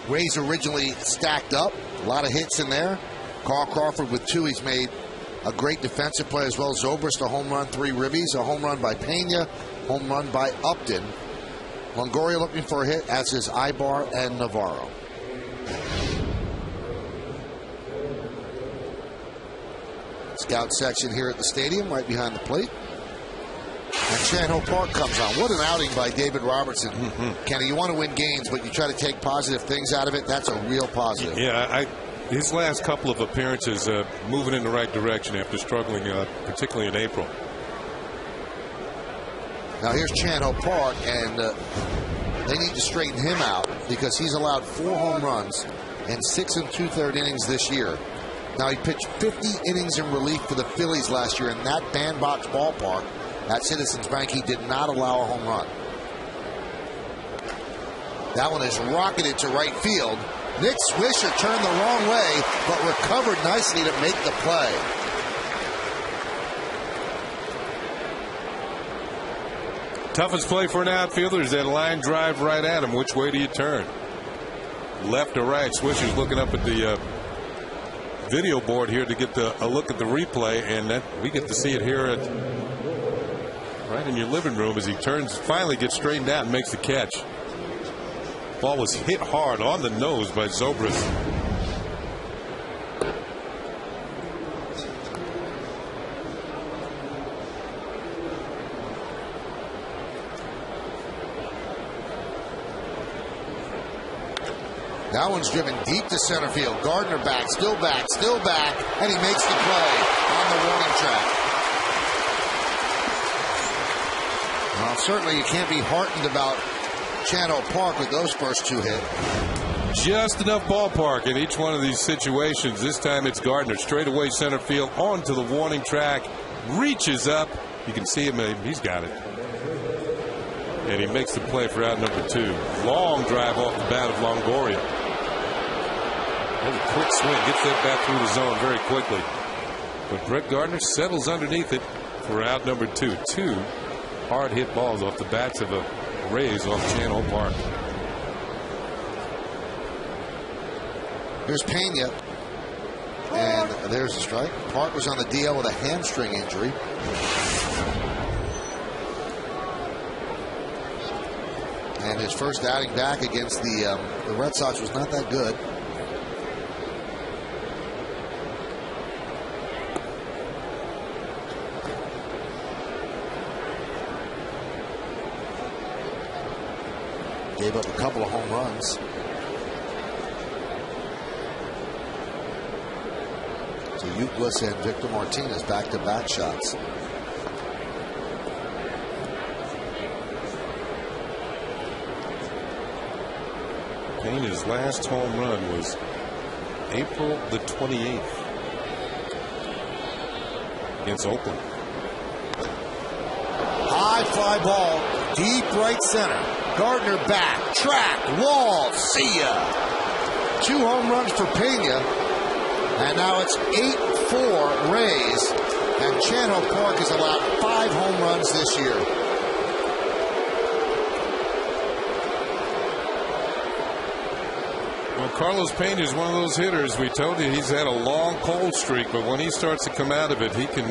Rays originally stacked up. A lot of hits in there. Carl Crawford with 2. He's made a great defensive play as well. Zobrist, a home run, 3 ribbies, a home run by Pena, home run by Upton. Longoria looking for a hit, as is Ibar and Navarro. Scout section here at the stadium, right behind the plate. And Chan-Ho Park comes on. What an outing by David Robertson. Kenny, you want to win games, but you try to take positive things out of it. That's a real positive. Yeah, his last couple of appearances moving in the right direction after struggling, particularly in April. Now here's Chan-Ho Park, and they need to straighten him out because he's allowed 4 home runs and 6 2/3 innings this year. Now he pitched 50 innings in relief for the Phillies last year in that bandbox ballpark. At Citizens Bank, he did not allow a home run. That one is rocketed to right field. Nick Swisher turned the wrong way, but recovered nicely to make the play. Toughest play for an outfielder is that line drive right at him. Which way do you turn? Left or right? Swisher's looking up at the video board here to get a look at the replay, and that we get to see it here right in your living room as he finally gets straightened out and makes the catch. Ball was hit hard on the nose by Zobrist. That one's driven deep to center field. Gardner back, still back, and he makes the play on the warning track. Well, certainly you can't be heartened about Channel Park with those first two hit. Just enough ballpark in each one of these situations. This time it's Gardner straight away center field onto the warning track, reaches up. You can see him. He's got it. And he makes the play for out number 2. Long drive off the bat of Longoria. There's a quick swing. Gets that bat through the zone very quickly. But Brett Gardner settles underneath it for out number 2. 2 hard hit balls off the bats of the Rays off Channel Park. Here's Pena. And there's a strike. Park was on the DL with a hamstring injury. And his first outing back against the Red Sox was not that good. Gave up a couple of home runs. So Euclid and Victor Martinez back-to-back shots. Pena's last home run was April the 28th against Oakland. High fly ball, deep right center. Gardner back, track, wall, see ya. 2 home runs for Pena, and now it's 8-4 Rays, and Channel Park has allowed 5 home runs this year. Well, Carlos Pena is one of those hitters. We told you he's had a long cold streak, but when he starts to come out of it, he can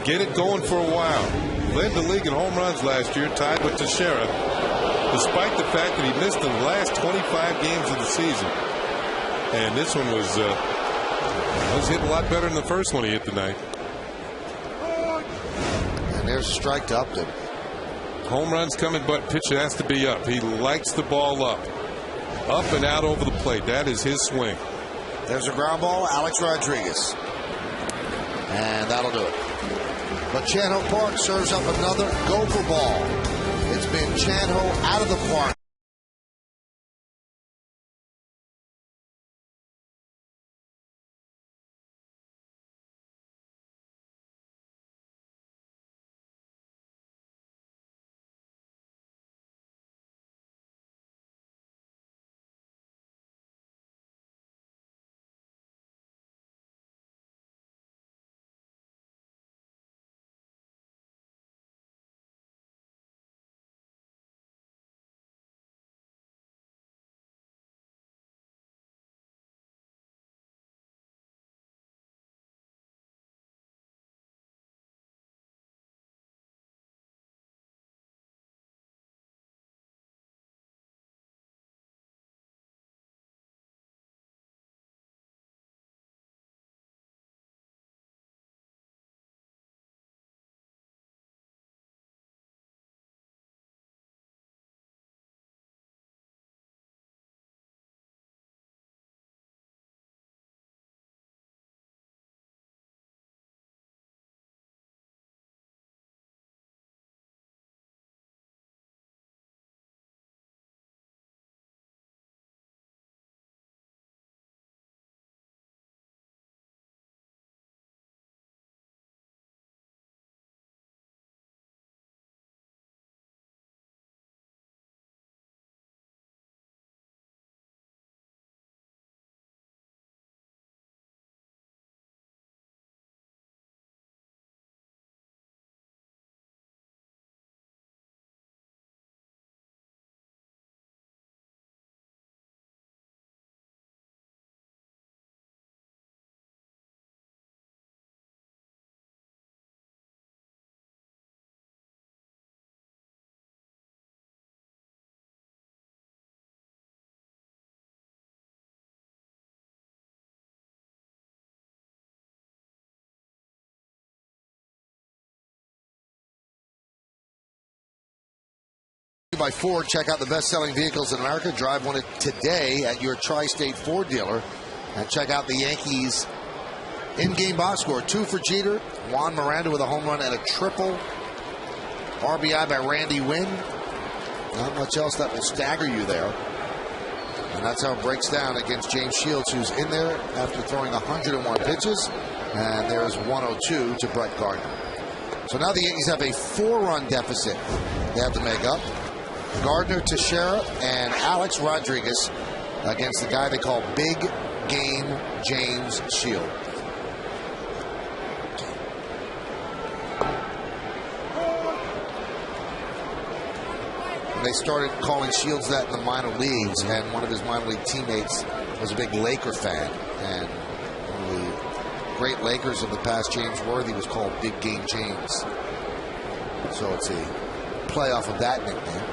get it going for a while. Led the league in home runs last year, tied with Teixeira, despite the fact that he missed the last 25 games of the season. And this one was hit a lot better than the first one he hit tonight. And there's a strike to Upton. Home runs coming, but pitch has to be up. He likes the ball up. Up and out over the plate. That is his swing. There's a ground ball, Alex Rodriguez. And that'll do it. But Channel Park serves up another gopher ball. It's been Channel out of the park. you by Ford. Check out the best-selling vehicles in America. Drive one today at your Tri-State Ford dealer. And check out the Yankees in-game box score. 2 for Jeter. Juan Miranda with a home run and a triple. RBI by Randy Wynn. Not much else that will stagger you there. And that's how it breaks down against James Shields, who's in there after throwing 101 pitches. And there's 102 to Brett Gardner. So now the Yankees have a 4-run deficit they have to make up. Gardner, Teixeira, and Alex Rodriguez against the guy they call Big Game James Shields. They started calling Shields that in the minor leagues, and one of his minor league teammates was a big Laker fan. And one of the great Lakers of the past, James Worthy, was called Big Game James. So it's a playoff of that nickname.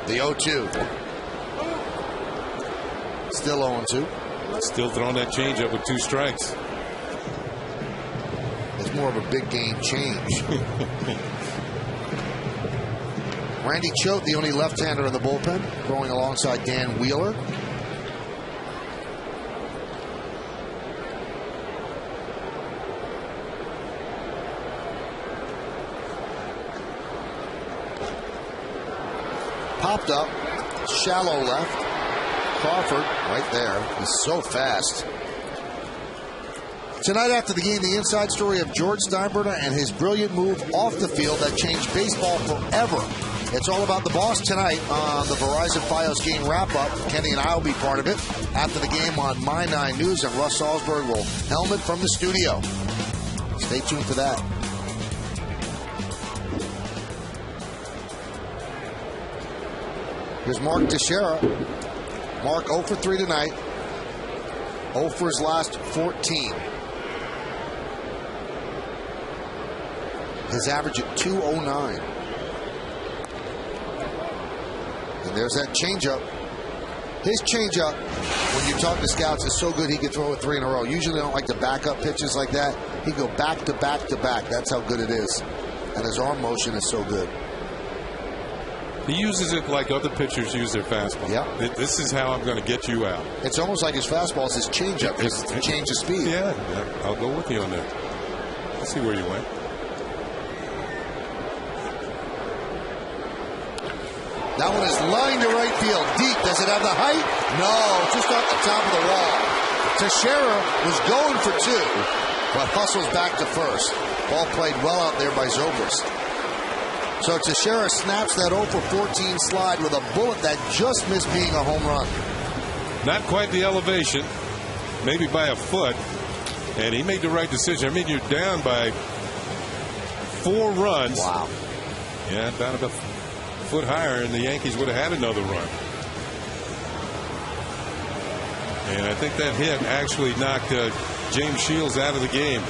The 0-2. Still 0-2. Still throwing that changeup with 2 strikes. It's more of a big game change. Randy Choate, the only left-hander in the bullpen, throwing alongside Dan Wheeler. Popped up, shallow left. Crawford right there. He's so fast. Tonight after the game, the inside story of George Steinbrenner and his brilliant move off the field that changed baseball forever. It's all about the boss tonight on the Verizon Fios game wrap-up. Kenny and I will be part of it after the game on My 9 News, and Russ Salzberg will helmet from the studio. Stay tuned for that. Here's Mark Teixeira. Mark 0 for 3 tonight. 0 for his last 14. His average at 209. And there's that changeup. His changeup, when you talk to scouts, is so good he can throw it 3 in a row. Usually they don't like to back up pitches like that. He go back to back to back. That's how good it is. And his arm motion is so good. He uses it like other pitchers use their fastball. Yeah. This is how I'm going to get you out. It's almost like his fastball is his changeup. It's a change of speed. Yeah, I'll go with you on that. Let's see where you went. That one is lined to right field. Deep. Does it have the height? No, just off the top of the wall. Teixeira was going for 2, but hustles back to first. Ball played well out there by Zobrist. So Teixeira snaps that 0 for 14 slide with a bullet that just missed being a home run. Not quite the elevation, maybe by a foot, and he made the right decision. I mean, you're down by 4 runs. Wow. Yeah, down about a foot higher, and the Yankees would have had another run. And I think that hit actually knocked James Shields out of the game.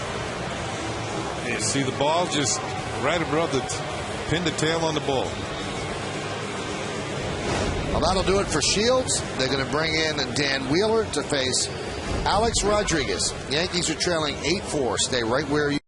You see the ball just right above pinned the tail on the ball. Well, that'll do it for Shields. They're going to bring in Dan Wheeler to face Alex Rodriguez. Yankees are trailing 8-4. Stay right where you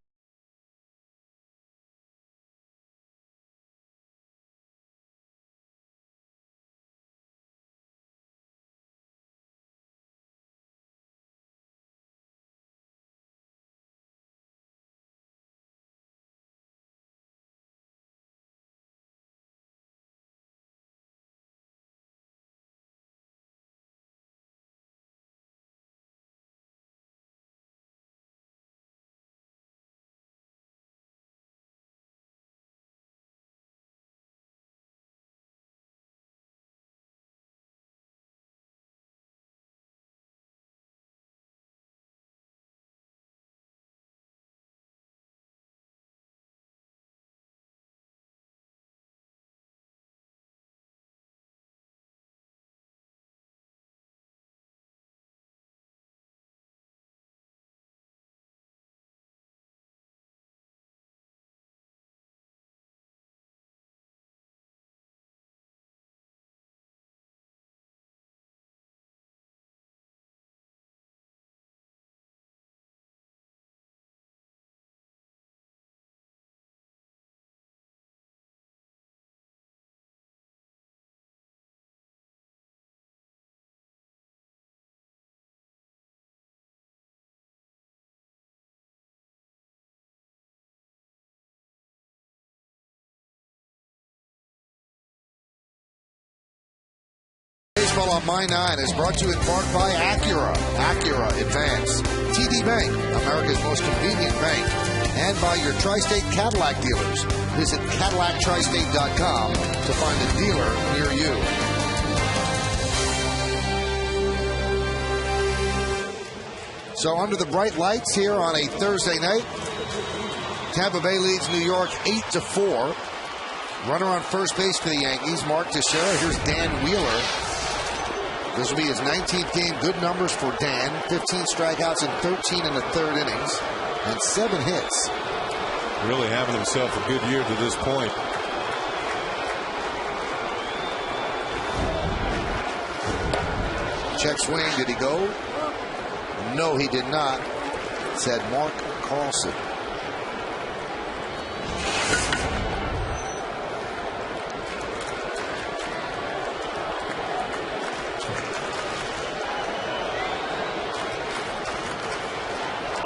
baseball on My 9 is brought to you in part by Acura. Acura Advance. TD Bank, America's most convenient bank. And by your Tri-State Cadillac dealers. Visit CadillacTristate.com to find a dealer near you. So under the bright lights here on a Thursday night, Tampa Bay leads New York 8-4. Runner on first base for the Yankees, Mark Teixeira. Here's Dan Wheeler. This will be his 19th game. Good numbers for Dan. 15 strikeouts and 13 in the third innings. And 7 hits. Really having himself a good year to this point. Check swing. Did he go? No, he did not, said Mark Carlson.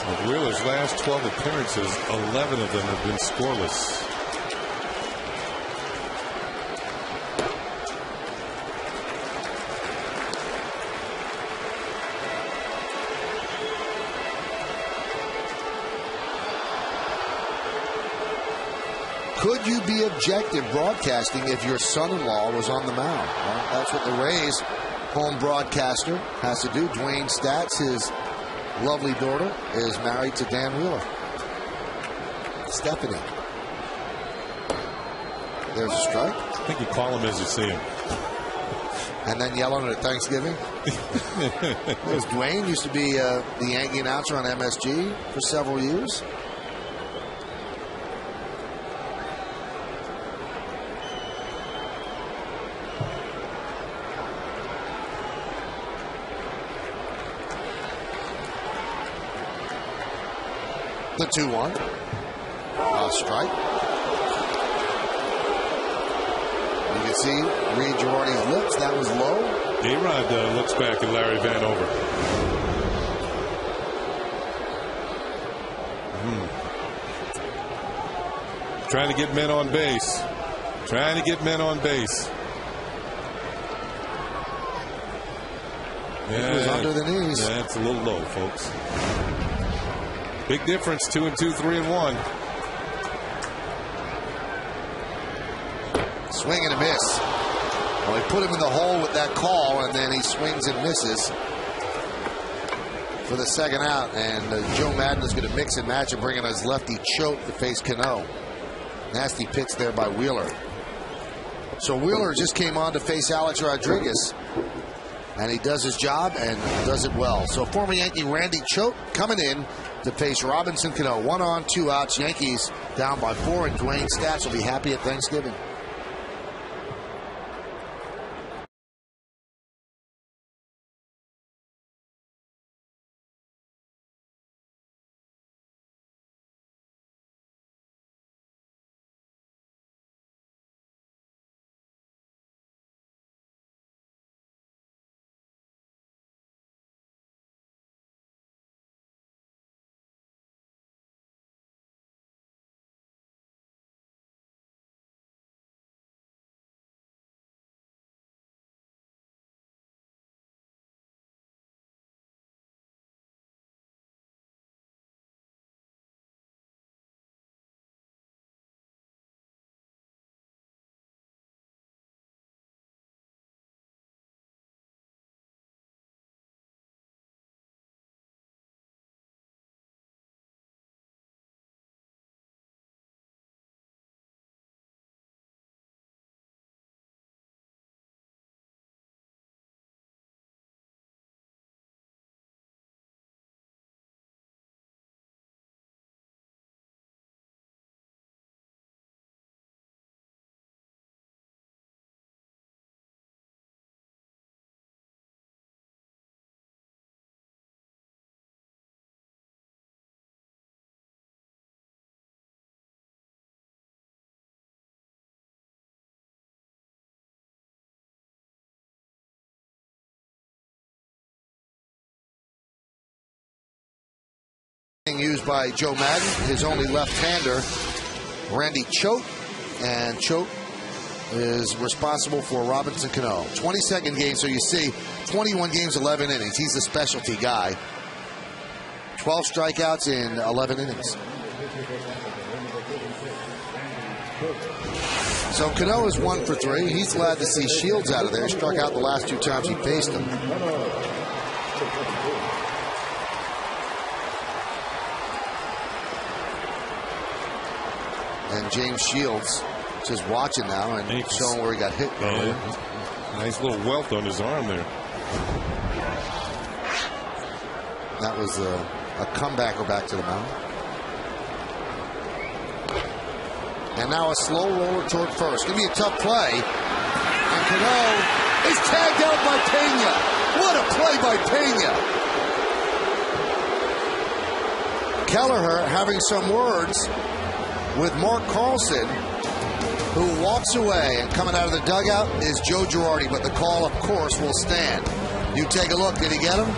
With Wheeler's last 12 appearances, 11 of them have been scoreless. Could you be objective broadcasting if your son-in-law was on the mound? Well, that's what the Rays home broadcaster has to do. Dwayne Stats, his lovely daughter, is married to Dan Wheeler. Stephanie. There's a strike. I think you call him as you see him. And then yell at him at Thanksgiving. Because Dwayne used to be the Yankee announcer on MSG for several years. The 2-1. Strike. You can see Reed Girardi's lips. That was low. A-Rod looks back at Larry Vanover. Trying to get men on base. Trying to get men on base. It was under the knees. Yeah, it's a little low, folks. Big difference, 2-2, 3-1. Swing and a miss. Well, he put him in the hole with that call, and then he swings and misses for the second out. And Joe Madden is going to mix and match and bring in his lefty Choate to face Cano. Nasty pitch there by Wheeler. So Wheeler just came on to face Alex Rodriguez. And he does his job and does it well. So former Yankee Randy Choate coming in to face Robinson Cano. 1 on, 2 outs. Yankees down by 4, and Dwayne Stats will be happy at Thanksgiving. Used by Joe Madden, his only left-hander, Randy Choate. And Choate is responsible for Robinson Cano. 22nd game, so you see 21 games, 11 innings. He's a specialty guy. 12 strikeouts in 11 innings. So Cano is 1 for 3. He's glad to see Shields out of there. He struck out the last 2 times he faced him. And James Shields just watching now and showing where he got hit. Nice little welt on his arm there. That was a comebacker back to the mound. And now a slow roller toward first. Going to be a tough play. And Cano is tagged out by Pena. What a play by Pena. Kelleher having some words with Mark Carlson, who walks away, and coming out of the dugout is Joe Girardi, but the call, of course, will stand. You take a look. Did he get him?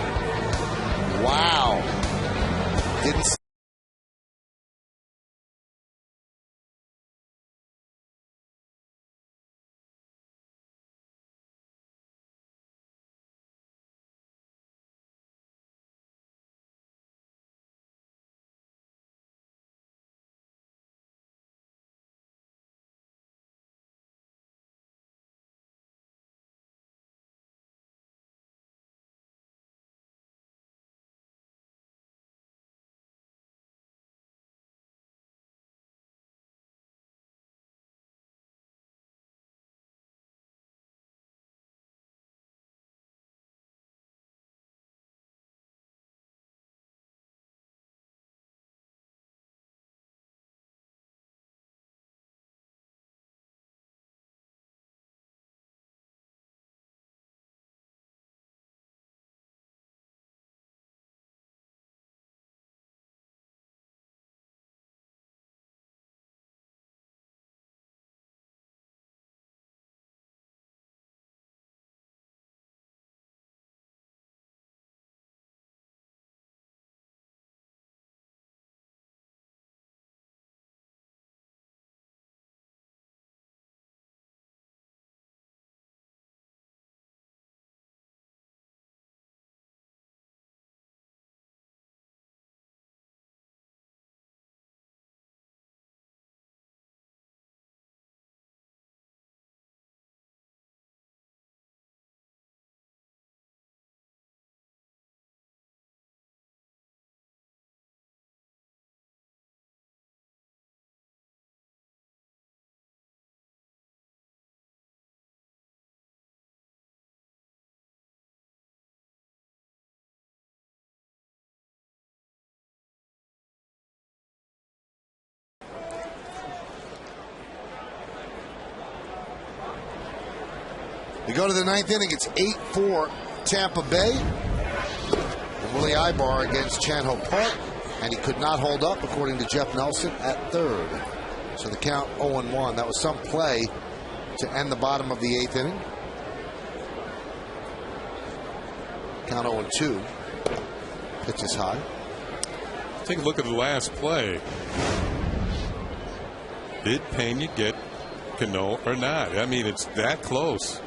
Wow. Didn't see. We go to the 9th inning. It's 8-4 Tampa Bay. And Willie Ibar against Chan-Ho Park. And he could not hold up, according to Jeff Nelson, at third. So the count 0-1. That was some play to end the bottom of the 8th inning. Count 0-2. Pitch is high. Take a look at the last play. Did Pena get Cano or not? I mean, it's that close.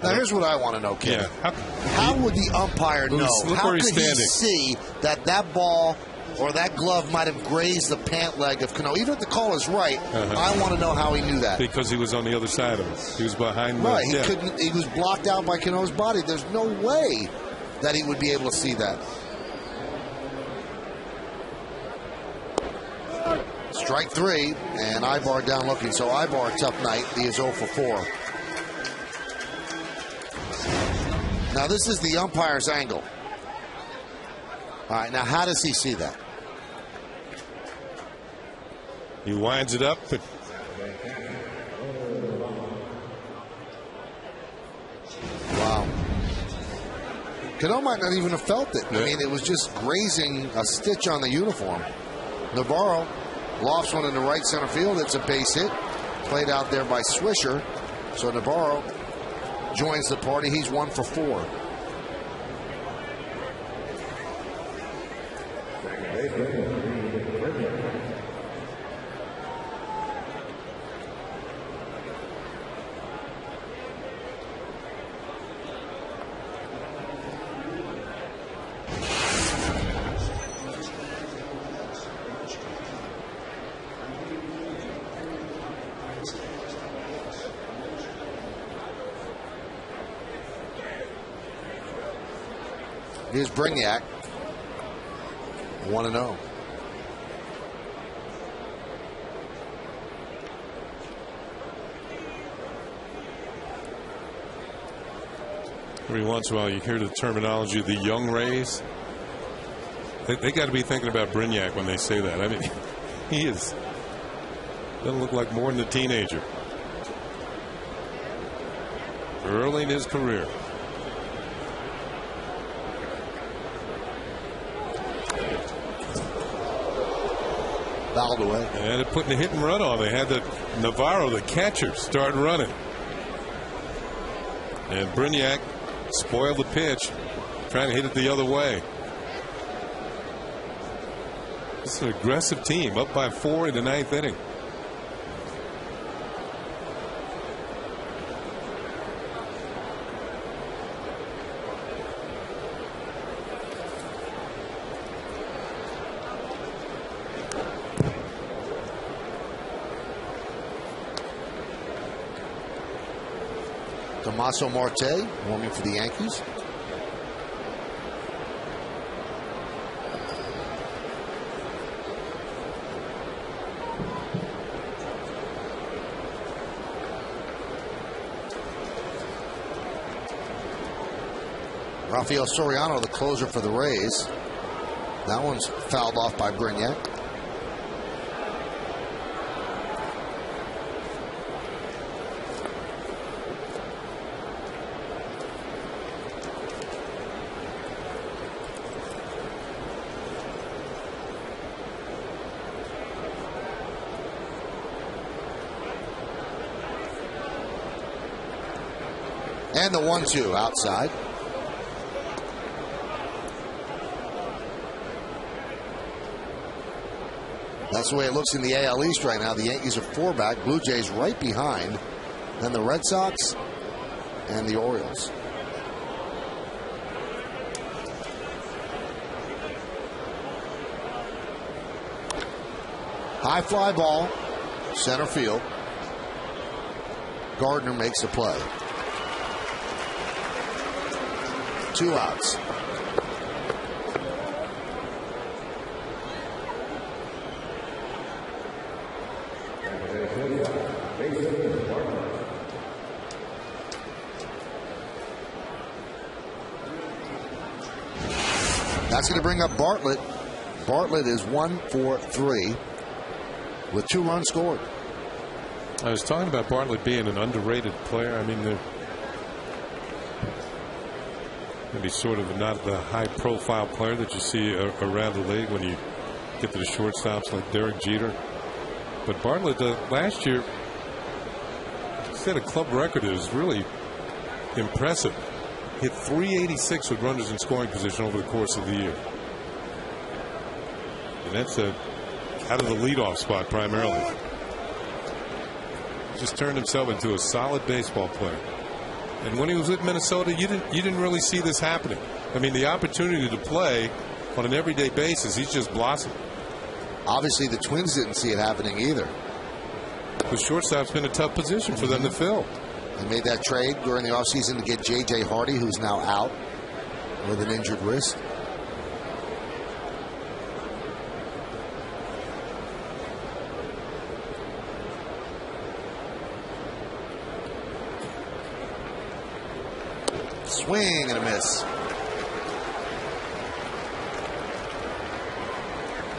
Now, here's what I want to know, Ken. Yeah. How would the umpire know? How could he standing? see that that ball or that glove might have grazed the pant leg of Cano? Even if the call is right, I want to know how he knew that. Because he was on the other side of it. He was behind the... Right, he couldn't. He was blocked out by Cano's body. There's no way that he would be able to see that. Strike 3, and Ibar down looking. So Ibar, tough night. He is 0 for 4. Now this is the umpire's angle. All right, now how does he see that? He winds it up. Wow. Cano might not even have felt it. I mean, it was just grazing a stitch on the uniform. Navarro lofts one in the right center field. It's a base hit. Played out there by Swisher. So Navarro joins the party. He's 1 for 4. Here's Brignac. 1-0. Every once in a while you hear the terminology of the young Rays. They got to be thinking about Brignac when they say that. I mean, he doesn't look like more than a teenager. Early in his career. Fouled away. And they're putting a hit and run on. They had the Navarro, the catcher, start running. And Brignac spoiled the pitch, trying to hit it the other way. It's an aggressive team, up by 4 in the 9th inning. Tommaso Marte warming for the Yankees. Rafael Soriano, the closer for the Rays. That one's fouled off by Brignac. And the 1-2 outside. That's the way it looks in the AL East right now. The Yankees are 4 back. Blue Jays right behind. Then the Red Sox and the Orioles. High fly ball. Center field. Gardner makes the play. 2 outs. That's going to bring up Bartlett. Bartlett is 1 for 3 with 2 runs scored. I was talking about Bartlett being an underrated player. I mean, maybe sort of not the high-profile player that you see around the league when you get to the shortstops like Derek Jeter. But Bartlett last year set a club record that was really impressive. Hit .386 with runners in scoring position over the course of the year. And that's out of the leadoff spot primarily. Just turned himself into a solid baseball player. And when he was with Minnesota, you didn't really see this happening. I mean, the opportunity to play on an everyday basis, he's just blossomed. Obviously, the Twins didn't see it happening either. The shortstop's been a tough position for them to fill. They made that trade during the offseason to get J.J. Hardy, who's now out with an injured wrist. Swing and a miss.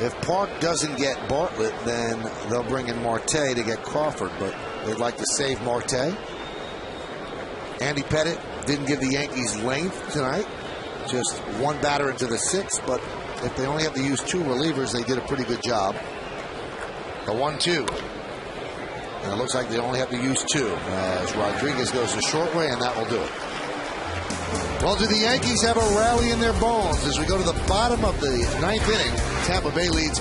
If Park doesn't get Bartlett, then they'll bring in Marte to get Crawford, but they'd like to save Marte. Andy Pettitte didn't give the Yankees length tonight. Just 1 batter into the 6th, but if they only have to use 2 relievers, they did a pretty good job. The 1-2. And it looks like they only have to use 2 as Rodriguez goes the short way, and that will do it. Well, do the Yankees have a rally in their bones as we go to the bottom of the 9th inning? Tampa Bay leads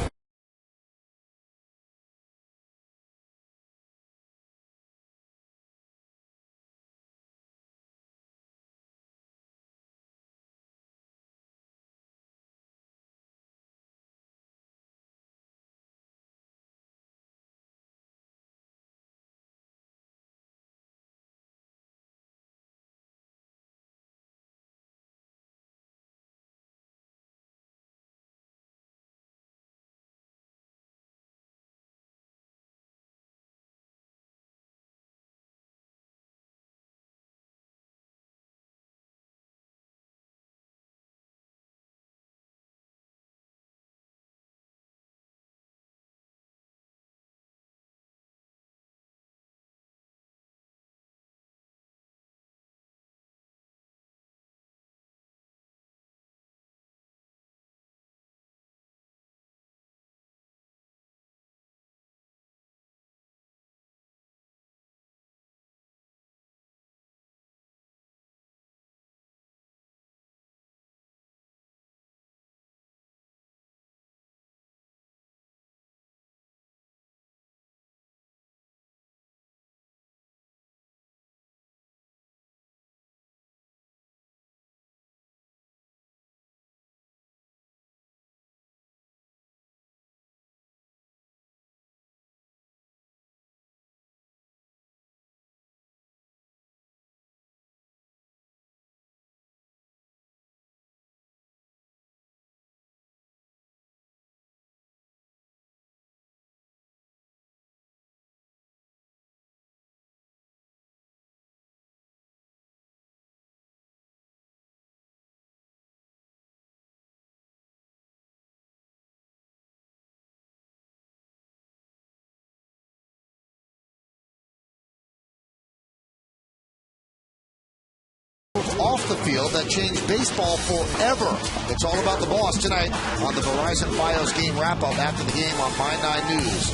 off the field that changed baseball forever. It's all about the boss tonight on the Verizon Fios game wrap-up after the game on My 9 News.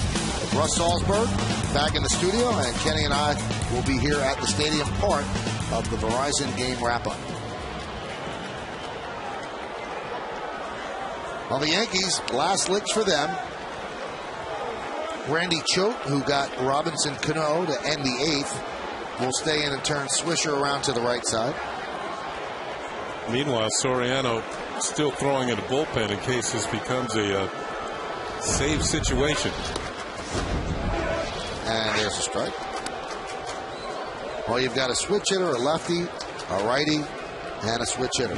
Russ Salzberg back in the studio, and Kenny and I will be here at the stadium part of the Verizon game wrap-up. Well, the Yankees, last licks for them. Randy Choate, who got Robinson Cano to end the 8th, will stay in and turn Swisher around to the right side. Meanwhile, Soriano still throwing in the bullpen in case this becomes a save situation. And there's a strike. Well, you've got a switch hitter, a lefty, a righty, and a switch hitter.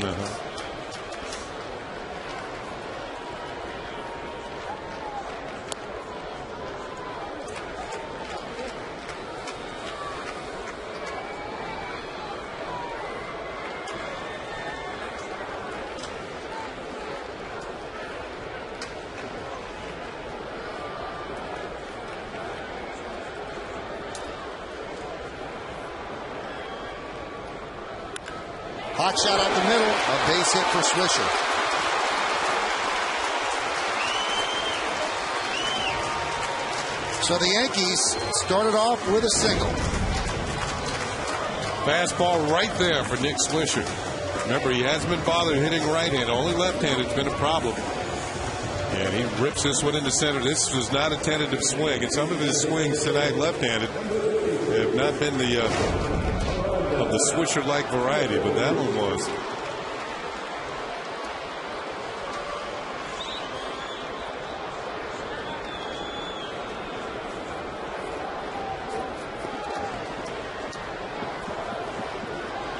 Hot shot out the middle, a base hit for Swisher. So the Yankees started off with a single. Fastball right there for Nick Swisher. Remember, he hasn't been bothered hitting right-handed. Only left-handed has been a problem. And he rips this one into center. This was not a tentative swing. And some of his swings tonight left-handed have not been of the Swisher-like variety, but that one was.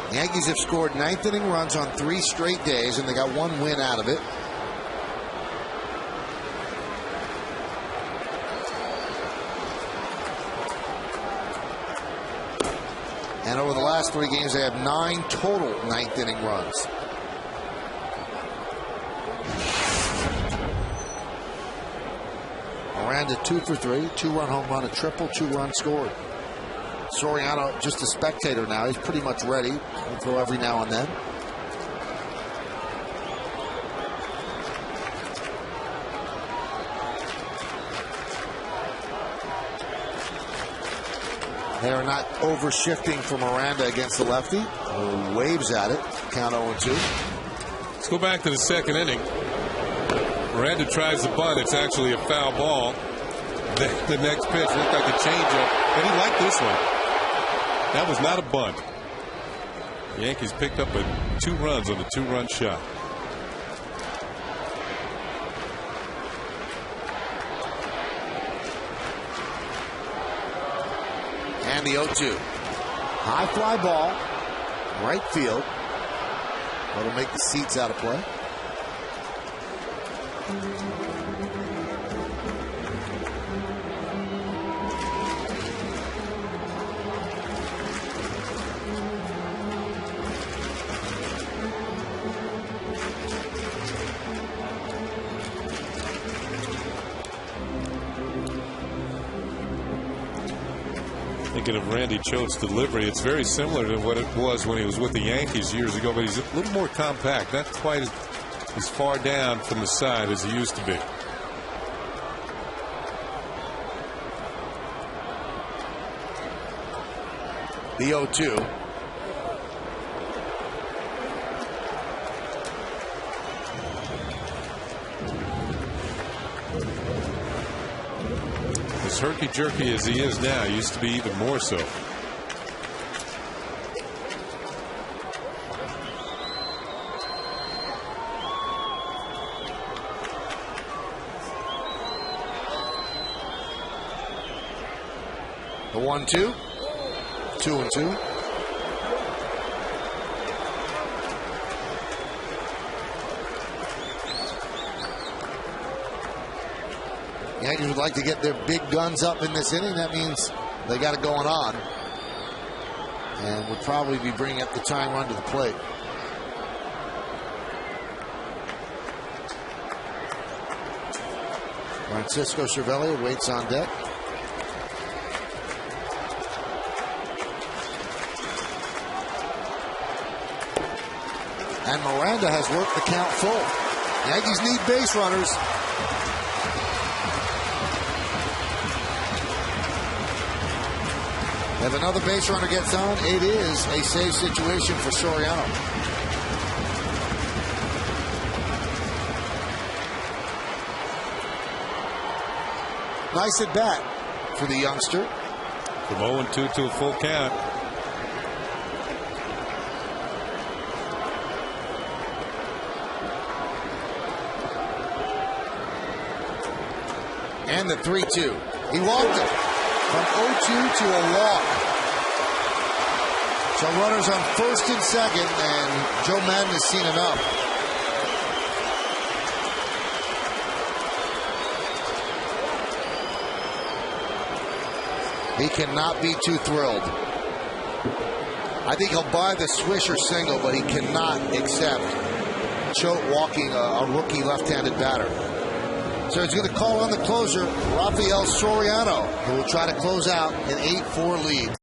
The Yankees have scored ninth-inning runs on 3 straight days, and they got 1 win out of it. And over the last 3 games, they have 9 total ninth-inning runs. Miranda 2 for 3, 2-run home run, a triple, 2 runs scored. Soriano just a spectator now. He's pretty much ready. He'll throw every now and then. They are not over shifting for Miranda against the lefty. Waves at it. Count 0-2. Let's go back to the second inning. Miranda tries the bunt. It's actually a foul ball. The next pitch looked like a changeup, and he liked this one. That was not a bunt. The Yankees picked up 2 runs on the 2-run shot. And the 0-2. High fly ball. Right field. That'll make the seats out of play. Thinking of Randy Choate's delivery, it's very similar to what it was when he was with the Yankees years ago, but he's a little more compact, not quite as far down from the side as he used to be. The 0-2. As herky-jerky as he is now, he used to be even more so. The 1-2. 2-2. Yankees would like to get their big guns up in this inning. That means they got it going on. And would probably be bringing up the tying run to the plate. Francisco Cervelli waits on deck. And Miranda has worked the count full. Yankees need base runners. If another base runner gets on, it is a save situation for Soriano. Nice at bat for the youngster. From 0-2 to a full count. And the 3-2. He walked it from 0-2 to a walk. So runners on first and second, and Joe Madden has seen enough. He cannot be too thrilled. I think he'll buy the Swisher single, but he cannot accept Choate walking a rookie left-handed batter. So he's going to call on the closer, Rafael Soriano, who will try to close out an 8-4 lead.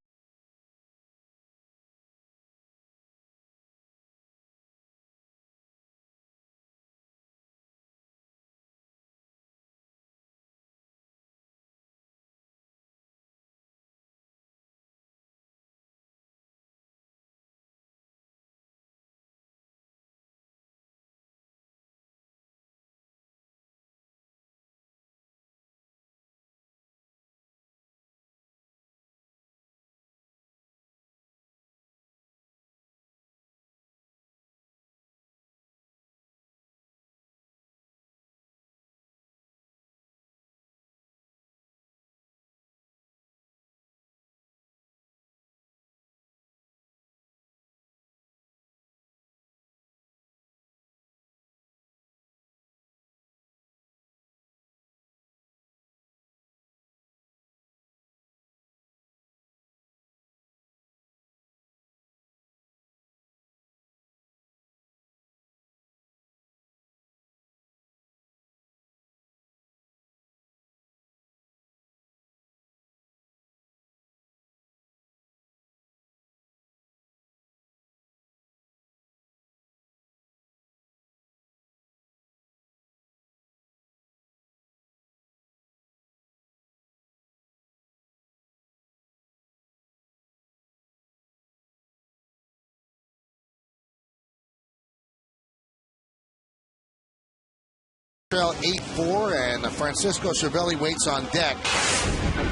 Trail 8-4, and Francisco Cervelli waits on deck.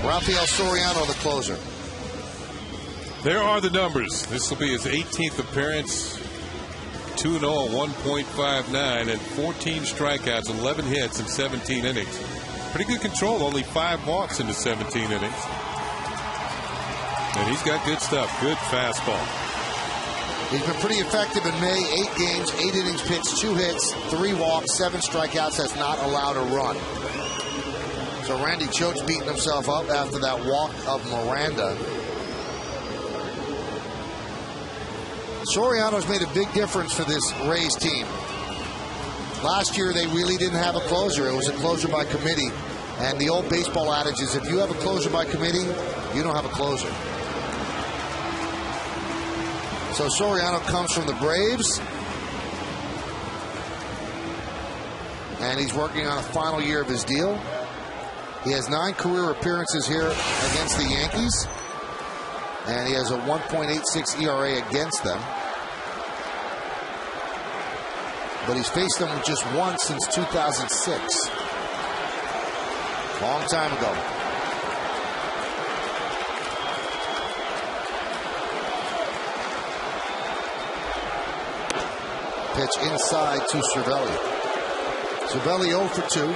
Rafael Soriano, the closer. There are the numbers. This will be his 18th appearance. 2-0, 1.59, and 14 strikeouts, 11 hits in 17 innings. Pretty good control, only 5 walks into 17 innings. And he's got good stuff, good fastball. He's been pretty effective in May. 8 games, 8 innings pitched, 2 hits, 3 walks, 7 strikeouts, has not allowed a run. So Randy Choate's beating himself up after that walk of Miranda. Soriano's made a big difference for this Rays team. Last year, they really didn't have a closer. It was a closer by committee. And the old baseball adage is if you have a closer by committee, you don't have a closer. So Soriano comes from the Braves. And he's working on a final year of his deal. He has 9 career appearances here against the Yankees. And he has a 1.86 ERA against them. But he's faced them just once since 2006. Long time ago. Pitch inside to Cervelli. Cervelli 0 for 2.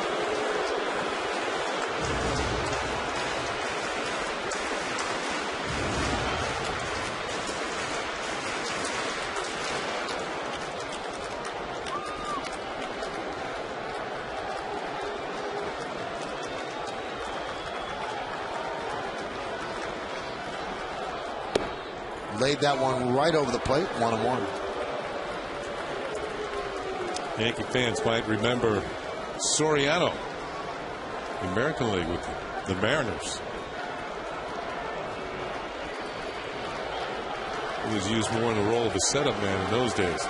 Laid that one right over the plate, 1-1. Yankee fans might remember Soriano, the American League with the Mariners. He was used more in the role of a setup man in those days.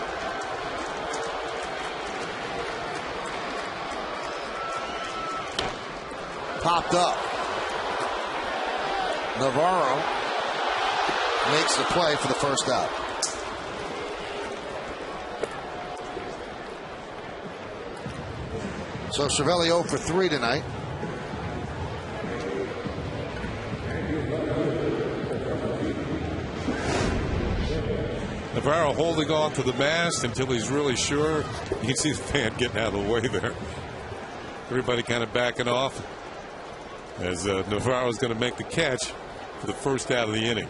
popped up. Navarro makes the play for the first out. So Cervelli 0 for 3 tonight. Navarro holding on to the mast until he's really sure. You can see the fan getting out of the way there. Everybody kind of backing off as Navarro's going to make the catch for the first out of the inning.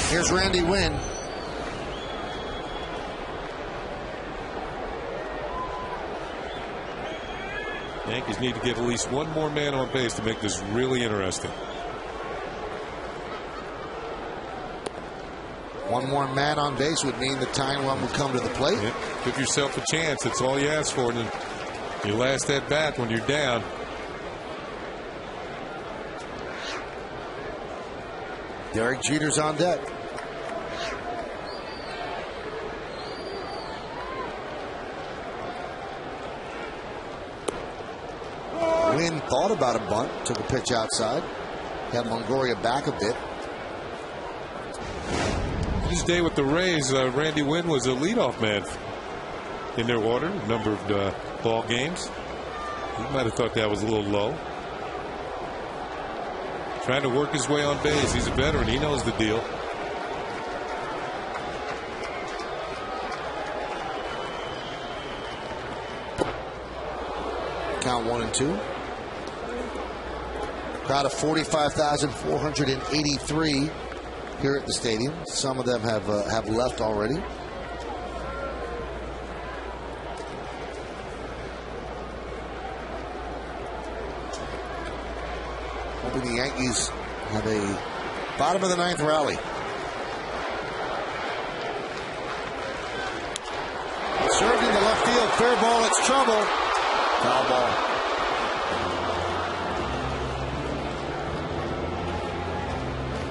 Here's Randy Wynn. Yankees need to get at least one more man on base to make this really interesting. One more man on base would mean the tying run would come to the plate. Yep. Give yourself a chance. That's all you ask for. And your last at bat when you're down. Derek Jeter's on deck. Wynn thought about a bunt, took a pitch outside, had Longoria back a bit. This day with the Rays, Randy Wynn was a leadoff man in their order, number of ball games. He might have thought that was a little low. Trying to work his way on base. He's a veteran. He knows the deal. Count 1-2. Crowd of 45,483 here at the stadium. Some of them have left already. Hoping the Yankees have a bottom of the ninth rally. Served in the left field. Fair ball. It's trouble. Foul ball.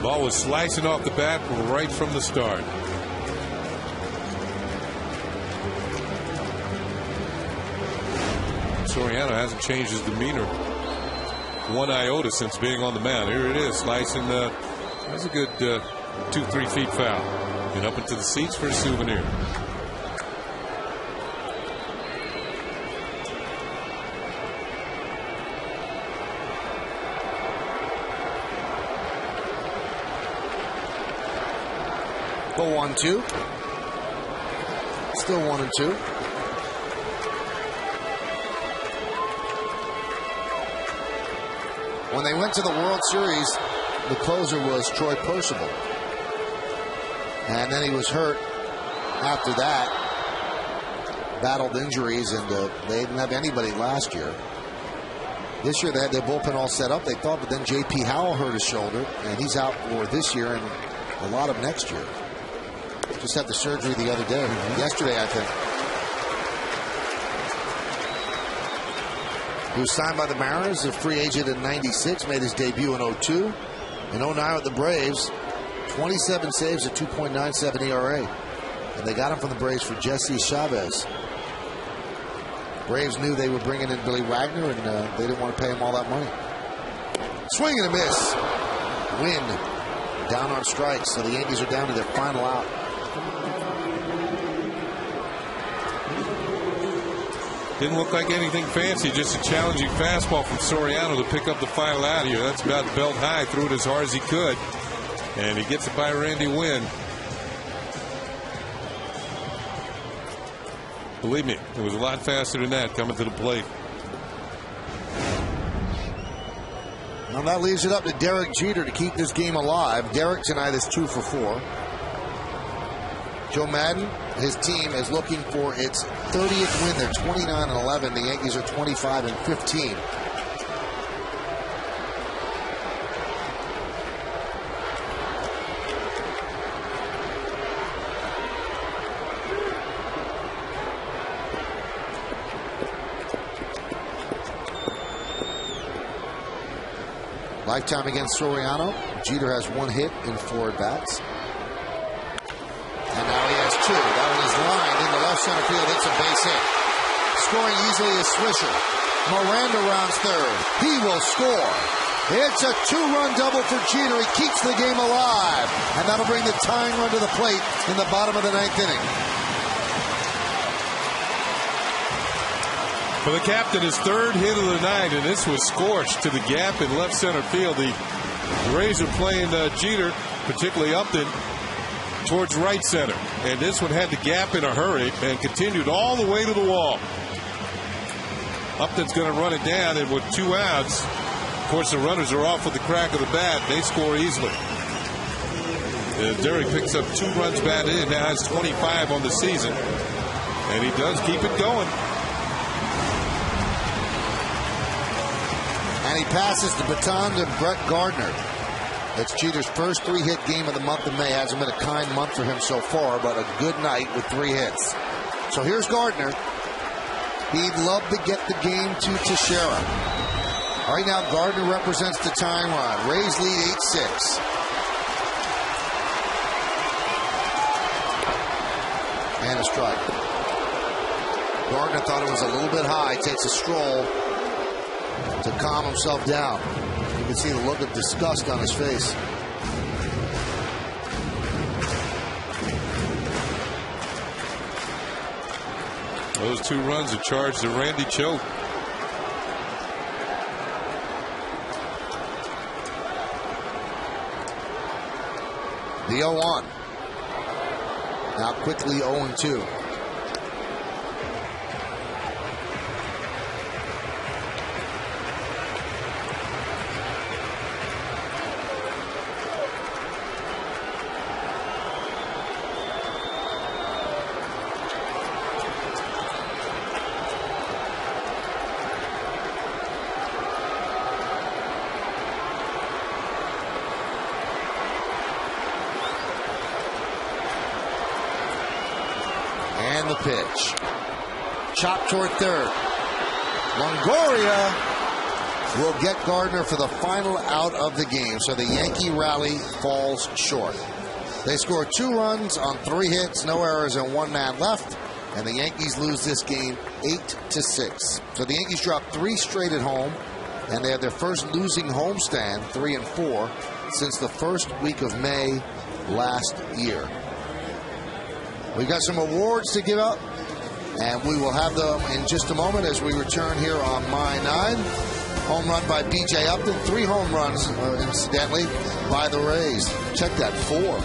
Ball was slicing off the bat right from the start. Soriano hasn't changed his demeanor one iota since being on the mound. Here it is, slicing. That's a good 2-3 feet foul. And up into the seats for a souvenir. Go 1-2. Still 1-2. When they went to the World Series, the closer was Troy Percival. And then he was hurt after that. Battled injuries, and they didn't have anybody last year. This year they had their bullpen all set up, they thought, but then J.P. Howell hurt his shoulder, and he's out for this year and a lot of next year. Just had the surgery the other day. Yesterday, I think. He was signed by the Mariners, a free agent in '96, made his debut in '02. In '09 with the Braves, 27 saves, a 2.97 ERA. And they got him from the Braves for Jesse Chavez. Braves knew they were bringing in Billy Wagner, and they didn't want to pay him all that money. Swing and a miss. Win. Down on strikes, so the Yankees are down to their final out. Didn't look like anything fancy, just a challenging fastball from Soriano to pick up the final out here. That's about belt high, threw it as hard as he could. And he gets it by Randy Wynn. Believe me, it was a lot faster than that coming to the plate. Now that leaves it up to Derek Jeter to keep this game alive. Derek tonight is 2 for 4. Joe Madden, his team is looking for its 30th win. They're 29-11. The Yankees are 25-15. Lifetime against Soriano. Jeter has 1 hit in 4 at-bats. And now he has 2. That one is lined into left center field. It's a base hit. Scoring easily is Swisher. Miranda rounds third. He will score. It's a 2-run double for Jeter. He keeps the game alive. And that'll bring the tying run to the plate in the bottom of the 9th inning. For the captain, his 3rd hit of the night, and this was scorched to the gap in left center field. The Rays are playing Jeter, particularly Upton, towards right center. And this one had the gap in a hurry and continued all the way to the wall. Upton's going to run it down, and with 2 outs, of course, the runners are off with the crack of the bat. They score easily. Derek picks up 2 runs batted in, now has 25 on the season. And he does keep it going. And he passes the baton to Brett Gardner. It's Jeter's first 3-hit game of the month of May. Hasn't been a kind month for him so far, but a good night with 3 hits. So here's Gardner. He'd love to get the game to Teixeira. Right now, Gardner represents the tying run. Rays lead 8-6. And a strike. Gardner thought it was a little bit high. Takes a stroll to calm himself down. You can see the look of disgust on his face. Those 2 runs are charged to Randy Choate. The 0-1. Now quickly 0-2. And the pitch. Chop toward third. Longoria will get Gardner for the final out of the game. So the Yankee rally falls short. They score 2 runs on 3 hits, no errors, and 1 man left. And the Yankees lose this game 8-6. So the Yankees drop 3 straight at home. And they have their first losing homestand, 3-4, since the first week of May last year. We've got some awards to give out, and we will have them in just a moment as we return here on My 9. Home run by B.J. Upton, 3 home runs, incidentally, by the Rays. Check that, 4.